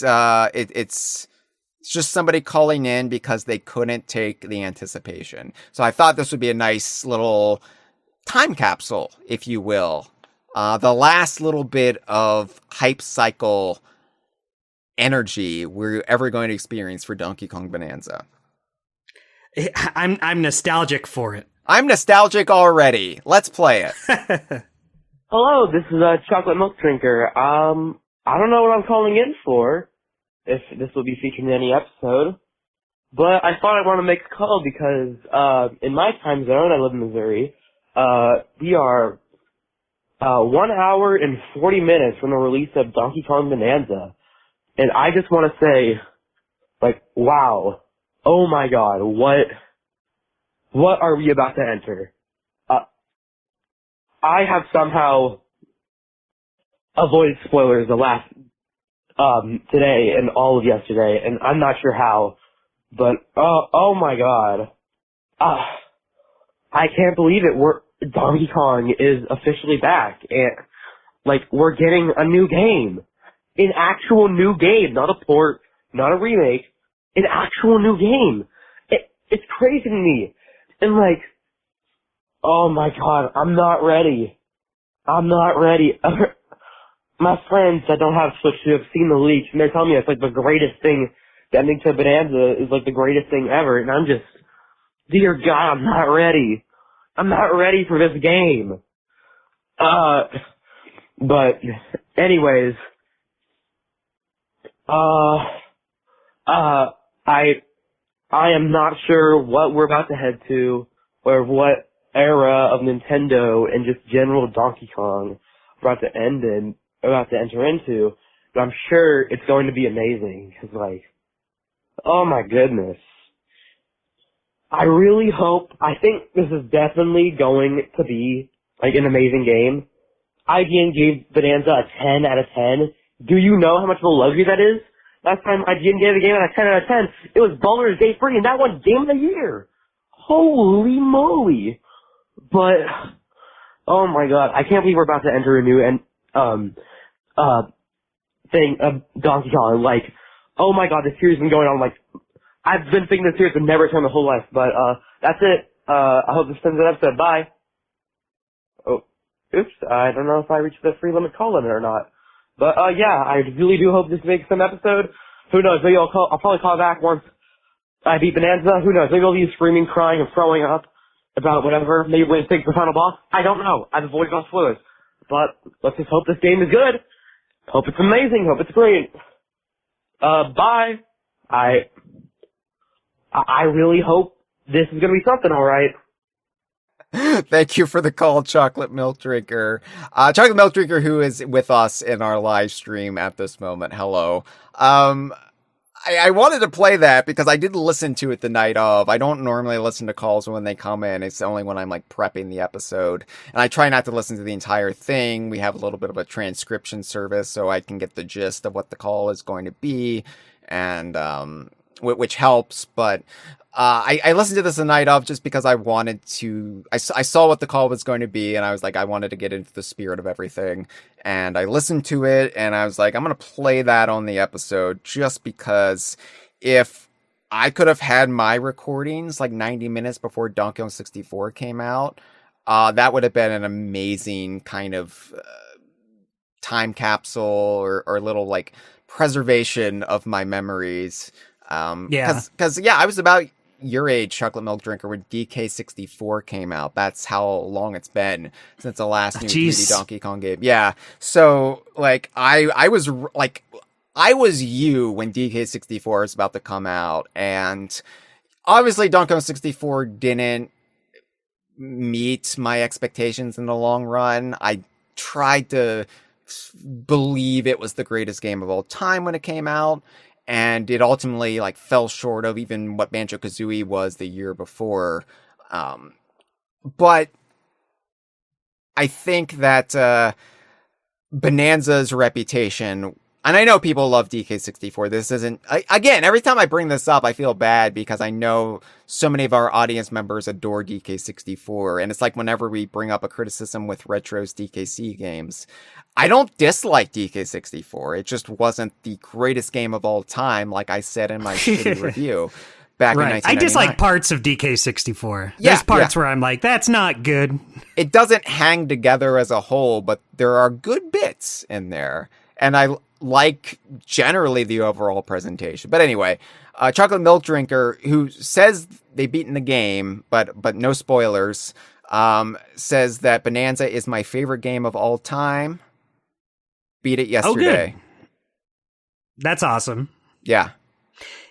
just somebody calling in because they couldn't take the anticipation. So I thought this would be a nice little time capsule, if you will. The last little bit of hype cycle energy we're ever going to experience for Donkey Kong Bananza.
I'm nostalgic for it.
I'm nostalgic already. Let's play it.
Hello, this is a chocolate milk drinker. I don't know what I'm calling in for, if this will be featured in any episode, but I thought I'd want to make a call because, in my time zone, I live in Missouri, we are, 1 hour and 40 minutes from the release of Donkey Kong Bananza, and I just want to say, wow, oh my god, what are we about to enter? I have somehow avoided spoilers the last today and all of yesterday, and I'm not sure how, but oh my god, I can't believe it. Donkey Kong is officially back, and we're getting a new game, an actual new game, not a port, not a remake, an actual new game. It's crazy to me, and oh my god, I'm not ready. My friends that don't have Switch who have seen the leaks, and they're telling me it's the greatest thing the ending to Bonanza is like the greatest thing ever, and I'm just, dear God, I'm not ready. I'm not ready for this game. But anyways, I am not sure what we're about to head to, or what era of Nintendo and just general Donkey Kong about to enter into, but I'm sure it's going to be amazing, cause like, oh my goodness. I really hope, I think this is definitely going to be like an amazing game. IGN gave Bonanza a 10 out of 10. Do you know how much of a luxury that is? Last time IGN gave a game a 10 out of 10, it was Baldur's Gate 3, and that won Game of the Year. Holy moly. But, oh my god, I can't believe we're about to enter a new thing of Donkey Kong. Like, oh my god, this series has been going on, like, I've been thinking this series would never turn my whole life, but, that's it. I hope this ends the episode. Bye. Oh, oops, I don't know if I reached the free limit call limit or not. But, yeah, I really do hope this makes some episode. Who knows, maybe I'll probably call back once I beat Bonanza. Who knows, maybe I'll be screaming, crying, and throwing up about whatever. Maybe when it takes the final boss. I don't know. I've avoided all spoilers. But let's just hope this game is good. Hope it's amazing. Hope it's great. Bye. I really hope this is gonna be something, alright.
Thank you for the call, Chocolate Milk Drinker. Chocolate Milk Drinker, who is with us in our live stream at this moment. Hello. I wanted to play that because I did listen to it the night of. I don't normally listen to calls when they come in. It's only when I'm like prepping the episode. And I try not to listen to the entire thing. We have a little bit of a transcription service so I can get the gist of what the call is going to be. And, which helps, but, I listened to this the night of just because I wanted to, I saw what the call was going to be, and I was like, I wanted to get into the spirit of everything, and I listened to it, and I was like, I'm gonna play that on the episode, just because if I could have had my recordings like 90 minutes before Donkey Kong 64 came out, that would have been an amazing kind of, time capsule, or little like preservation of my memories. Cause I was about your age, Chocolate Milk Drinker, when DK64 came out. That's how long it's been since the last new 3D Donkey Kong game. Yeah. So like I was you when DK64 was about to come out, and obviously Donkey Kong 64 didn't meet my expectations in the long run. I tried to believe it was the greatest game of all time when it came out, and it ultimately like fell short of even what Banjo-Kazooie was the year before. But I think that Bonanza's reputation, and I know people love DK64. This isn't, again, every time I bring this up, I feel bad because I know so many of our audience members adore DK64. And it's like whenever we bring up a criticism with Retro's DKC games, I don't dislike DK64. It just wasn't the greatest game of all time, like I said in my shitty review back in 1999.
I dislike parts of DK64. There's parts where I'm like, that's not good.
It doesn't hang together as a whole, but there are good bits in there. And I like generally the overall presentation. But anyway, Chocolate Milk Drinker, who says they've beaten the game, but no spoilers, says that Bonanza is my favorite game of all time. Beat it yesterday.
Oh, good. That's awesome.
Yeah.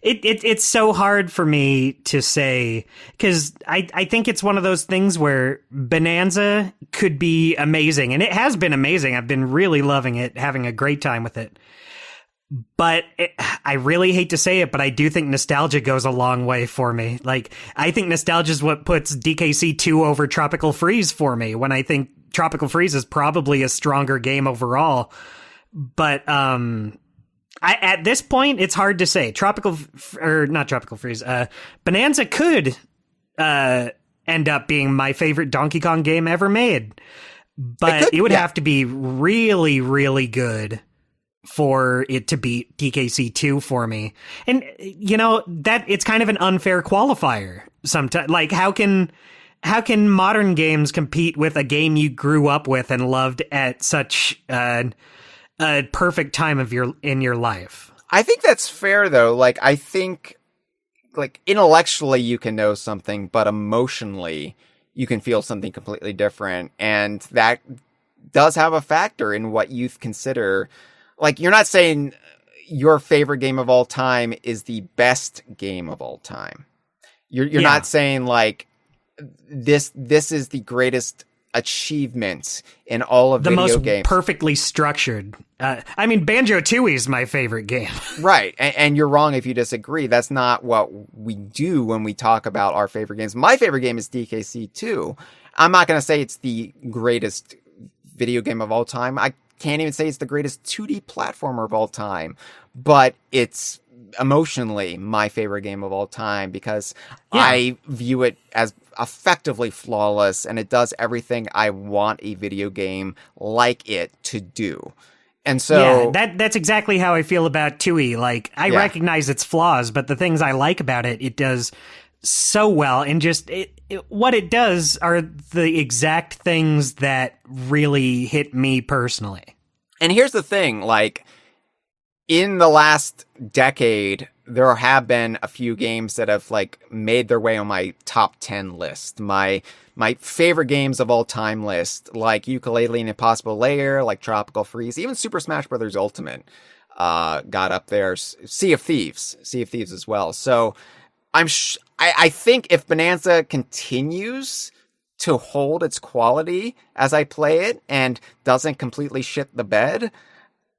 It's so hard for me to say, because I think it's one of those things where Bonanza could be amazing, and it has been amazing. I've been really loving it, having a great time with it. But I really hate to say it, but I do think nostalgia goes a long way for me. Like, I think nostalgia is what puts DKC 2 over Tropical Freeze for me, when I think Tropical Freeze is probably a stronger game overall. But at this point, it's hard to say. Not Tropical Freeze. Bonanza could end up being my favorite Donkey Kong game ever made, but it would have to be really, really good for it to beat DKC 2 for me. And you know that it's kind of an unfair qualifier sometimes. Like, how can modern games compete with a game you grew up with and loved at such a perfect time in your life?
I think that's fair, though. Like, I think, like, intellectually you can know something, but emotionally you can feel something completely different. And that does have a factor in what you consider. Like, you're not saying your favorite game of all time is the best game of all time. You're not saying, like, this is the greatest achievement in all of video games.
The most perfectly structured. I mean, Banjo-Tooie is my favorite game.
Right. And you're wrong if you disagree. That's not what we do when we talk about our favorite games. My favorite game is DKC 2. I'm not going to say it's the greatest video game of all time. I can't even say it's the greatest 2D platformer of all time, but it's emotionally my favorite game of all time because I view it as effectively flawless, and it does everything I want a video game like it to do. And so
that's exactly how I feel about Tooie. Like, I recognize its flaws, but the things I like about it, it does so well. And just what it does are the exact things that really hit me personally.
And here's the thing, like, in the last decade, there have been a few games that have, like, made their way on my top 10 list. My favorite games of all time list, like Yooka-Laylee and Impossible Lair, like Tropical Freeze, even Super Smash Bros. Ultimate got up there. Sea of Thieves as well. So I think if Bonanza continues to hold its quality as I play it and doesn't completely shit the bed,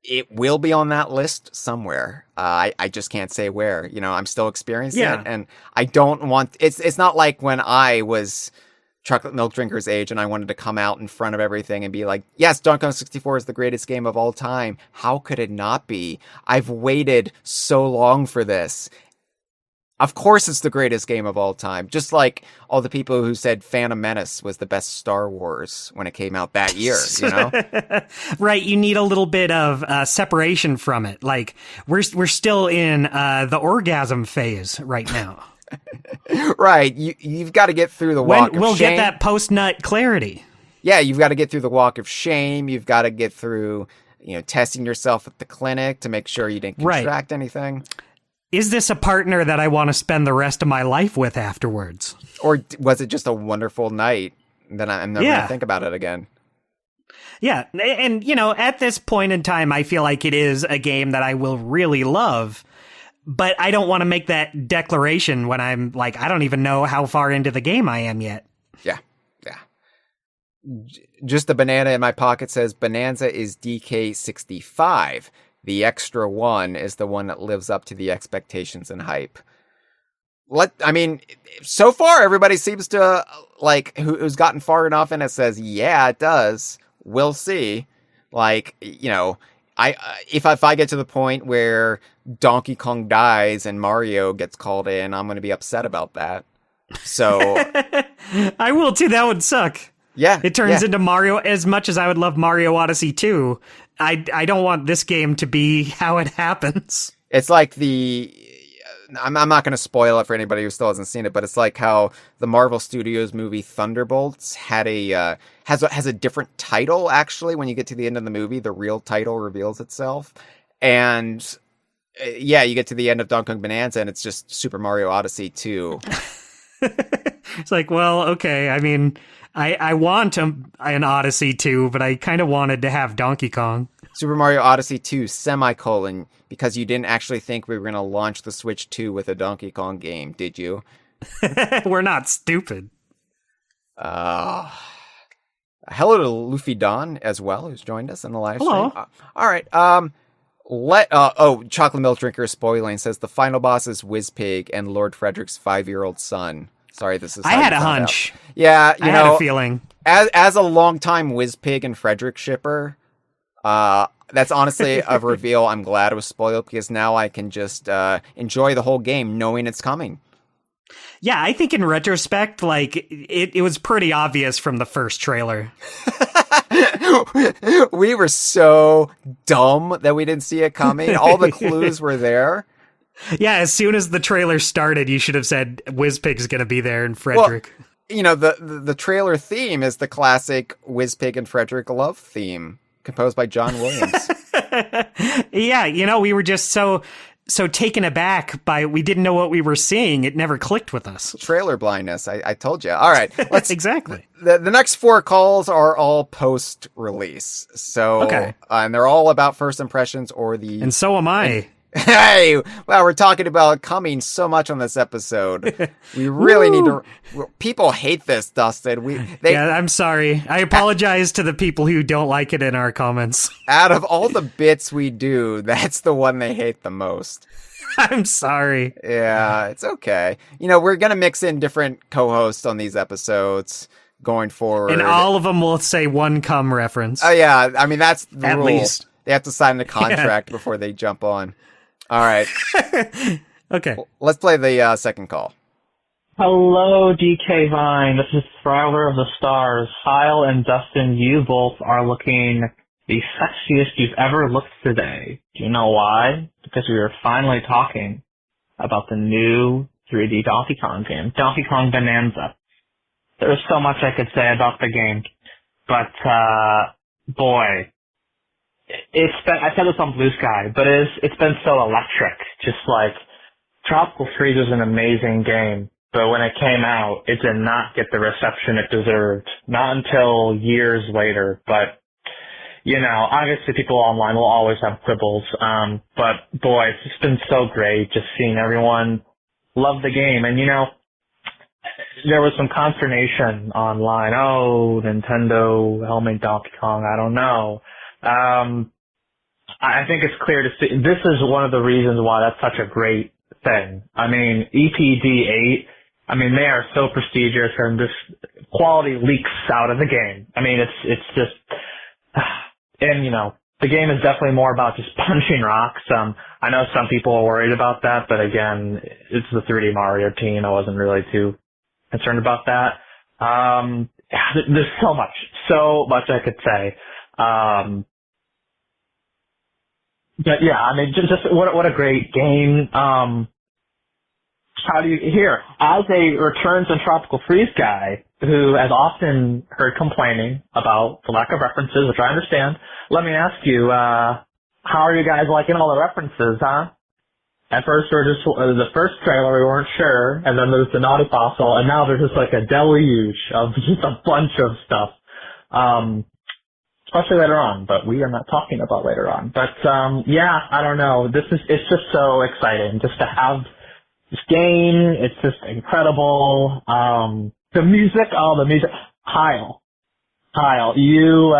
it will be on that list somewhere. I just can't say where. You know, I'm still experiencing it, and I don't want. It's not like when I was chocolate milk drinker's age and I wanted to come out in front of everything and be like, yes, Donkey Kong 64 is the greatest game of all time. How could it not be? I've waited so long for this. Of course it's the greatest game of all time. Just like all the people who said Phantom Menace was the best Star Wars when it came out that year, you know?
Right, you need a little bit of separation from it. Like, we're still in the orgasm phase right now.
Right, you've got to get through the walk of shame.
We'll get that post-nut clarity.
Yeah, you've got to get through the walk of shame. You've got to get through, testing yourself at the clinic to make sure you didn't contract anything.
Is this a partner that I want to spend the rest of my life with afterwards?
Or was it just a wonderful night that I'm never going to think about it again?
Yeah, and, at this point in time, I feel like it is a game that I will really love, but I don't want to make that declaration when I'm like, I don't even know how far into the game I am yet.
Yeah. Just the banana in my pocket says Bonanza is DK65. The extra one is the one that lives up to the expectations and hype. So far everybody seems to like who's gotten far enough and it says, yeah, it does. We'll see. Like, if I get to the point where Donkey Kong dies and Mario gets called in, I'm going to be upset about that. So
I will too. That would suck.
Yeah.
It turns into Mario. As much as I would love Mario Odyssey 2, I don't want this game to be how it happens.
It's like I'm not going to spoil it for anybody who still hasn't seen it, but it's like how the Marvel Studios movie Thunderbolts had has a different title, actually. When you get to the end of the movie, the real title reveals itself. And you get to the end of Donkey Kong Bonanza and it's just Super Mario Odyssey 2.
It's like, well, okay, I mean, I want an Odyssey 2, but I kind of wanted to have Donkey Kong.
Super Mario Odyssey 2, semicolon, because you didn't actually think we were going to launch the Switch 2 with a Donkey Kong game, did you?
We're not stupid.
Hello to Luffy Don as well, who's joined us in the live stream. All right. Chocolate Milk Drinker is spoiling, says the final boss is Wizpig and Lord Frederick's 5-year-old son. Sorry, this is.
I had a hunch.
Out. Yeah,
I had a feeling.
As a longtime Wizpig and Frederick shipper, that's honestly a reveal I'm glad it was spoiled because now I can just enjoy the whole game knowing it's coming.
Yeah, I think in retrospect, like it was pretty obvious from the first trailer.
We were so dumb that we didn't see it coming. All the clues were there.
Yeah, as soon as the trailer started, you should have said Wizpig's going to be there and Frederick.
Well, the trailer theme is the classic Wizpig and Frederick love theme, composed by John Williams.
Yeah, we were just so taken aback by, we didn't know what we were seeing. It never clicked with us.
Trailer blindness. I told you. All right. Let's
Exactly.
The next 4 calls are all post-release. So,
Okay.
And they're all about first impressions or
And so am I.
Hey, well, we're talking about coming so much on this episode. We really need to. People hate this, Dustin.
Yeah, I'm sorry. I apologize to the people who don't like it in our comments.
Out of all the bits we do, that's the one they hate the most.
I'm sorry.
Yeah, it's okay. We're gonna mix in different co-hosts on these episodes going forward,
And all of them will say one cum reference.
Oh yeah, I mean that's the
At
rule.
least.
They have to sign the contract before they jump on. All right.
Okay.
Let's play the second call.
Hello, DK Vine. This is Thriver of the Stars. Hyle and Dustin, you both are looking the sexiest you've ever looked today. Do you know why? Because we are finally talking about the new 3D Donkey Kong game, Donkey Kong Bananza. There's so much I could say about the game, but boy, I said this on Blue Sky, but it's been so electric. Just like Tropical Freeze was an amazing game, but when it came out, it did not get the reception it deserved. Not until years later, but obviously people online will always have quibbles. But boy, it's just been so great just seeing everyone love the game. And there was some consternation online. Oh, Nintendo helmet Donkey Kong, I don't know. I think it's clear to see, this is one of the reasons why that's such a great thing. I mean, EPD 8, they are so prestigious, and this quality leaks out of the game. I mean, it's just, and the game is definitely more about just punching rocks. I know some people are worried about that, but again, it's the 3D Mario team. I wasn't really too concerned about that. There's so much I could say. But yeah, just what a great game. How do you hear, as a Returns and Tropical Freeze guy who has often heard complaining about the lack of references, which I understand, let me ask you, how are you guys liking all the references, huh? At first, the first trailer, we weren't sure, and then there's the Naughty Fossil, and now there's just like a deluge of just a bunch of stuff. Especially later on, but we are not talking about later on. But, yeah, I don't know. It's just so exciting just to have this game. It's just incredible. The music, Hyle, you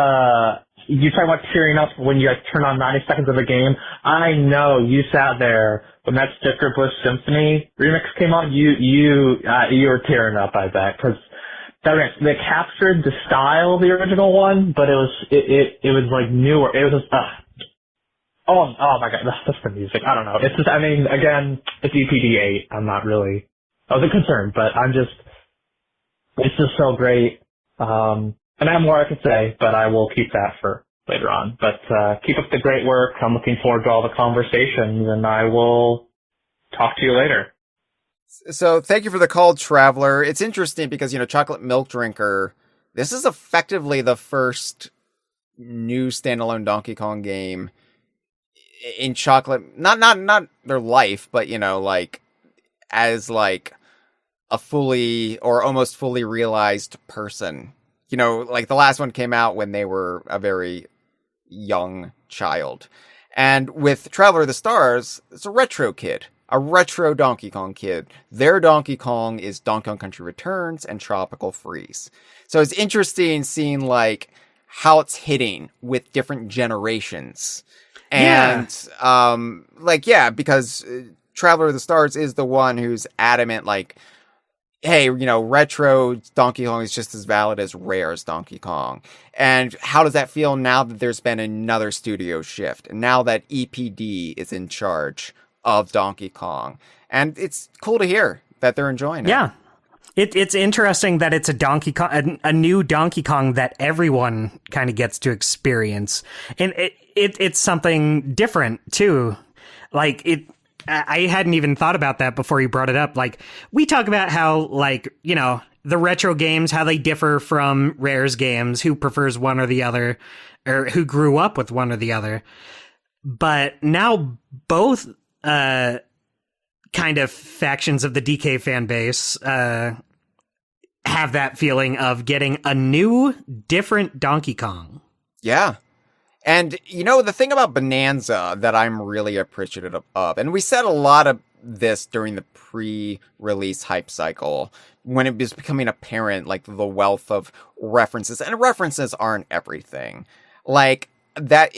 talk about tearing up when you turn on 90 seconds of a game. I know you sat there when that Sticker Bush Symphony remix came on. You were tearing up, I bet, because they captured the style of the original one, but it was like newer. It was just, oh my god, that's the music. I don't know. It's just, again, it's EPD 8. I wasn't concerned, but it's just so great. And I have more I could say, but I will keep that for later on. But, keep up the great work. I'm looking forward to all the conversations, and I will talk to you later.
So thank you for the call, Traveler. It's interesting because, Chocolate Milk Drinker, this is effectively the first new standalone Donkey Kong game in Chocolate, not their life, but, as a fully or almost fully realized person. The last one came out when they were a very young child. And with Traveler of the Stars, it's a retro kid. A retro Donkey Kong kid. Their Donkey Kong is Donkey Kong Country Returns and Tropical Freeze. So it's interesting seeing how it's hitting with different generations. And because Traveler of the Stars is the one who's adamant hey, retro Donkey Kong is just as valid as Rare's Donkey Kong. And how does that feel now that there's been another studio shift and now that EPD is in charge of Donkey Kong? And it's cool to hear that they're enjoying it.
Yeah. It's interesting that it's a new Donkey Kong that everyone kind of gets to experience. And it's something different too. I hadn't even thought about that before you brought it up. We talk about how, the retro games, how they differ from Rare's games, who prefers one or the other, or who grew up with one or the other. but now both kind of factions of the DK fan base have that feeling of getting a new, different Donkey Kong.
Yeah. And, you know, the thing about Bananza that I'm really appreciative of, and we said a lot of this during the pre-release hype cycle, when it was becoming apparent, like, the wealth of references, and references aren't everything. Like, that,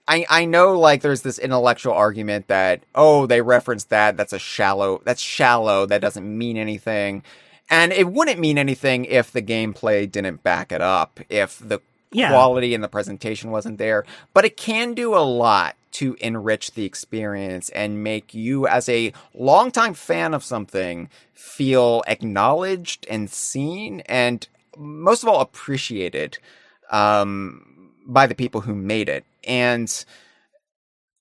I know, like, there's this intellectual argument that, oh, they referenced that's shallow, that doesn't mean anything. And it wouldn't mean anything if the gameplay didn't back it up, if the quality and the presentation wasn't there. But it can do a lot to enrich the experience and make you, as a longtime fan of something, feel acknowledged and seen, and most of all, appreciated by the people who made it. And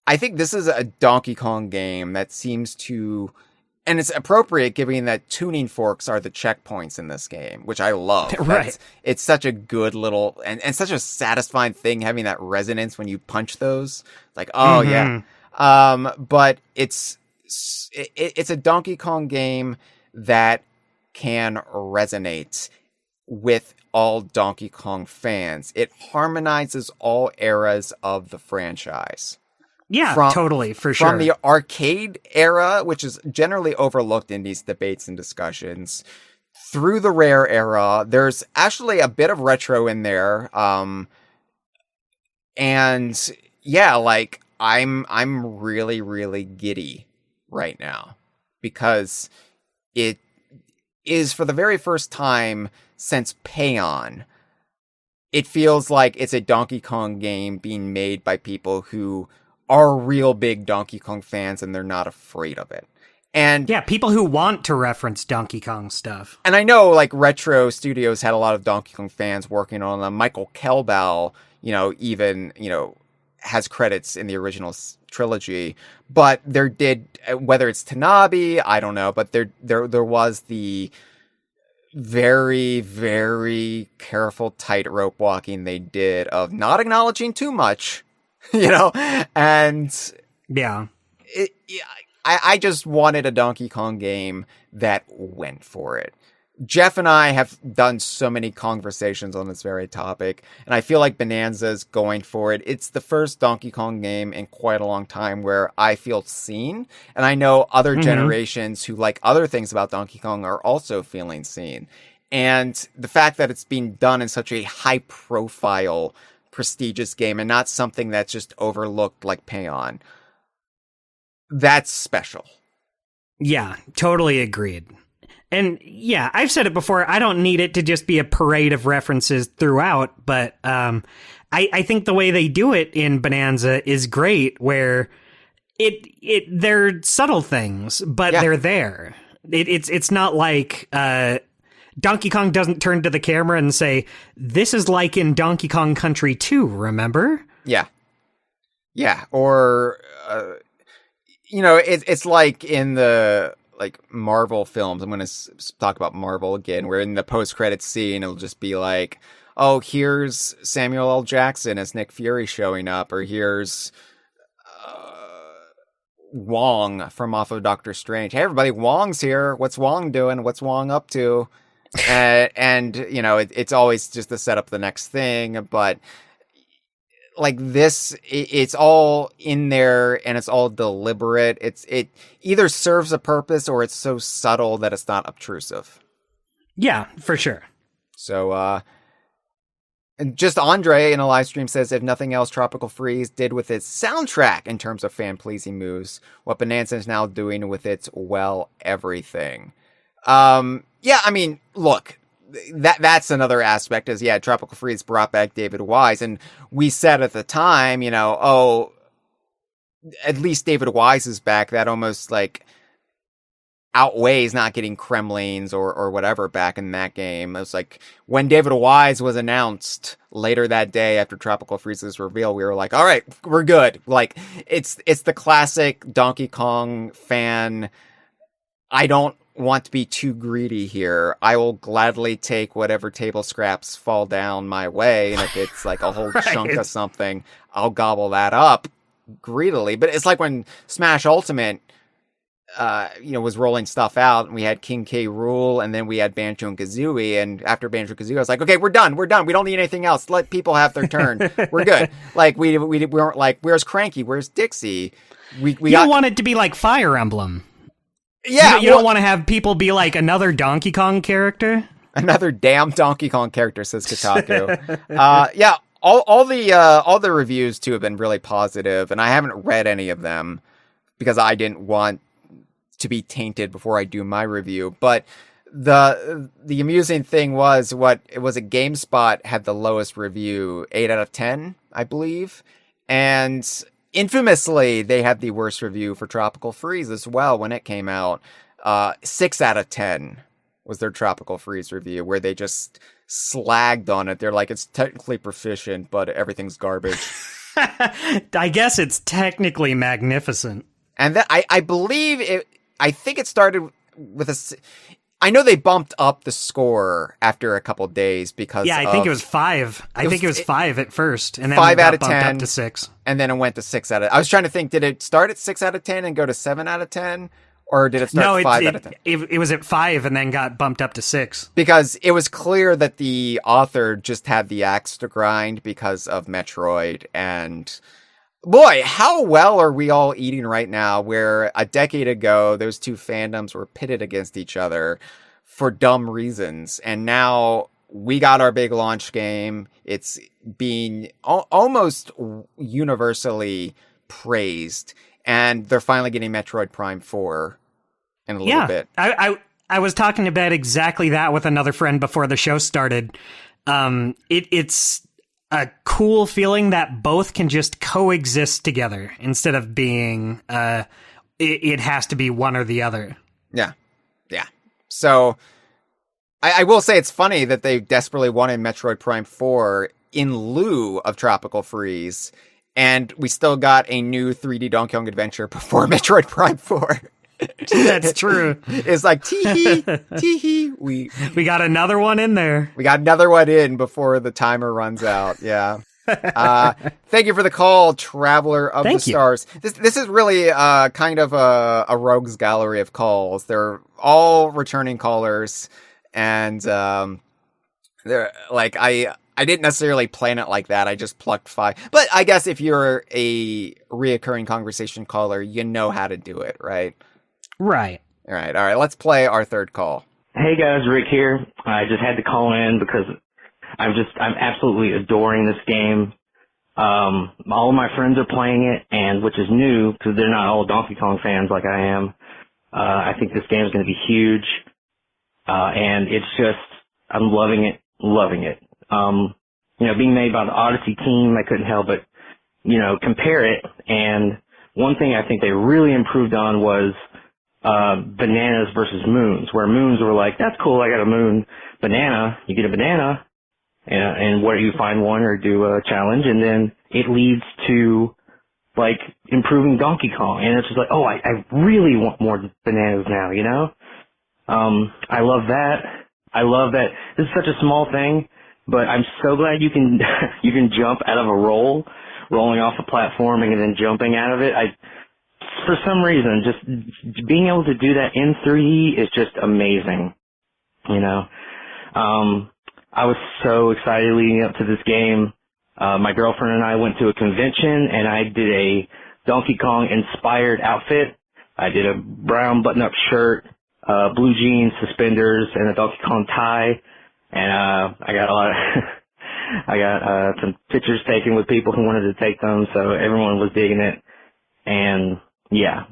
I think this is a Donkey Kong game that seems to... And it's appropriate given that tuning forks are the checkpoints in this game, which I love.
Right.
It's such a good little, and such a satisfying thing having that resonance when you punch those. Like, oh, yeah. But it's a Donkey Kong game that can resonate with all Donkey Kong fans. It harmonizes all eras of the franchise.
Yeah, totally, for sure.
From the arcade era, which is generally overlooked in these debates and discussions, through the Rare era, there's actually a bit of retro in there. And yeah, like, I'm really, really giddy right now, because it is, for the very first time since Payon, it feels like it's a Donkey Kong game being made by people who are real big Donkey Kong fans, and they're not afraid of it. And
yeah, people who want to reference Donkey Kong stuff.
And I know, like, Retro Studios had a lot of Donkey Kong fans working on them. Michael Kelbal, even, has credits in the original trilogy. But there did, whether it's Tanabe, I don't know, but there was the very, very careful tightrope walking they did of not acknowledging too much. And
yeah,
I just wanted a Donkey Kong game that went for it. Jeff and I have done so many Kongversations on this very topic, and I feel like Bananza's going for it. It's the first Donkey Kong game in quite a long time where I feel seen, and I know other generations who like other things about Donkey Kong are also feeling seen. And the fact that it's being done in such a high-profile, prestigious game and not something that's just overlooked like Payon, that's special.
Yeah, totally agreed. And yeah, I've said it before, I don't need it to just be a parade of references throughout, but I think the way they do it in Bonanza is great, where they're subtle things, but they're there. It's not like Donkey Kong doesn't turn to the camera and say, "This is like in Donkey Kong Country 2, remember?" Yeah.
Yeah, or it's like in the Marvel films. I'm going to talk about Marvel again, where in the post-credits scene, it'll just be like, oh, here's Samuel L. Jackson as Nick Fury showing up, or here's Wong from off of Doctor Strange. Hey, everybody, Wong's here. What's Wong doing? What's Wong up to? And it's always just to set up the next thing, but like this, it's all in there and it's all deliberate. It either serves a purpose or it's so subtle that it's not obtrusive.
Yeah, for sure.
So, and just Andre in a live stream says, if nothing else, Tropical Freeze did with its soundtrack in terms of fan-pleasing moves what Bonanza is now doing with its everything. Yeah, I mean, look, that's another aspect is, Tropical Freeze brought back David Wise, and we said at the time, at least David Wise is back. That almost outweighs not getting Kremlings or whatever back in that game. It was like when David Wise was announced later that day after Tropical Freeze's reveal, we were like, all right, we're good. Like it's the classic Donkey Kong fan. I don't want to be too greedy here. I will gladly take whatever table scraps fall down my way. And if it's like a whole chunk of something, I'll gobble that up. greedily. But it's like when Smash Ultimate, was rolling stuff out, and we had King K. Rool, and then we had Banjo and Kazooie. And after Banjo and Kazooie, I was like, okay, we're done. We don't need anything else. Let people have their turn. We're good. Like we weren't like, where's Cranky? Where's Dixie? We
don't want it to be like Fire Emblem.
Yeah,
you don't want to have people be like another Donkey Kong character.
Another damn Donkey Kong character, says Kotaku. All the reviews too have been really positive, and I haven't read any of them because I didn't want to be tainted before I do my review. But the amusing thing was GameSpot had the lowest review, 8 out of 10, I believe, and infamously they had the worst review for Tropical Freeze as well when it came out. 6 out of 10 was their Tropical Freeze review, where they just slagged on it. They're like, it's technically proficient, but everything's garbage.
I guess it's technically magnificent.
And that I believe I think it started with I know they bumped up the score after a couple days because
I think it was 5. I think it was 5 at first, and then
5 out of
bumped
10
up to 6,
and then it went to 6 out of. I was trying to think, did it start at 6 out of 10 and go to 7 out of 10, or did it start 5 out of 10?
It was at 5 and then got bumped up to 6
because it was clear that the author just had the axe to grind because of Metroid. And boy, how well are we all eating right now, where a decade ago those two fandoms were pitted against each other for dumb reasons, and now we got our big launch game. It's being almost universally praised, and they're finally getting Metroid Prime 4 in a little bit.
I was talking about exactly that with another friend before the show started. It's a cool feeling that both can just coexist together instead of being it has to be one or the other.
Yeah. So I will say it's funny that they desperately wanted Metroid Prime 4 in lieu of Tropical Freeze, and we still got a new 3D Donkey Kong adventure before Metroid Prime 4.
That's true.
It's like, tee-hee. We
got another one in there.
We got another one in before the timer runs out. Yeah. Thank you for the call, Traveler of the Stars. This is really kind of a rogues gallery of calls. They're all returning callers, and they're like, I didn't necessarily plan it like that. I just plucked 5. But I guess if you're a reoccurring Kongversation caller, you know how to do it, right?
Right.
All right. Let's play our third call.
Hey guys, Rick here. I just had to call in because I'm absolutely adoring this game. All of my friends are playing it, and which is new because they're not all Donkey Kong fans like I am. I think this game is going to be huge, and it's just, I'm loving it. Being made by the Odyssey team, I couldn't help but, compare it. And one thing I think they really improved on was bananas versus moons, where moons were like, that's cool, I got a moon. Banana, you get a banana, and where you find one or do a challenge, and then it leads to, like, improving Donkey Kong. And it's just like, oh, I really want more bananas now, I love that. This is such a small thing, but I'm so glad you can you can jump out of a rolling off a platform and then jumping out of it. For some reason, just being able to do that in 3D is just amazing. I was so excited leading up to this game. My girlfriend and I went to a convention, and I did a Donkey Kong inspired outfit. I did a brown button-up shirt, blue jeans, suspenders, and a Donkey Kong tie. And I got some pictures taken with people who wanted to take them, so everyone was digging it. And yeah,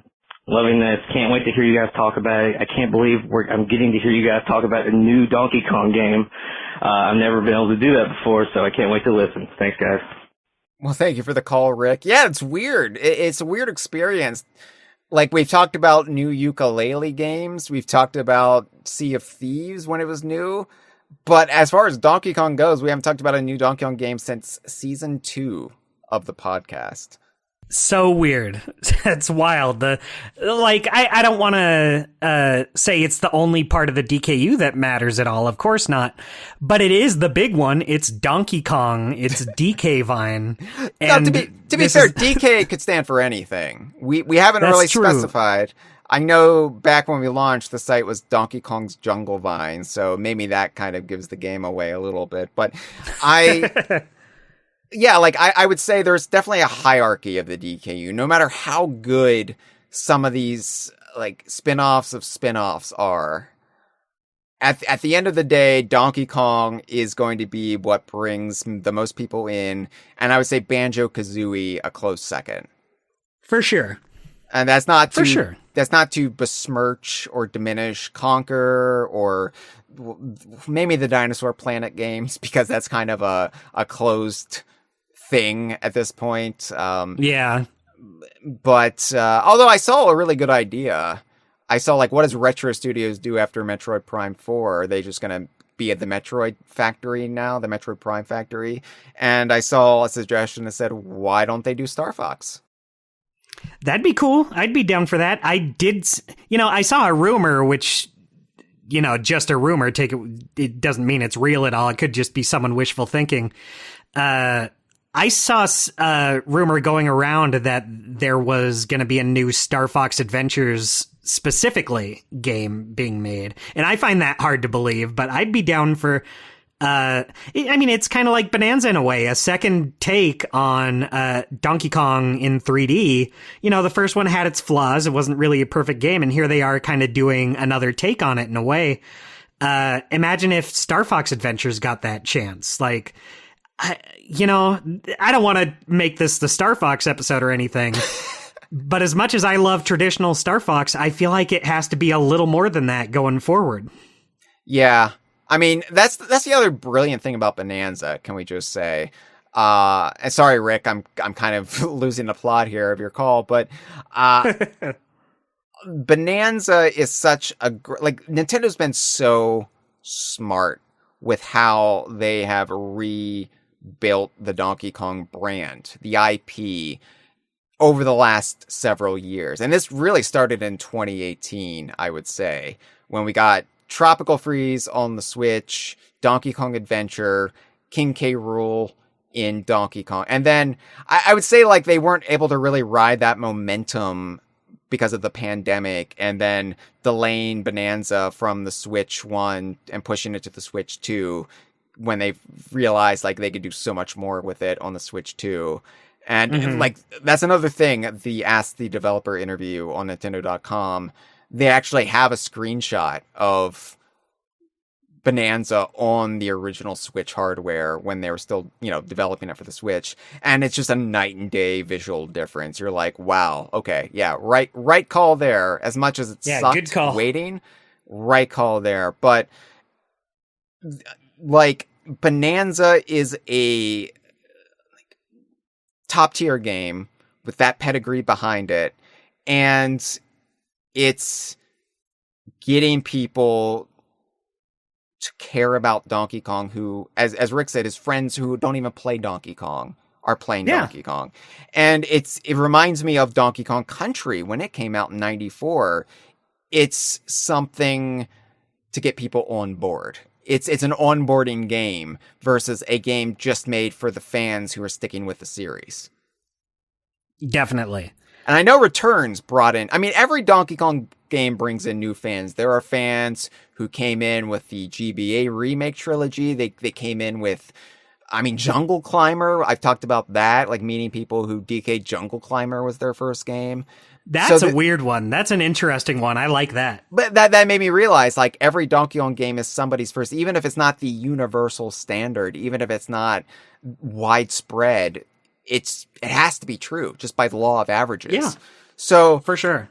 loving this. Can't wait to hear you guys talk about it. I can't believe I'm getting to hear you guys talk about a new Donkey Kong game. I've never been able to do that before, so I can't wait to listen. Thanks, guys.
Well, thank you for the call, Rick. Yeah, it's weird. It's a weird experience. Like, we've talked about new ukulele games. We've talked about Sea of Thieves when it was new. But as far as Donkey Kong goes, we haven't talked about a new Donkey Kong game since season 2 of the podcast.
So weird. It's wild. I don't want to say it's the only part of the DKU that matters at all. Of course not. But it is the big one. It's Donkey Kong. It's DK Vine. And
Now, to be fair, DK could stand for anything. We haven't really specified. I know back when we launched, the site was Donkey Kong's Jungle Vine, so maybe that kind of gives the game away a little bit. But yeah, like I would say there's definitely a hierarchy of the DKU. No matter how good some of these like spin-offs of spin-offs are, at the end of the day, Donkey Kong is going to be what brings the most people in, and I would say Banjo-Kazooie a close second.
For sure.
And that's not to,
for sure.
That's not to besmirch or diminish Conquer or maybe the Dinosaur Planet games, because that's kind of a closed thing at this point.
Yeah.
But although I saw a really good idea, I saw like, what does Retro Studios do after Metroid Prime 4? Are they just going to be at the Metroid factory now, the Metroid Prime factory? And I saw a suggestion that said, why don't they do Star Fox?
That'd be cool. I'd be down for that. I saw a rumor, which, just a rumor. It doesn't mean it's real at all. It could just be someone wishful thinking. I saw a rumor going around that there was going to be a new Star Fox Adventures specifically game being made. And I find that hard to believe, but I'd be down for... it's kind of like Bonanza in a way, a second take on Donkey Kong in 3D. The first one had its flaws. It wasn't really a perfect game, and here they are kind of doing another take on it in a way. Imagine if Star Fox Adventures got that chance. Like, I don't want to make this the Star Fox episode or anything, but as much as I love traditional Star Fox, I feel like it has to be a little more than that going forward.
Yeah. I mean, that's the other brilliant thing about Bonanza, can we just say? And sorry, Rick, I'm kind of losing the plot here of your call, but Bonanza is such Nintendo's been so smart with how they have rebuilt the Donkey Kong brand, the IP, over the last several years. And this really started in 2018, I would say, when we got Tropical Freeze on the Switch, Donkey Kong Adventure, King K. Rool in Donkey Kong. And then I would say like they weren't able to really ride that momentum because of the pandemic, and then delaying Bonanza from the Switch 1 and pushing it to the Switch 2 when they realized like they could do so much more with it on the Switch 2. And like that's another thing, the Ask the Developer interview on Nintendo.com. They actually have a screenshot of Bonanza on the original Switch hardware when they were still, developing it for the Switch. And it's just a night and day visual difference. You're like, wow, okay, yeah, right call there. As much as it sucked
good call.
Waiting, right call there. But like Bonanza is a top tier game with that pedigree behind it. And it's getting people to care about Donkey Kong who, as Rick said, his friends who don't even play Donkey Kong are playing Donkey Kong. And it reminds me of Donkey Kong Country when it came out in 94. It's something to get people on board. It's an onboarding game versus a game just made for the fans who are sticking with the series.
Definitely.
And I know Returns brought in... I mean, every Donkey Kong game brings in new fans. There are fans who came in with the GBA remake trilogy. They came in with... Jungle Climber. I've talked about that, like meeting people who DK Jungle Climber was their first game.
That's a weird one. That's an interesting one. I like that.
But that made me realize, like, every Donkey Kong game is somebody's first, even if it's not the universal standard, even if it's not widespread, it has to be true just by the law of averages.
Yeah.
So
for sure.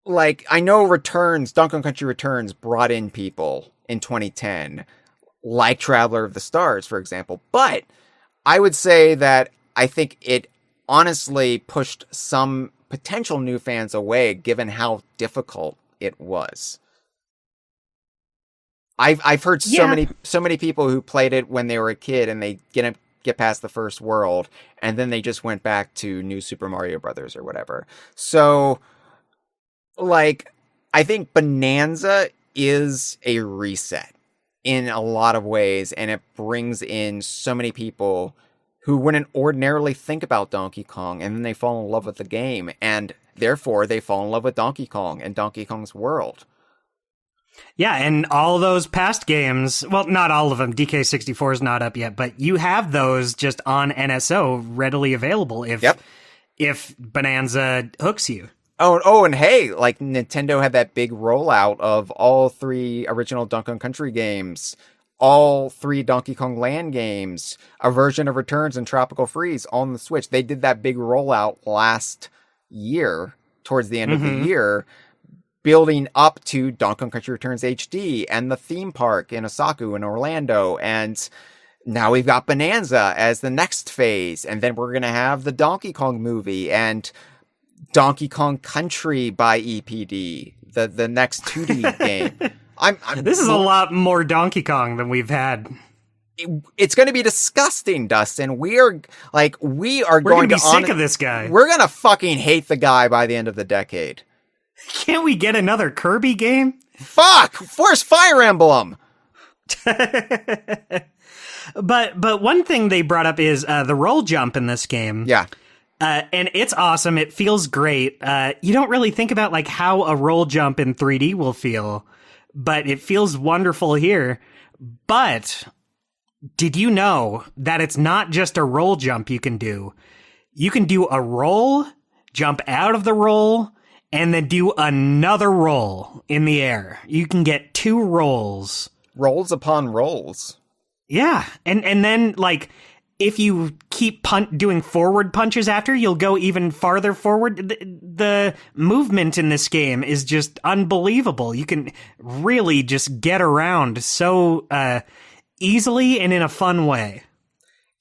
Like, I know Donkey Kong Country Returns brought in people in 2010, like Traveler of the Stars, for example. But I would say that I think it honestly pushed some potential new fans away, given how difficult it was. I've heard so many people who played it when they were a kid, and they get past the first world, and then they just went back to New Super Mario Brothers or whatever. So, like, I think Bonanza is a reset in a lot of ways, and it brings in so many people who wouldn't ordinarily think about Donkey Kong, and then they fall in love with the game, and therefore they fall in love with Donkey Kong and Donkey Kong's world.
Yeah, and all those past games, well, not all of them, DK64 is not up yet, but you have those just on NSO readily available if Bonanza hooks you.
Oh, and hey, like Nintendo had that big rollout of all 3 original Donkey Kong Country games, all 3 Donkey Kong Land games, a version of Returns and Tropical Freeze on the Switch. They did that big rollout last year, towards the end of the year, building up to Donkey Kong Country Returns HD and the theme park in Osaka and Orlando. And now we've got Bonanza as the next phase. And then we're going to have the Donkey Kong movie and Donkey Kong Country by EPD, the next 2D game.
This is a lot more Donkey Kong than we've had.
It's going to be disgusting, Dustin. We're going
to be sick of this guy.
We're going to fucking hate the guy by the end of the decade.
Can't we get another Kirby game?
Fuck! Where's Fire Emblem?
But one thing they brought up is the roll jump in this game.
Yeah.
And it's awesome. It feels great. You don't really think about like how a roll jump in 3D will feel, but it feels wonderful here. But did you know that it's not just a roll jump you can do? You can do a roll, jump out of the roll, and then do another roll in the air. You can get 2 rolls.
Rolls upon rolls.
Yeah. And then like, if you keep doing forward punches after, you'll go even farther forward. The movement in this game is just unbelievable. You can really just get around so easily and in a fun way.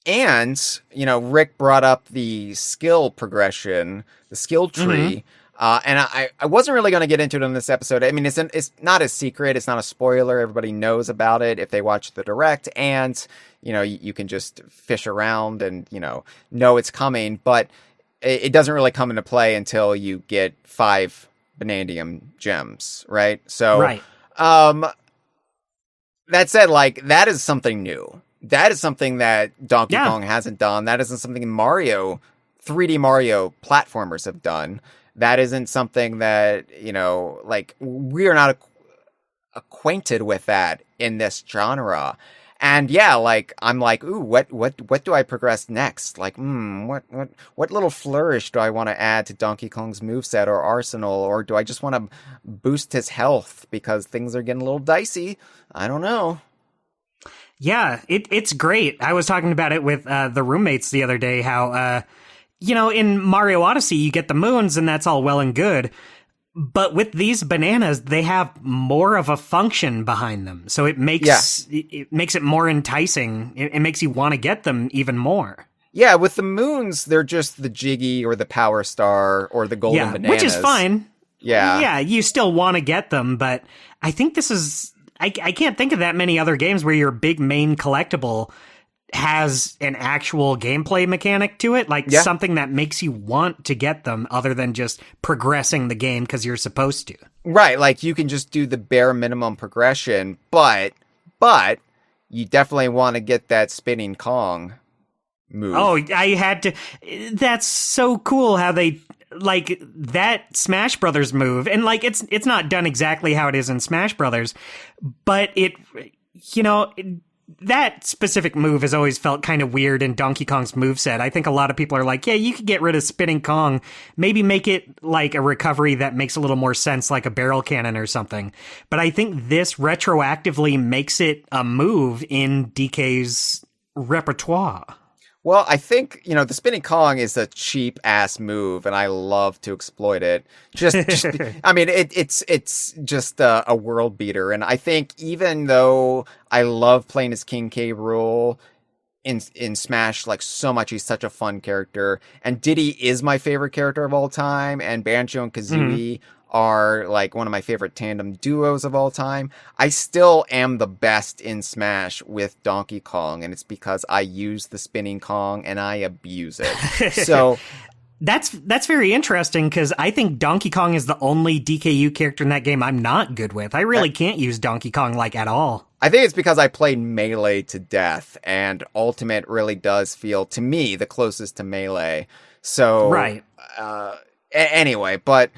And,
Rick brought up the skill progression, the skill tree. And I wasn't really going to get into it in this episode. I mean, it's not a secret. It's not a spoiler. Everybody knows about it if they watch the direct. And, you can just fish around and, know it's coming. But it doesn't really come into play until you get 5 Banandium gems, right? So,
right.
That said, like, that is something new. That is something that Donkey Kong hasn't done. That isn't something 3D Mario platformers have done. That isn't something that, we are not acquainted with that in this genre. And yeah, I'm like, ooh, what do I progress next? Like, what little flourish do I want to add to Donkey Kong's moveset or arsenal? Or do I just want to boost his health because things are getting a little dicey? I don't know.
Yeah, it's great. I was talking about it with the roommates the other day, how, in Mario Odyssey, you get the moons and that's all well and good. But with these bananas, they have more of a function behind them. So it makes it more enticing. It makes you want to get them even more.
Yeah, with the moons, they're just the Jiggy or the Power Star or the Golden Bananas.
Which is fine.
Yeah.
Yeah, you still want to get them, but I think this is... I can't think of that many other games where your big main collectible has an actual gameplay mechanic to it, something that makes you want to get them other than just progressing the game because you're supposed to.
Right, like you can just do the bare minimum progression, but you definitely want to get that spinning Kong move.
Oh, I had to... That's so cool how they... that Smash Brothers move, and it's not done exactly how it is in Smash Brothers, but that specific move has always felt kind of weird in Donkey Kong's moveset. I think a lot of people are like, yeah, you could get rid of spinning Kong, maybe make it like a recovery that makes a little more sense, like a barrel cannon or something. But I think this retroactively makes it a move in DK's repertoire.
Well, I think, the spinning Kong is a cheap ass move and I love to exploit it. I mean, it's just a world beater. And I think even though I love playing as King K. Rool, in Smash like so much. He's such a fun character, and Diddy is my favorite character of all time, and Banjo and Kazooie are like one of my favorite tandem duos of all time. I still am the best in Smash with Donkey Kong, and it's because I use the spinning Kong and I abuse it. So
That's very interesting, because I think Donkey Kong is the only DKU character in that game I'm not good with. I really can't use Donkey Kong like at all.
I think it's because I played Melee to death, and Ultimate really does feel, to me, the closest to Melee. So,
right.
Anyway, but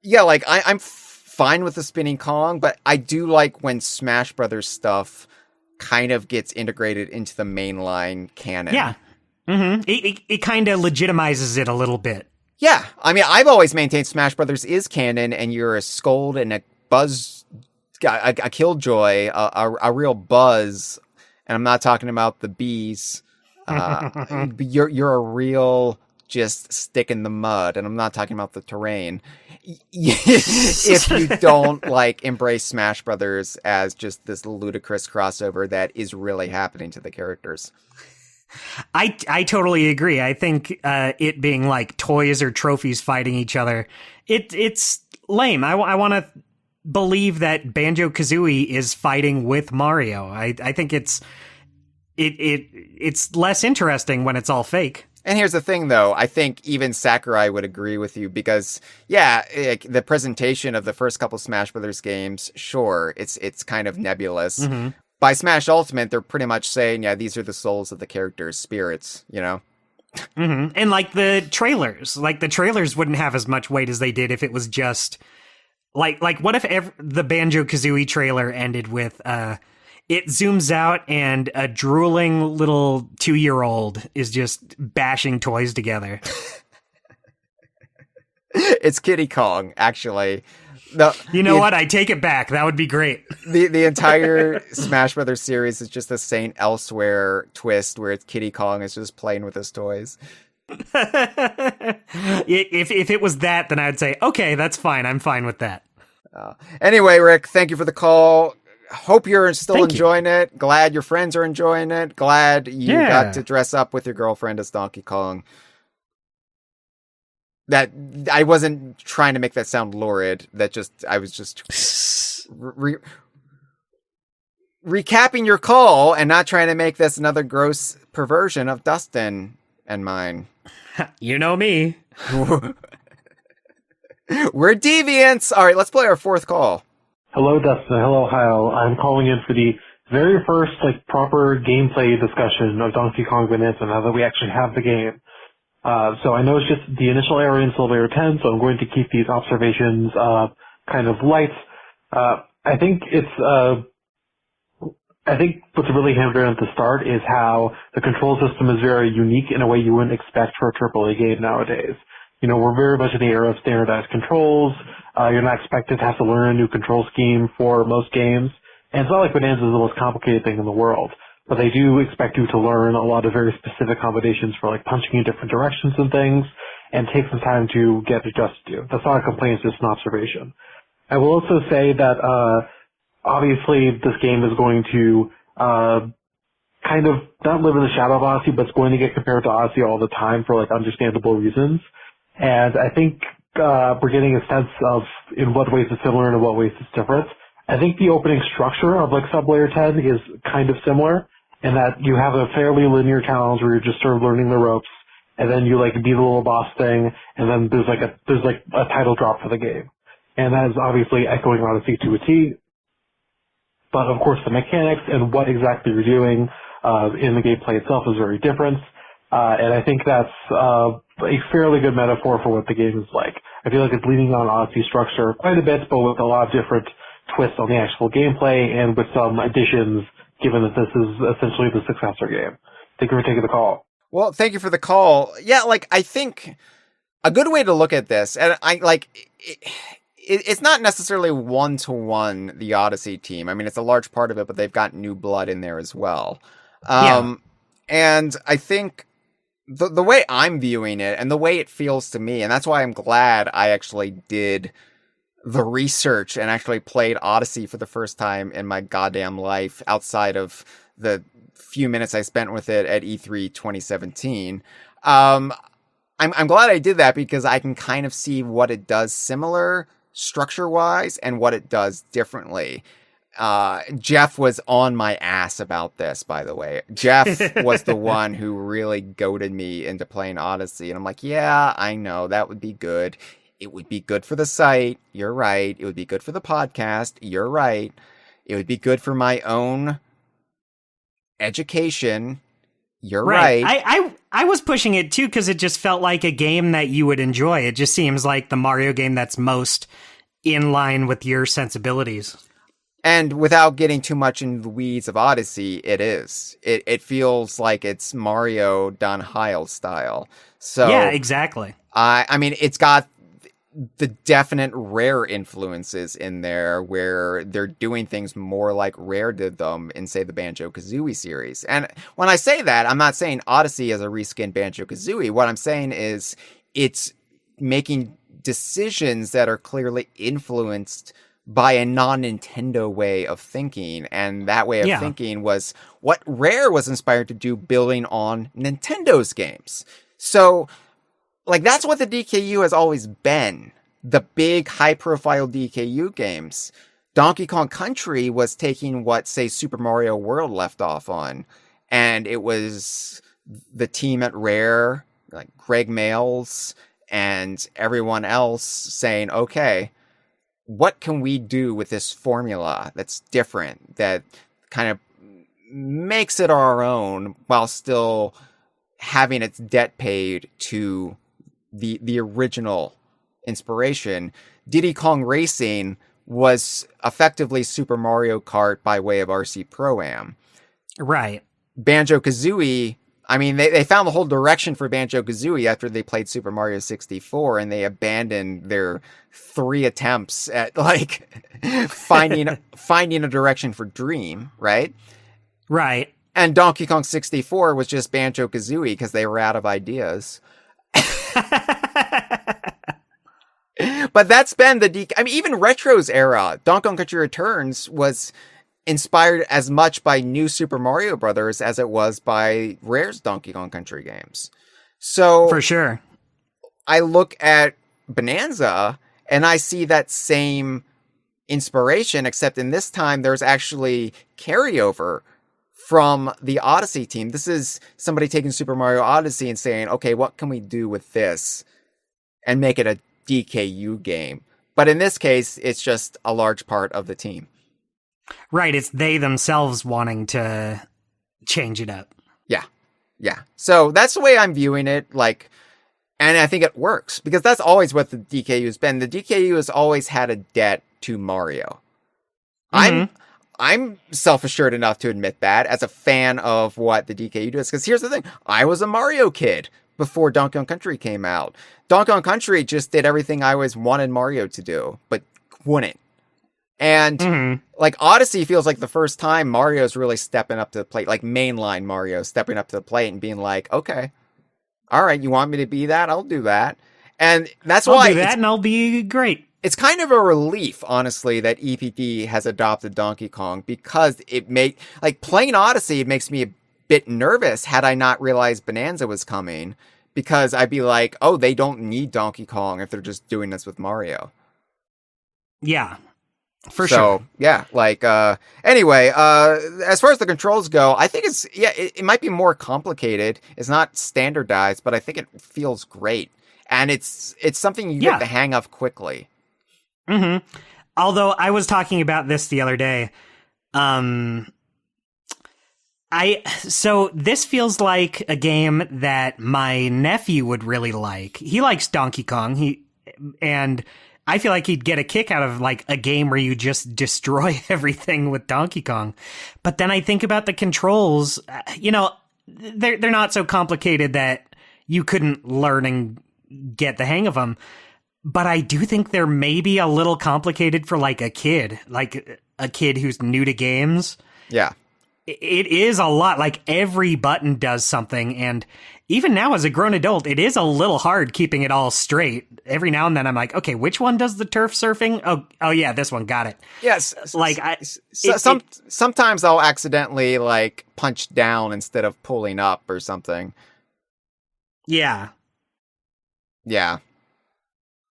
yeah, like I'm fine with the spinning Kong, but I do like when Smash Brothers stuff kind of gets integrated into the mainline canon.
Yeah. Mm-hmm. It kind of legitimizes it a little bit.
Yeah. I mean, I've always maintained Smash Brothers is canon, and you're a Scold and a Buzz, a Killjoy, a real Buzz, and I'm not talking about the bees. You're a real just stick in the mud, and I'm not talking about the terrain. If you don't like embrace Smash Brothers as just this ludicrous crossover that is really happening to the characters.
I totally agree. I think it being like toys or trophies fighting each other, it's lame. I want to believe that Banjo-Kazooie is fighting with Mario. I think it's less interesting when it's all fake.
And here's the thing, though. I think even Sakurai would agree with you because, yeah, the presentation of the first couple Smash Brothers games, sure, it's kind of nebulous. Mm-hmm. By Smash Ultimate, they're pretty much saying, yeah, these are the souls of the characters' spirits, you know?
Mm-hmm. And like the trailers wouldn't have as much weight as they did if it was just like what if the Banjo-Kazooie trailer ended with it zooms out and a drooling little 2-year-old is just bashing toys together.
It's Kiddy Kong, actually. No,
you know what? I take it back. That would be great.
The entire Smash Brothers series is just a Saint Elsewhere twist where it's Kiddy Kong is just playing with his toys.
If it was that, then I'd say, okay, that's fine. I'm fine with that.
Anyway, Rick, thank you for the call. Hope you're still enjoying it. Glad your friends are enjoying it. Glad you got to dress up with your girlfriend as Donkey Kong. That I wasn't trying to make that sound lurid. I was just recapping your call and not trying to make this another gross perversion of Dustin and mine.
You know me.
We're deviants. All right, let's play our fourth call.
Hello, Dustin. Hello, Hyle. I'm calling in for the very first proper gameplay discussion of Donkey Kong Bananza now that we actually have the game. So I know it's just the initial area in Sublayer 10, so I'm going to keep these observations kind of light. I think what's really hammered at the start is how the control system is very unique in a way you wouldn't expect for a AAA game nowadays. You know, we're very much in the era of standardized controls. You're not expected to have to learn a new control scheme for most games. And it's not like Bananza is the most complicated thing in the world. But they do expect you to learn a lot of very specific combinations for punching in different directions and things, and take some time to get adjusted to. That's not a complaint, it's just an observation. I will also say that obviously this game is going to kind of not live in the shadow of Odyssey, but it's going to get compared to Odyssey all the time for understandable reasons. And I think we're getting a sense of in what ways it's similar and in what ways it's different. I think the opening structure of Sublayer 10 is kind of similar, in that you have a fairly linear challenge where you're just sort of learning the ropes, and then you beat a little boss thing, and then there's a title drop for the game. And that is obviously echoing Odyssey to a T. But of course the mechanics and what exactly you're doing in the gameplay itself is very different. And I think that's a fairly good metaphor for what the game is like. I feel like it's leaning on Odyssey structure quite a bit, but with a lot of different twists on the actual gameplay and with some additions, given that this is essentially the successor game. Thank you for taking the call.
Well, thank you for the call. Yeah, I think a good way to look at this, and it's not necessarily one-to-one the Odyssey team. I mean, it's a large part of it, but they've got new blood in there as well. And I think the way I'm viewing it and the way it feels to me, and that's why I'm glad I actually did the research and actually played Odyssey for the first time in my goddamn life outside of the few minutes I spent with it at E3 2017. I'm glad I did that because I can kind of see what it does similar structure-wise and what it does differently. Jeff was on my ass about this, by the way. Jeff was the one who really goaded me into playing Odyssey. And I'm like, yeah, I know, that would be good. It would be good for the site. You're right. It would be good for the podcast. You're right. It would be good for my own education. You're right.
I was pushing it too because it just felt like a game that you would enjoy. It just seems like the Mario game that's most in line with your sensibilities.
And without getting too much into the weeds of Odyssey, it is. It feels like it's Mario done Hyle style. So
yeah, exactly.
I mean, it's got the definite Rare influences in there where they're doing things more like Rare did them in, say, the Banjo-Kazooie series. And when I say that, I'm not saying Odyssey is a reskinned Banjo-Kazooie. What I'm saying is it's making decisions that are clearly influenced by a non-Nintendo way of thinking. And that way of thinking was what Rare was inspired to do, building on Nintendo's games. So, like, that's what the DKU has always been. The big, high-profile DKU games. Donkey Kong Country was taking what, say, Super Mario World left off on. And it was the team at Rare, like Greg Mails, and everyone else saying, okay, what can we do with this formula that's different, that kind of makes it our own while still having its debt paid to the original inspiration? Diddy Kong Racing was effectively Super Mario Kart by way of RC Pro-Am.
Right.
Banjo-Kazooie, I mean, they found the whole direction for Banjo-Kazooie after they played Super Mario 64, and they abandoned their 3 attempts at, like, finding a direction for Dream, right?
Right.
And Donkey Kong 64 was just Banjo-Kazooie because they were out of ideas. But that's been I mean, even Retro's era, Donkey Kong Country Returns was inspired as much by New Super Mario Brothers as it was by Rare's Donkey Kong Country games. So
for sure,
I look at Bonanza and I see that same inspiration, except in this time there's actually carryover from the Odyssey team. This is somebody taking Super Mario Odyssey and saying, okay, what can we do with this and make it a DKU game? But in this case, it's just a large part of the team.
Right, it's they themselves wanting to change it up.
Yeah. So that's the way I'm viewing it, like, and I think it works, because that's always what the DKU has been. The DKU has always had a debt to Mario. Mm-hmm. I'm self-assured enough to admit that as a fan of what the DKU does, because here's the thing, I was a Mario kid before Donkey Kong Country came out. Donkey Kong Country just did everything I always wanted Mario to do, but wouldn't. And like Odyssey feels like the first time Mario's really stepping up to the plate, like mainline Mario stepping up to the plate and being like, okay, all right, you want me to be that? I'll do that. And that's why
I'll do that and I'll be great.
It's kind of a relief, honestly, that EPD has adopted Donkey Kong, because it like playing Odyssey, it makes me a bit nervous had I not realized Bonanza was coming, because I'd be like, oh, they don't need Donkey Kong if they're just doing this with Mario.
Yeah. For sure.
Yeah, like, anyway, as far as the controls go, I think it might be more complicated. It's not standardized, but I think it feels great. And it's something you get the hang of quickly.
Mm-hmm. Although I was talking about this the other day. So this feels like a game that my nephew would really like. He likes Donkey Kong. And I feel like he'd get a kick out of like a game where you just destroy everything with Donkey Kong. But then I think about the controls, they're not so complicated that you couldn't learn and get the hang of them. But I do think they're maybe a little complicated for like a kid who's new to games.
Yeah.
it is a lot. Like every button does something, and even now as a grown adult, it is a little hard keeping it all straight. Every now and then I'm like, okay, which one does the turf surfing? Oh yeah, this one, got it.
Yes.
Like
sometimes I'll accidentally like punch down instead of pulling up or something.
Yeah.
Yeah.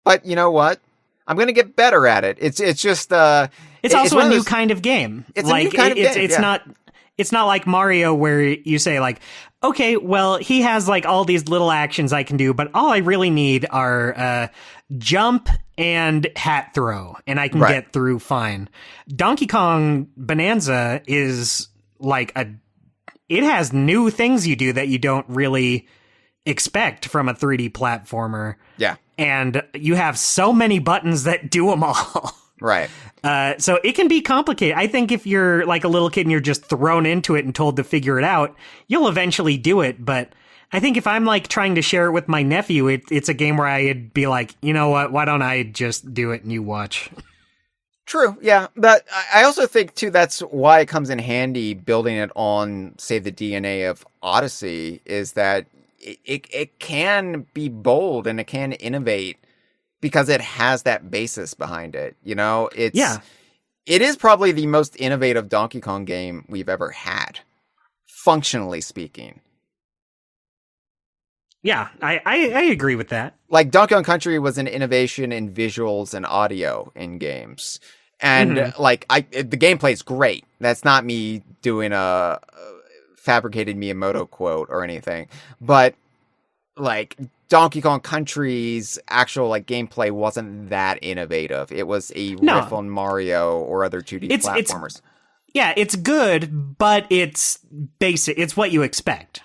But you know what? I'm going to get better at it. It's just
it's also a new kind of game.
It's
like,
a new kind of game.
It's not like Mario where you say like, okay, well, he has like all these little actions I can do, but all I really need are jump and hat throw, and I can get through fine. Donkey Kong Bananza is like it has new things you do that you don't really expect from a 3D platformer.
Yeah.
And you have so many buttons that do them all.
Right.
So it can be complicated. I think if you're like a little kid and you're just thrown into it and told to figure it out, you'll eventually do it. But I think if I'm like trying to share it with my nephew, it's a game where I'd be like, you know what? Why don't I just do it and you watch?
True, yeah. But I also think, too, that's why it comes in handy building it on, say, the DNA of Odyssey, is that it can be bold and it can innovate because it has that basis behind it. You know, it is probably the most innovative Donkey Kong game we've ever had, functionally speaking.
Yeah, I agree with that.
Like Donkey Kong Country was an innovation in visuals and audio in games. And the gameplay is great. That's not me doing a fabricated Miyamoto quote or anything, but like Donkey Kong Country's actual like gameplay wasn't that innovative. It was a riff on Mario or other 2D platformers.
It's good, but it's basic. It's what you expect.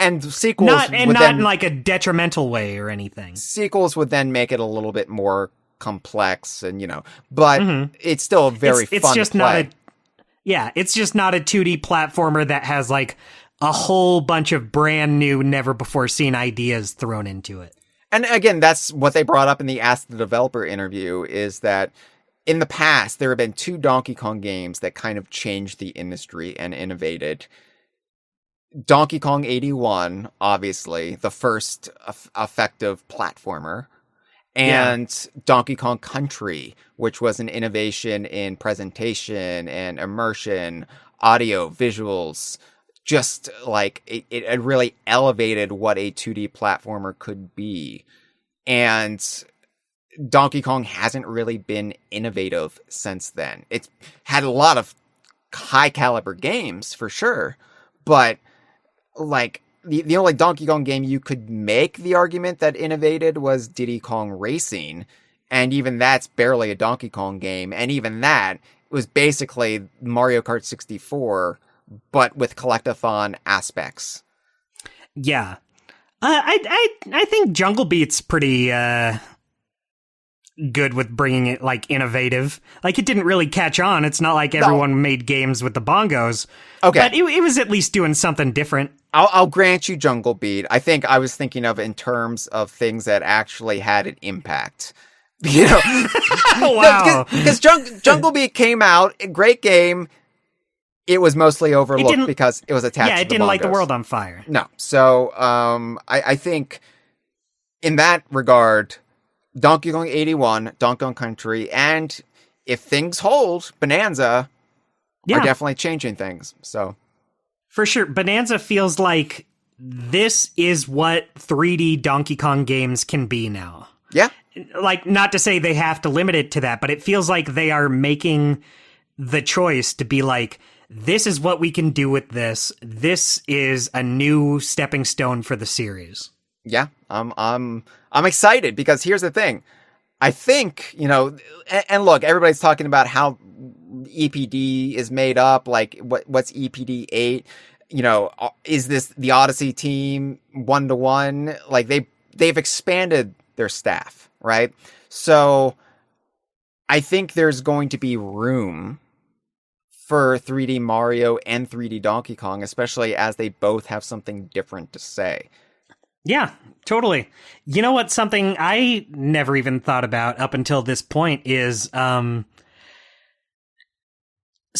And sequels
not in like a detrimental way or anything.
Sequels would then make it a little bit more complex, and but it's still a very fun
just
play.
It's just not a 2D platformer that has like a whole bunch of brand new, never before seen ideas thrown into it.
And again, that's what they brought up in the Ask the Developer interview, is that in the past, there have been 2 Donkey Kong games that kind of changed the industry and innovated. Donkey Kong 81, obviously, the first effective platformer, and Donkey Kong Country, which was an innovation in presentation and immersion, audio, visuals. Just like it really elevated what a 2D platformer could be. And Donkey Kong hasn't really been innovative since then. It's had a lot of high caliber games for sure, but like the only Donkey Kong game you could make the argument that innovated was Diddy Kong Racing, and even that's barely a Donkey Kong game, and even that was basically Mario Kart 64, but with collectathon aspects.
Yeah, I think Jungle Beat's pretty good with bringing it like innovative. Like it didn't really catch on. It's not like everyone made games with the bongos.
Okay,
but it was at least doing something different.
I'll grant you Jungle Beat. I think I was thinking of in terms of things that actually had an impact. You know,
wow.
Because Jungle Beat came out, a great game. It was mostly overlooked because it was attached to the
it didn't light the
bongos.
world on fire.
No. So, I think in that regard, Donkey Kong 81, Donkey Kong Country, and if things hold, Bonanza are definitely changing things. So,
for sure, Bonanza feels like this is what 3D Donkey Kong games can be now.
Yeah.
Like, not to say they have to limit it to that, but it feels like they are making the choice to be like, this is what we can do with this. This is a new stepping stone for the series.
Yeah, I'm excited because here's the thing. I think, and look, everybody's talking about how EPD is made up. Like, what's EPD 8? Is this the Odyssey team 1-to-1? Like, they've expanded their staff, right? So I think there's going to be room for 3D Mario and 3D Donkey Kong, especially as they both have something different to say.
Yeah, totally. You know what? Something I never even thought about up until this point is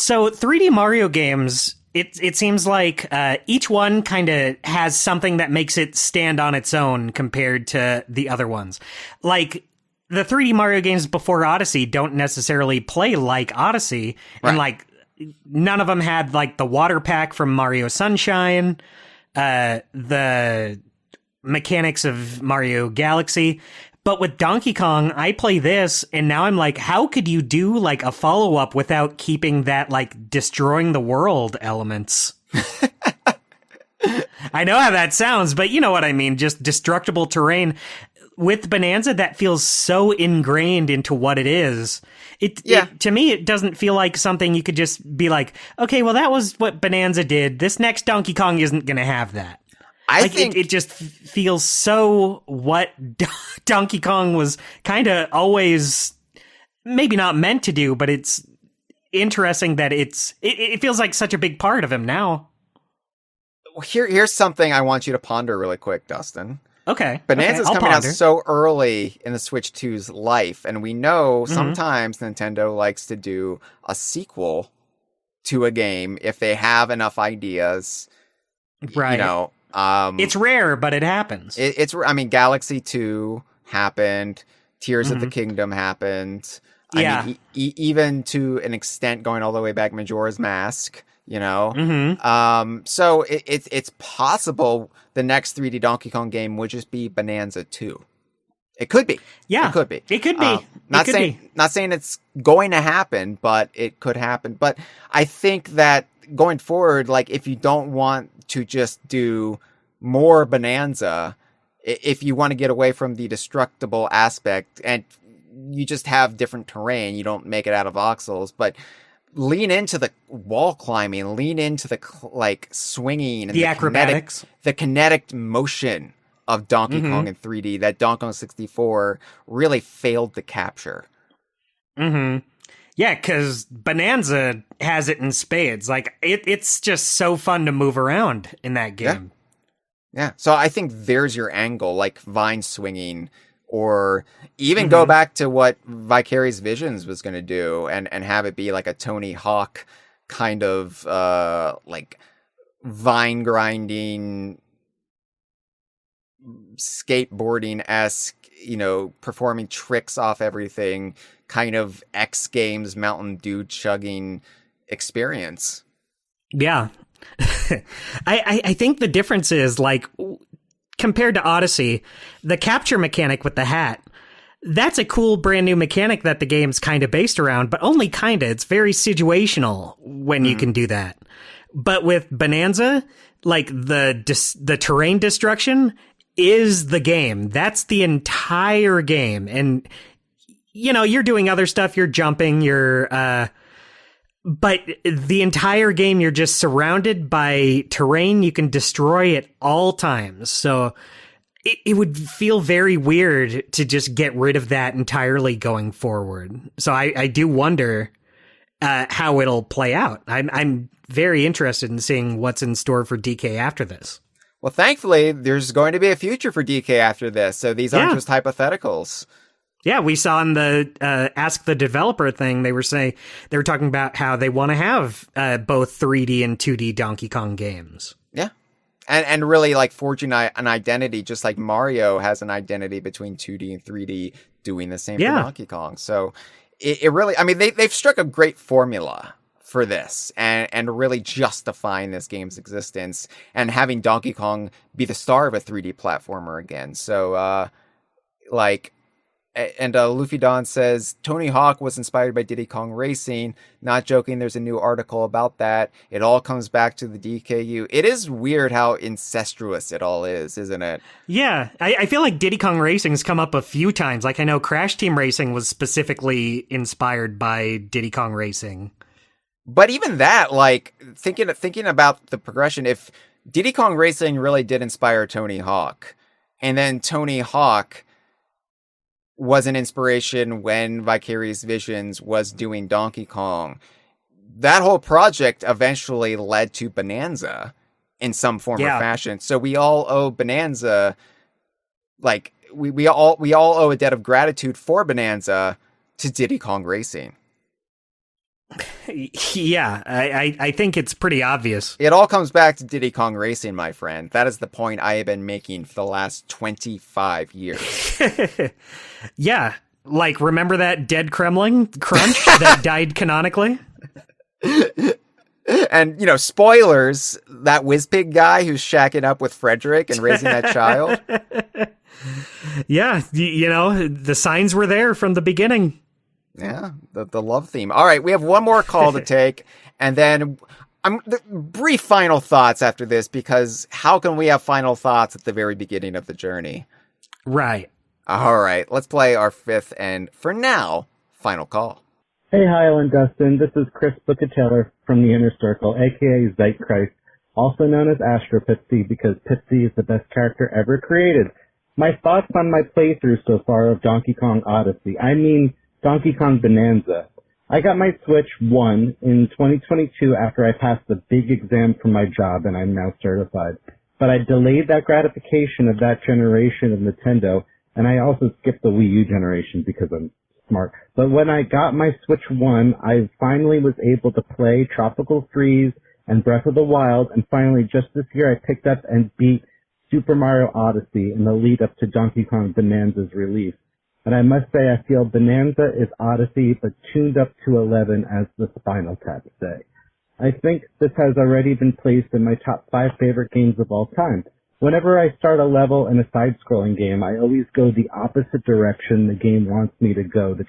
So 3D Mario games, it seems like each one kind of has something that makes it stand on its own compared to the other ones. Like, the 3D Mario games before Odyssey don't necessarily play like Odyssey,
Right.
and like none of them had like the water pack from Mario Sunshine, the mechanics of Mario Galaxy. But with Donkey Kong, I play this, and now I'm like, how could you do like a follow up without keeping that like destroying the world elements? I know how that sounds, but you know what I mean. Just destructible terrain. With Bonanza, that feels so ingrained into what it is. To me, it doesn't feel like something you could just be like, okay, well, that was what Bonanza did. This next Donkey Kong isn't going to have that. I think it just feels so what Donkey Kong was kind of always maybe not meant to do, but it's interesting that it feels like such a big part of him now.
Here's something I want you to ponder really quick, Dustin.
Okay.
Bonanza's
I'll
coming out
ponder.
so early in the Switch 2's life, and we know sometimes Nintendo likes to do a sequel to a game if they have enough ideas.
Right.
You know,
it's rare, but it happens.
I mean, Galaxy 2 happened, Tears of the Kingdom happened. I mean, even to an extent, going all the way back, Majora's Mask. You know, so it's possible the next 3D Donkey Kong game would just be Bonanza 2. It could be.
Yeah,
it could be.
It could be.
Not saying it's going to happen, but it could happen. But I think that going forward, like if you don't want to just do more Bonanza, if you want to get away from the destructible aspect and you just have different terrain, you don't make it out of voxels, but lean into the wall climbing, lean into the like swinging and
the acrobatics,
the kinetic motion of Donkey Kong in 3D that Donkey Kong 64 really failed to capture.
Yeah, because Bonanza has it in spades. Like it's just so fun to move around in that game.
Yeah. So I think there's your angle, like vine swinging, or even go back to what Vicarious Visions was going to do and have it be like a Tony Hawk kind of like vine grinding, skateboarding-esque, you know, performing tricks off everything, kind of X Games Mountain Dew chugging experience.
Yeah. I think the difference is like, compared to Odyssey, the capture mechanic with the hat, that's a cool brand new mechanic that the game's kind of based around, but only kind of. It's very situational when you can do that. But with Bonanza, like the terrain destruction is the game. That's the entire game. And, you know, you're doing other stuff. You're jumping, but the entire game, you're just surrounded by terrain you can destroy at all times. So it would feel very weird to just get rid of that entirely going forward. So I do wonder how it'll play out. I'm very interested in seeing what's in store for DK after this.
Well, thankfully, there's going to be a future for DK after this. So these aren't just hypotheticals.
Yeah, we saw in the Ask the Developer thing, they were talking about how they want to have both 3D and 2D Donkey Kong games. Yeah.
And really like forging an identity, just like Mario has an identity between 2D and 3D, doing the same for Donkey Kong. So it really, I mean, they've struck a great formula for this and really justifying this game's existence and having Donkey Kong be the star of a 3D platformer again. So, and Luffy Don says, Tony Hawk was inspired by Diddy Kong Racing. Not joking, there's a new article about that. It all comes back to the DKU. It is weird how incestuous it all is, isn't it?
Yeah, I feel like Diddy Kong Racing's come up a few times. Like, I know Crash Team Racing was specifically inspired by Diddy Kong Racing.
But even that, like, thinking about the progression, if Diddy Kong Racing really did inspire Tony Hawk, and then Tony Hawk was an inspiration when Vicarious Visions was doing Donkey Kong, that whole project eventually led to Bonanza in some form or fashion. So we all owe Bonanza, like, we all owe a debt of gratitude for Bonanza to Diddy Kong Racing.
Yeah, I think it's pretty obvious.
It all comes back to Diddy Kong Racing, my friend. That is the point I have been making for the last 25 years.
Yeah, like remember that dead Kremling Crunch that died canonically?
And, spoilers, that Whizpig guy who's shacking up with Frederick and raising that child.
Yeah, the signs were there from the beginning.
Yeah, the love theme. All right, we have one more call to take, and then brief final thoughts after this, because how can we have final thoughts at the very beginning of the journey?
Right.
All right, let's play our fifth and, for now, final call.
Hey, Hyle and Dustin. This is Chris Bucateller from the Inner Circle, a.k.a. Zeitchrist, also known as Astro Pitsy, because Pitsy is the best character ever created. My thoughts on my playthrough so far of Donkey Kong Odyssey. I mean, Donkey Kong Bananza. I got my Switch 1 in 2022 after I passed the big exam for my job, and I'm now certified. But I delayed that gratification of that generation of Nintendo, and I also skipped the Wii U generation because I'm smart. But when I got my Switch 1, I finally was able to play Tropical Freeze and Breath of the Wild, and finally just this year I picked up and beat Super Mario Odyssey in the lead up to Donkey Kong Bonanza's release. And I must say I feel Bonanza is Odyssey but tuned up to 11, as the Spinal Tap say. I think this has already been placed in my top 5 favorite games of all time. Whenever I start a level in a side-scrolling game, I always go the opposite direction the game wants me to go so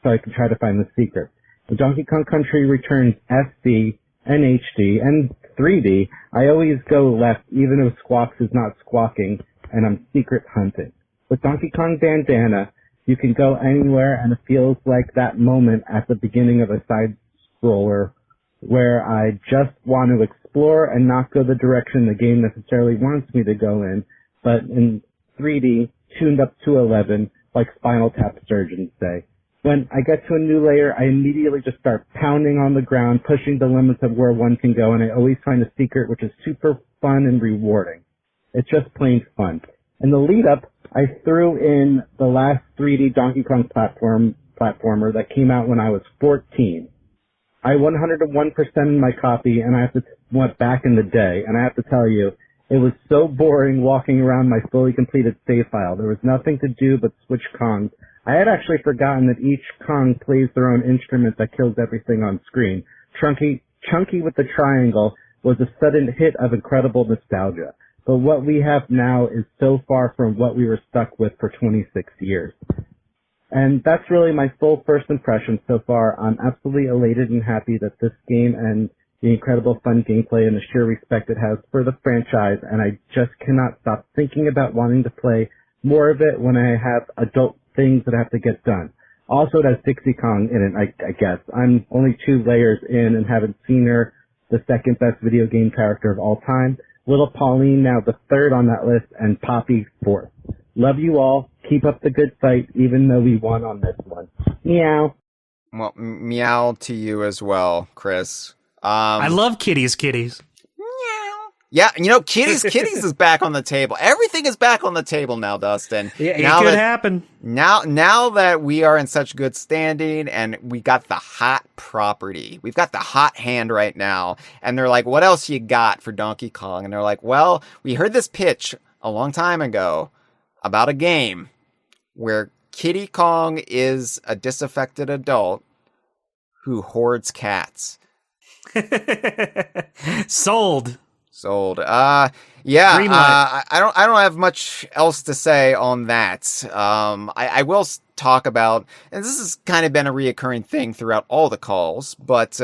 I can try to find the secret. In Donkey Kong Country Returns SD and HD and 3D, I always go left even if Squawks is not squawking and I'm secret hunting. With Donkey Kong Bandana, you can go anywhere, and it feels like that moment at the beginning of a side-scroller where I just want to explore and not go the direction the game necessarily wants me to go in, but in 3D, tuned up to 11, like Spinal Tap surgeons say. When I get to a new layer, I immediately just start pounding on the ground, pushing the limits of where one can go, and I always find a secret, which is super fun and rewarding. It's just plain fun. In the lead-up, I threw in the last 3D Donkey Kong platformer that came out when I was 14. I 101%ed my copy, and I went back in the day, and I have to tell you, it was so boring walking around my fully completed save file. There was nothing to do but switch Kongs. I had actually forgotten that each Kong plays their own instrument that kills everything on screen. Chunky with the triangle was a sudden hit of incredible nostalgia. But what we have now is so far from what we were stuck with for 26 years. And that's really my full first impression so far. I'm absolutely elated and happy that this game and the incredible fun gameplay and the sheer respect it has for the franchise, and I just cannot stop thinking about wanting to play more of it when I have adult things that have to get done. Also, it has Dixie Kong in it, I guess. I'm only 2 layers in and haven't seen her, the second best video game character of all time. Little Pauline now the 3rd on that list, and Poppy 4th. Love you all. Keep up the good fight, even though we won on this one. Meow.
Well, meow to you as well, Chris.
I love kitties.
Yeah, Kitties is back on the table. Everything is back on the table now, Dustin.
Yeah, it could happen.
Now that we are in such good standing and we got the hot property, we've got the hot hand right now, and they're like, what else you got for Donkey Kong? And they're like, well, we heard this pitch a long time ago about a game where Kitty Kong is a disaffected adult who hoards cats.
Sold.
Yeah. I don't have much else to say on that. I will talk about, and this has kind of been a reoccurring thing throughout all the calls, but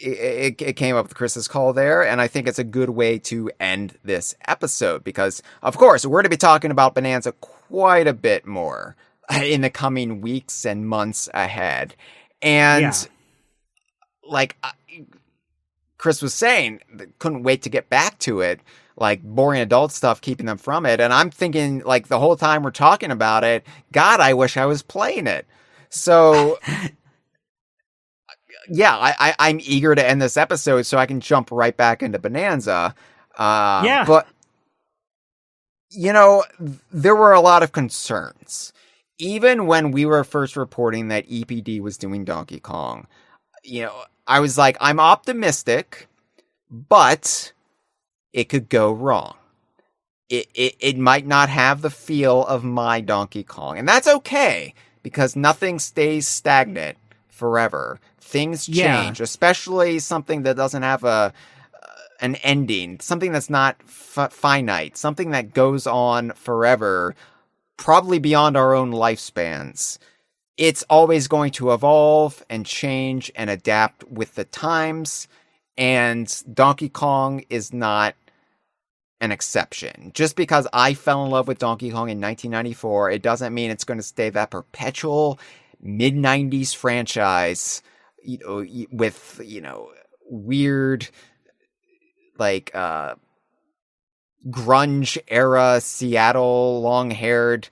it came up with Chris's call there, and I think it's a good way to end this episode because, of course, we're going to be talking about Bonanza quite a bit more in the coming weeks and months ahead. And like Chris was saying, couldn't wait to get back to it, like boring adult stuff keeping them from it. And I'm thinking, like, the whole time we're talking about it, God, I wish I was playing it. So yeah, I'm eager to end this episode so I can jump right back into Bonanza. But there were a lot of concerns. even when we were first reporting that EPD was doing Donkey Kong, I was like, I'm optimistic, but it could go wrong. It might not have the feel of my Donkey Kong. And that's okay, because nothing stays stagnant forever. Things change, especially something that doesn't have an ending, something that's not finite, something that goes on forever, probably beyond our own lifespans. It's always going to evolve and change and adapt with the times, and Donkey Kong is not an exception. Just because I fell in love with Donkey Kong in 1994, it doesn't mean it's going to stay that perpetual mid-90s franchise, with, weird, like, grunge era Seattle long-haired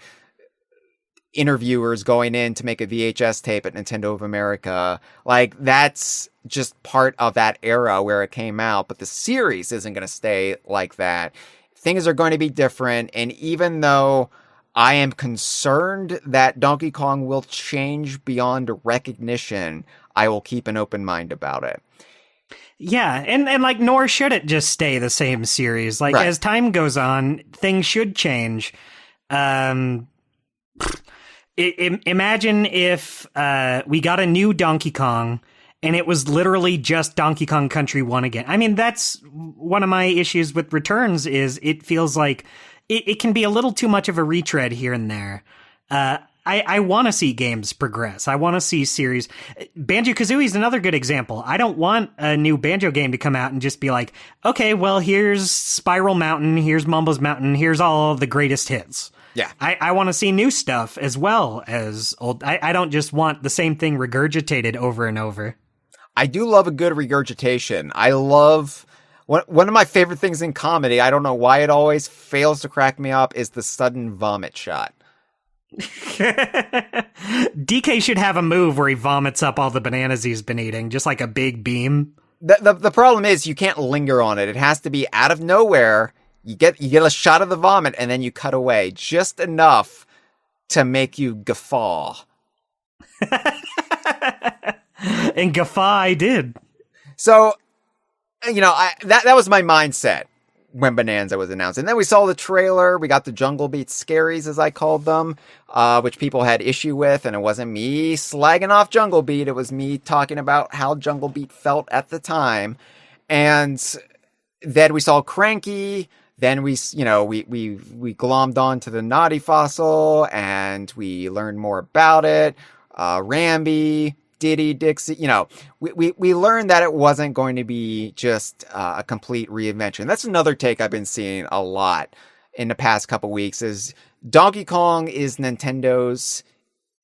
interviewers going in to make a VHS tape at Nintendo of America. Like, that's just part of that era where it came out, but the series isn't going to stay like that. Things are going to be different, and even though I am concerned that Donkey Kong will change beyond recognition, I will keep an open mind about it.
Yeah, and like, nor should it just stay the same series. Like, as time goes on, things should change. Imagine if we got a new Donkey Kong and it was literally just Donkey Kong Country 1 again. I mean, that's one of my issues with Returns, is it feels like it can be a little too much of a retread here and there. I want to see games progress. I want to see series. Banjo-Kazooie is another good example. I don't want a new Banjo game to come out and just be like, okay, well, here's Spiral Mountain, here's Mumbo's Mountain, here's all of the greatest hits.
Yeah.
I want to see new stuff as well as old. I don't just want the same thing regurgitated over and over.
I do love a good regurgitation. I love... One of my favorite things in comedy, I don't know why it always fails to crack me up, is the sudden vomit shot.
DK should have a move where he vomits up all the bananas he's been eating, just like a big beam.
The problem is you can't linger on it. It has to be out of nowhere. You get a shot of the vomit and then you cut away just enough to make you guffaw.
And guffaw I did.
So, that was my mindset when Bananza was announced. And then we saw the trailer. We got the Jungle Beat scaries, as I called them, which people had issue with. And it wasn't me slagging off Jungle Beat. It was me talking about how Jungle Beat felt at the time. And then we saw Cranky. Then we glommed on to the Naughty Fossil, and we learned more about it. Rambi, Diddy, Dixie, we learned that it wasn't going to be just a complete reinvention. That's another take I've been seeing a lot in the past couple weeks, is Donkey Kong is Nintendo's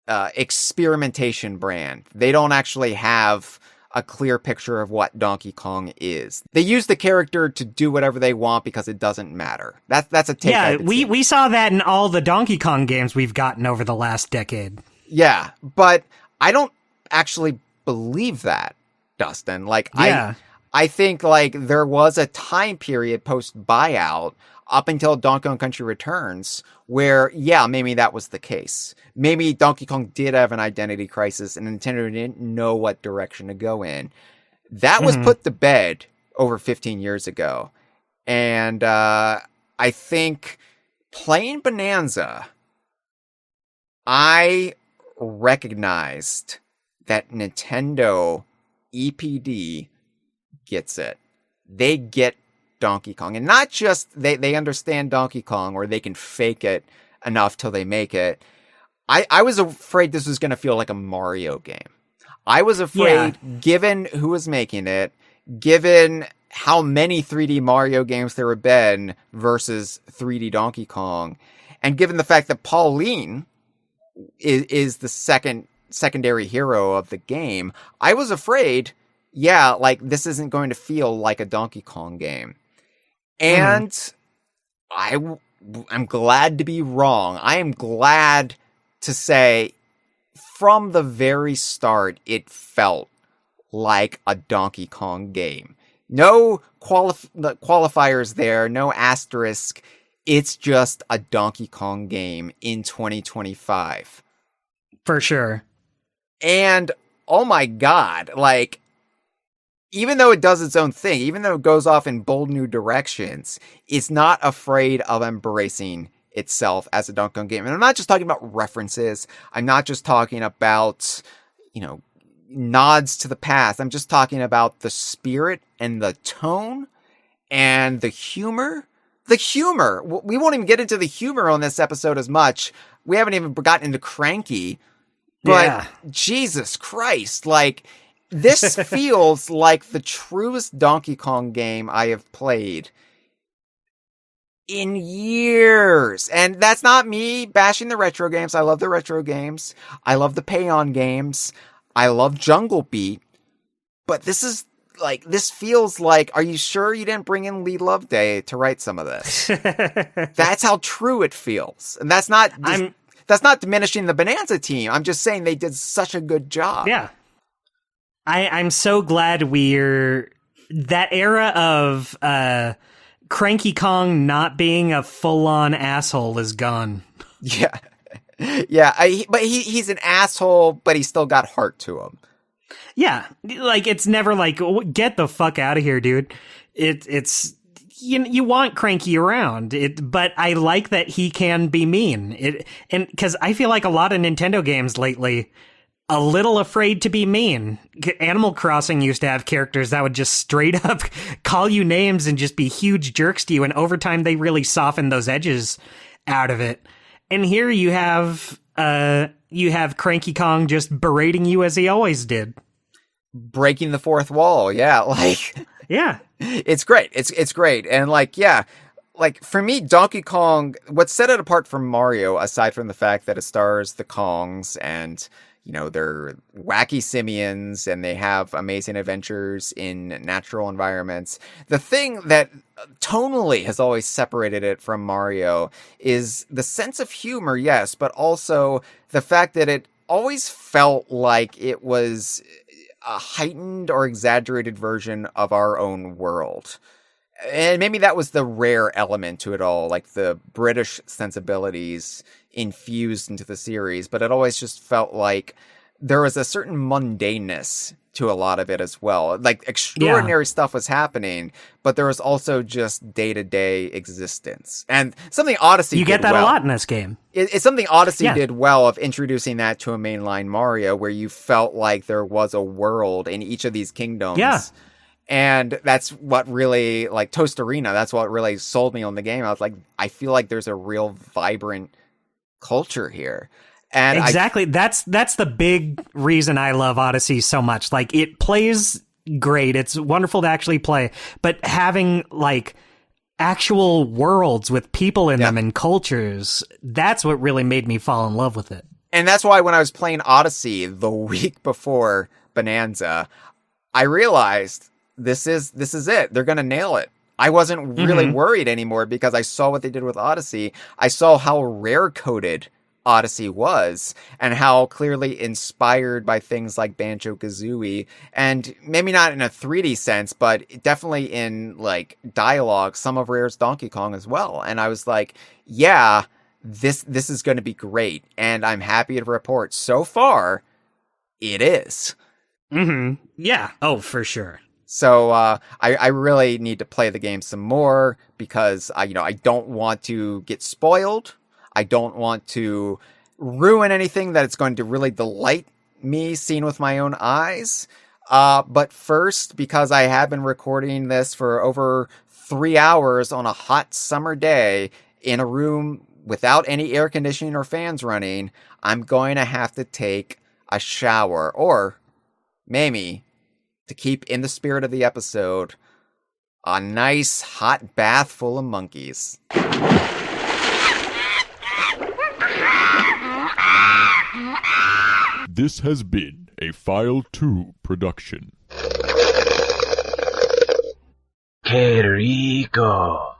experimentation brand. They don't actually have a clear picture of what Donkey Kong is. They use the character to do whatever they want because it doesn't matter. That's a take.
Yeah, we saw that in all the Donkey Kong games we've gotten over the last decade.
Yeah, but I don't actually believe that, Dustin. Like,
yeah.
I think, like, there was a time period post buyout up until Donkey Kong Country Returns where, yeah, maybe that was the case. Maybe Donkey Kong did have an identity crisis and Nintendo didn't know what direction to go in. That was put to bed over 15 years ago. And I think playing Bananza, I recognized that Nintendo EPD gets it. They get Donkey Kong. And not just they understand Donkey Kong, or they can fake it enough till they make it. I was afraid this was going to feel like a Mario game. I was afraid, given who was making it, given how many 3D Mario games there have been versus 3D Donkey Kong, and given the fact that Pauline is the secondary hero of the game, I was afraid, like, this isn't going to feel like a Donkey Kong game. And I'm glad to be wrong. I am glad to say, from the very start, it felt like a Donkey Kong game. No qualifiers there, no asterisk. It's just a Donkey Kong game in 2025.
For sure.
And, oh my god, like, even though it does its own thing, even though it goes off in bold new directions, it's not afraid of embracing itself as a Donkey Kong game. And I'm not just talking about references. I'm not just talking about, nods to the past. I'm just talking about the spirit and the tone and the humor. The humor. We won't even get into the humor on this episode as much. We haven't even gotten into Cranky. But Jesus Christ, like, this feels like the truest Donkey Kong game I have played in years. And that's not me bashing the retro games. I love the retro games. I love the Pay-On games. I love Jungle Beat. But this feels like, are you sure you didn't bring in Lee Loveday to write some of this? That's how true it feels. And that's not diminishing the Bananza team. I'm just saying they did such a good job.
Yeah. I'm so glad that era of Cranky Kong not being a full-on asshole is gone.
Yeah. Yeah, but he's an asshole, but he's still got heart to him.
Yeah, like, it's never like, get the fuck out of here, dude. It's you want Cranky around, but I like that he can be mean. And because I feel like a lot of Nintendo games lately, a little afraid to be mean. Animal Crossing used to have characters that would just straight up call you names and just be huge jerks to you, and over time they really softened those edges out of it. And here you have Cranky Kong just berating you as he always did.
Breaking the fourth wall, yeah, like...
Yeah.
It's great. It's great. And like, yeah, like for me, Donkey Kong, what set it apart from Mario, aside from the fact that it stars the Kongs and, they're wacky simians and they have amazing adventures in natural environments. The thing that tonally has always separated it from Mario is the sense of humor, yes, but also the fact that it always felt like it was a heightened or exaggerated version of our own world. And maybe that was the rare element to it all, like the British sensibilities infused into the series, but it always just felt like there was a certain mundaneness to a lot of it as well. Like, extraordinary stuff was happening, but there was also just day-to-day existence. And something Odyssey
You get that a lot in this game.
It's something Odyssey did well, of introducing that to a mainline Mario, where you felt like there was a world in each of these kingdoms.
Yeah.
And that's what really, like, Toast Arena, that's what really sold me on the game. I was like, I feel like there's a real vibrant culture here. And
exactly. That's the big reason I love Odyssey so much. Like, it plays great. It's wonderful to actually play, but having, like, actual worlds with people in them and cultures, that's what really made me fall in love with it.
And that's why when I was playing Odyssey the week before Bonanza, I realized this is it. They're going to nail it. I wasn't really worried anymore because I saw what they did with Odyssey. I saw how rare-coded Odyssey was and how clearly inspired by things like Banjo-Kazooie, and maybe not in a 3D sense, but definitely in, like, dialogue, some of Rare's Donkey Kong as well. And I was like, yeah, this is going to be great. And I'm happy to report so far it is.
Yeah. Oh, for sure.
So I really need to play the game some more because I don't want to get spoiled. I don't want to ruin anything that it's going to really delight me seeing with my own eyes. But first, because I have been recording this for over 3 hours on a hot summer day in a room without any air conditioning or fans running, I'm going to have to take a shower, or maybe, to keep in the spirit of the episode, a nice hot bath full of monkeys.
This has been a File 2 production.
Que rico.